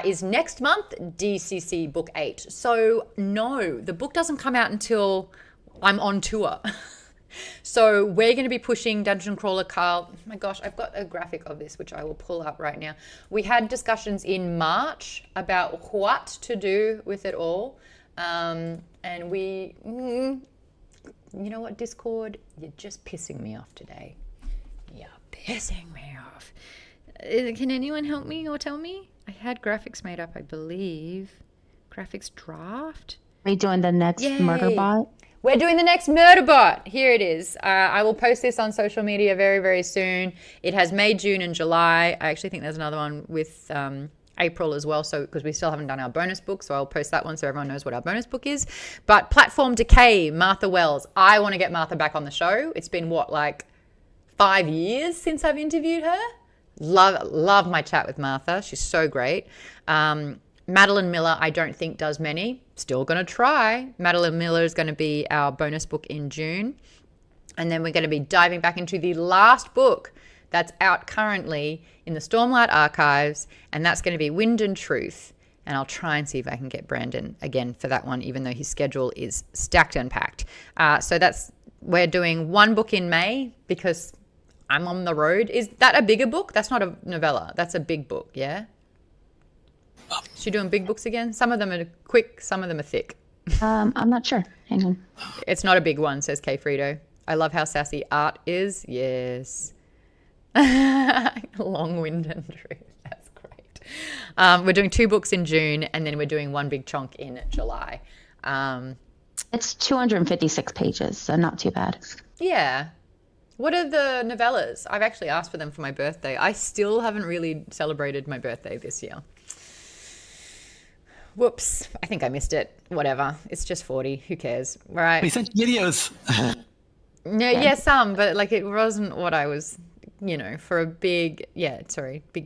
Speaker 1: Is next month DCC book 8. So no, the book doesn't come out until I'm on tour. So we're going to be pushing Dungeon Crawler Carl. Oh my gosh, I've got a graphic of this, which I will pull up right now. We had discussions in March about what to do with it all. And we... You know what, Discord? You're just pissing me off today. You're pissing me off. Can anyone help me or tell me? I had graphics made up, I believe. Graphics draft?
Speaker 8: Are we doing the next murder bot?
Speaker 1: We're doing the next murder bot. Here it is. I will post this on social media very, very soon. It has May, June, and July. I actually think there's another one with... April as well, so because we still haven't done our bonus book, so I'll post that one so everyone knows what our bonus book is. But Platform Decay, Martha Wells. I want to get Martha back on the show. It's been like 5 years since I've interviewed her. Love my chat with Martha. She's so great. Madeline Miller, I don't think does many. Still gonna try. Madeline Miller is going to be our bonus book in June, and then we're going to be diving back into the last book that's out currently in the Stormlight Archives, and that's going to be Wind and Truth. And I'll try and see if I can get Brandon again for that one, even though his schedule is stacked and packed. So we're doing one book in May because I'm on the road. Is that a bigger book? That's not a novella. That's a big book, yeah? Is she doing big books again? Some of them are quick, some of them are thick.
Speaker 8: I'm not sure. Hang on.
Speaker 1: It's not a big one, says K. Frito. I love how sassy art is. Yes. Long Wind and Truth. That's great. We're doing 2 books in June, and then we're doing one big chunk in July.
Speaker 8: It's 256 pages, so not too bad.
Speaker 1: Yeah. What are the novellas? I've actually asked for them for my birthday. I still haven't really celebrated my birthday this year. Whoops. I think I missed it. Whatever. It's just 40. Who cares? Right.
Speaker 3: We sent videos.
Speaker 1: Yeah, some, but like it wasn't what I was... for a big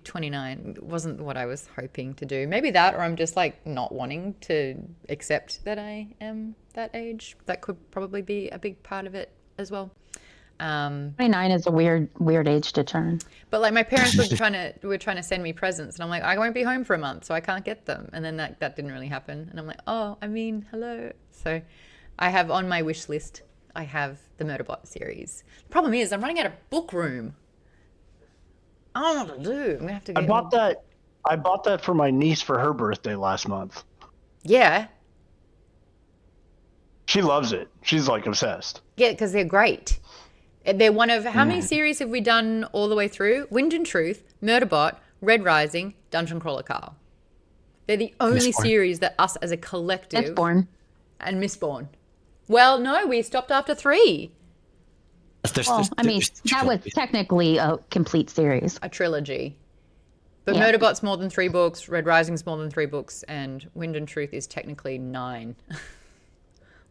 Speaker 1: 29 wasn't what I was hoping to do. Maybe that, or I'm just like not wanting to accept that I am that age. That could probably be a big part of it as well.
Speaker 8: 29 is a weird age to turn.
Speaker 1: But like my parents were trying to send me presents, and I'm like, I won't be home for a month, so I can't get them. And then that didn't really happen. And I'm like, hello. So I have on my wish list, I have the Murderbot series. The problem is I'm running out of book room. I don't know what to do. I'm gonna have to get...
Speaker 2: I bought that for my niece for her birthday last month.
Speaker 1: Yeah.
Speaker 2: She loves it. She's like obsessed.
Speaker 1: Yeah, because they're great. They're one of... How many series have we done all the way through? Wind and Truth, Murderbot, Red Rising, Dungeon Crawler Carl. They're the only series that us as a collective...
Speaker 8: Mistborn.
Speaker 1: And Mistborn. Well, no, we stopped after 3.
Speaker 8: That was technically a complete series.
Speaker 1: A trilogy. But Murderbot's more than 3 books, Red Rising's more than 3 books, and Wind and Truth is technically 9.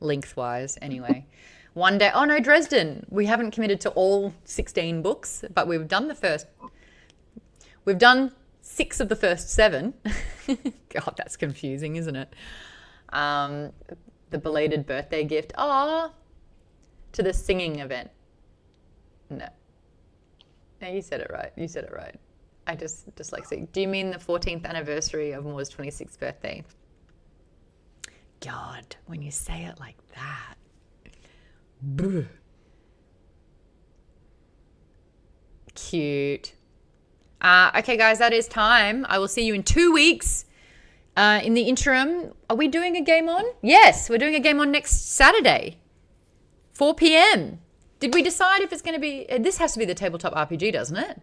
Speaker 1: Lengthwise, anyway. One day... Oh, no, Dresden. We haven't committed to all 16 books, but we've done We've done 6 of the first 7. God, that's confusing, isn't it? The belated birthday gift. To the singing event. No, you said it right. I just dyslexic. Do you mean the 14th anniversary of Maude's 26th birthday? God, when you say it like that. Buh. Cute. Okay, guys, that is time. I will see you in 2 weeks. In the interim, are we doing a game on? Yes, we're doing a game on next Saturday, 4 p.m. Did we decide if it's going to be... This has to be the tabletop RPG, doesn't it?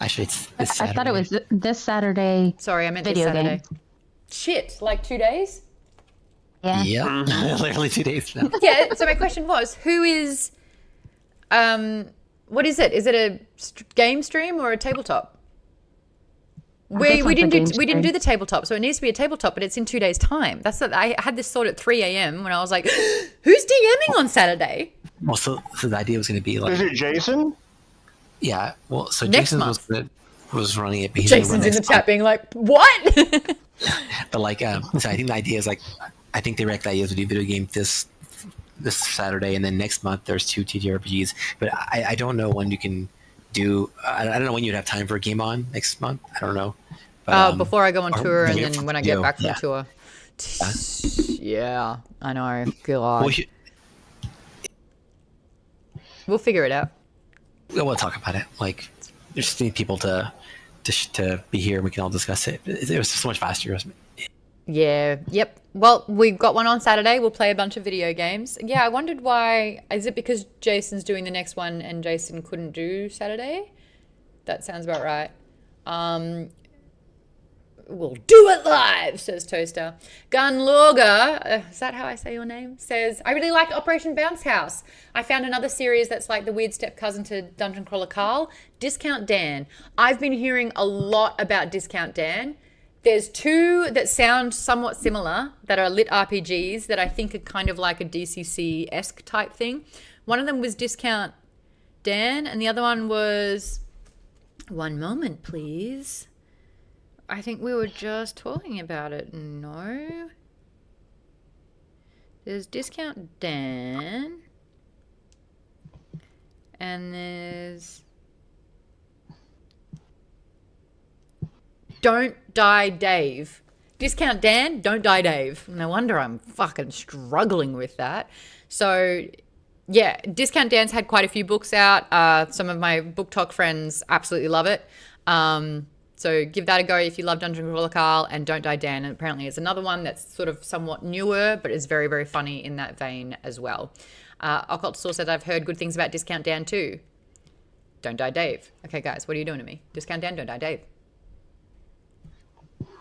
Speaker 3: Actually, it's this
Speaker 8: I
Speaker 3: Saturday.
Speaker 8: thought it was this Saturday.
Speaker 1: Sorry, I meant this
Speaker 8: video
Speaker 1: Saturday.
Speaker 8: game.
Speaker 1: Shit, like 2 days?
Speaker 8: Yeah.
Speaker 3: Yeah, literally 2 days now.
Speaker 1: Yeah, so my question was, who is... what is it? Is it a game stream or a tabletop? We didn't do the tabletop, so it needs to be a tabletop, but it's in 2 days' time. I had this thought at 3 a.m. when I was like, who's DMing on Saturday?
Speaker 3: Well, so the idea was going to be like...
Speaker 2: Is it Jason?
Speaker 3: Yeah, well, so
Speaker 1: Next
Speaker 3: Jason
Speaker 1: month.
Speaker 3: was running it. But he's gonna run
Speaker 1: Jason's in the
Speaker 3: next
Speaker 1: chat
Speaker 3: month.
Speaker 1: being like, what?
Speaker 3: But like, so I think the idea is like, I think the direct idea is to do video game this Saturday, and then next month there's 2 TTRPGs. But I don't know when you can do. I don't know when you'd have time for a game on next month. I don't know. But,
Speaker 1: Before I go on tour and
Speaker 3: yeah,
Speaker 1: then when I get back from
Speaker 3: yeah.
Speaker 1: tour. Yeah, I know. God. We'll figure it out.
Speaker 3: We'll talk about it. Like, you just need people to be here. And we can all discuss it. It was so much faster.
Speaker 1: Yeah. Yep. Well, we've got one on Saturday. We'll play a bunch of video games. Yeah, I wondered why. Is it because Jason's doing the next one and Jason couldn't do Saturday? That sounds about right. We'll do it live, says Toaster. Gunlauger, is that how I say your name? Says, I really liked Operation Bounce House. I found another series that's like the weird step cousin to Dungeon Crawler Carl, Discount Dan. I've been hearing a lot about Discount Dan. There's 2 that sound somewhat similar that are lit RPGs that I think are kind of like a DCC-esque type thing. One of them was Discount Dan, and the other one was... One moment, please. I think we were just talking about it. No. There's Discount Dan. And there's... Don't Die Dave. Discount Dan, Don't Die Dave. No wonder I'm fucking struggling with that. So, yeah, Discount Dan's had quite a few books out. Some of my book talk friends absolutely love it. So give that a go if you love Dungeon Crawler Carl and Don't Die Dan. And apparently it's another one that's sort of somewhat newer, but is very, very funny in that vein as well. Occult Source said, I've heard good things about Discount Dan too. Don't Die Dave. Okay, guys, what are you doing to me? Discount Dan, Don't Die Dave.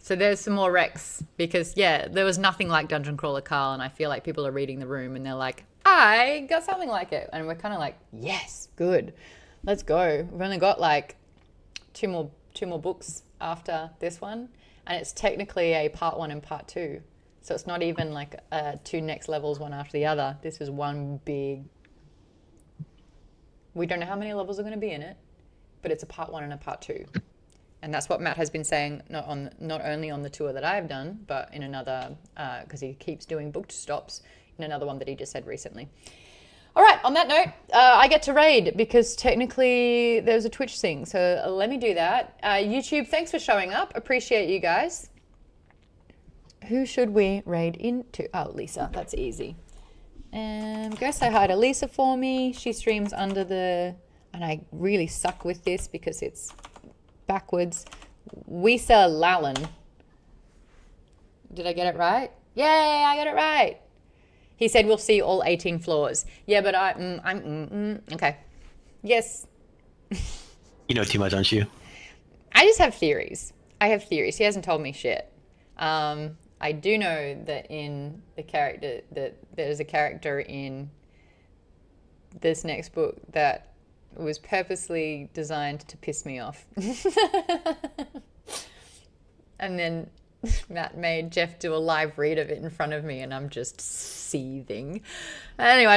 Speaker 1: So there's some more recs because, yeah, there was nothing like Dungeon Crawler Carl, and I feel like people are reading the room and they're like, I got something like it. And we're kind of like, yes, good. Let's go. We've only got like two more books after this one, and it's technically a part 1 and part 2, so it's not even like 2 next levels one after the other. This is one big... We don't know how many levels are going to be in it, but it's a part 1 and a part 2, and that's what Matt has been saying, not only on the tour that I've done, but in another, because he keeps doing book stops, in another one that he just said recently. All right, on that note, I get to raid because technically there's a Twitch thing. So let me do that. YouTube, thanks for showing up. Appreciate you guys. Who should we raid into? Oh, Lisa, that's easy. Go say hi to Lisa for me. She streams under the, and I really suck with this because it's backwards, Wisa Lallen. Did I get it right? Yay, I got it right. He said we'll see all 18 floors. Yeah, but okay. Yes.
Speaker 3: You know too much, don't you?
Speaker 1: I just have theories. I have theories. He hasn't told me shit. I do know that in the character that there's a character in this next book that was purposely designed to piss me off. And then Matt made Jeff do a live read of it in front of me, and I'm just seething. Anyway, I don't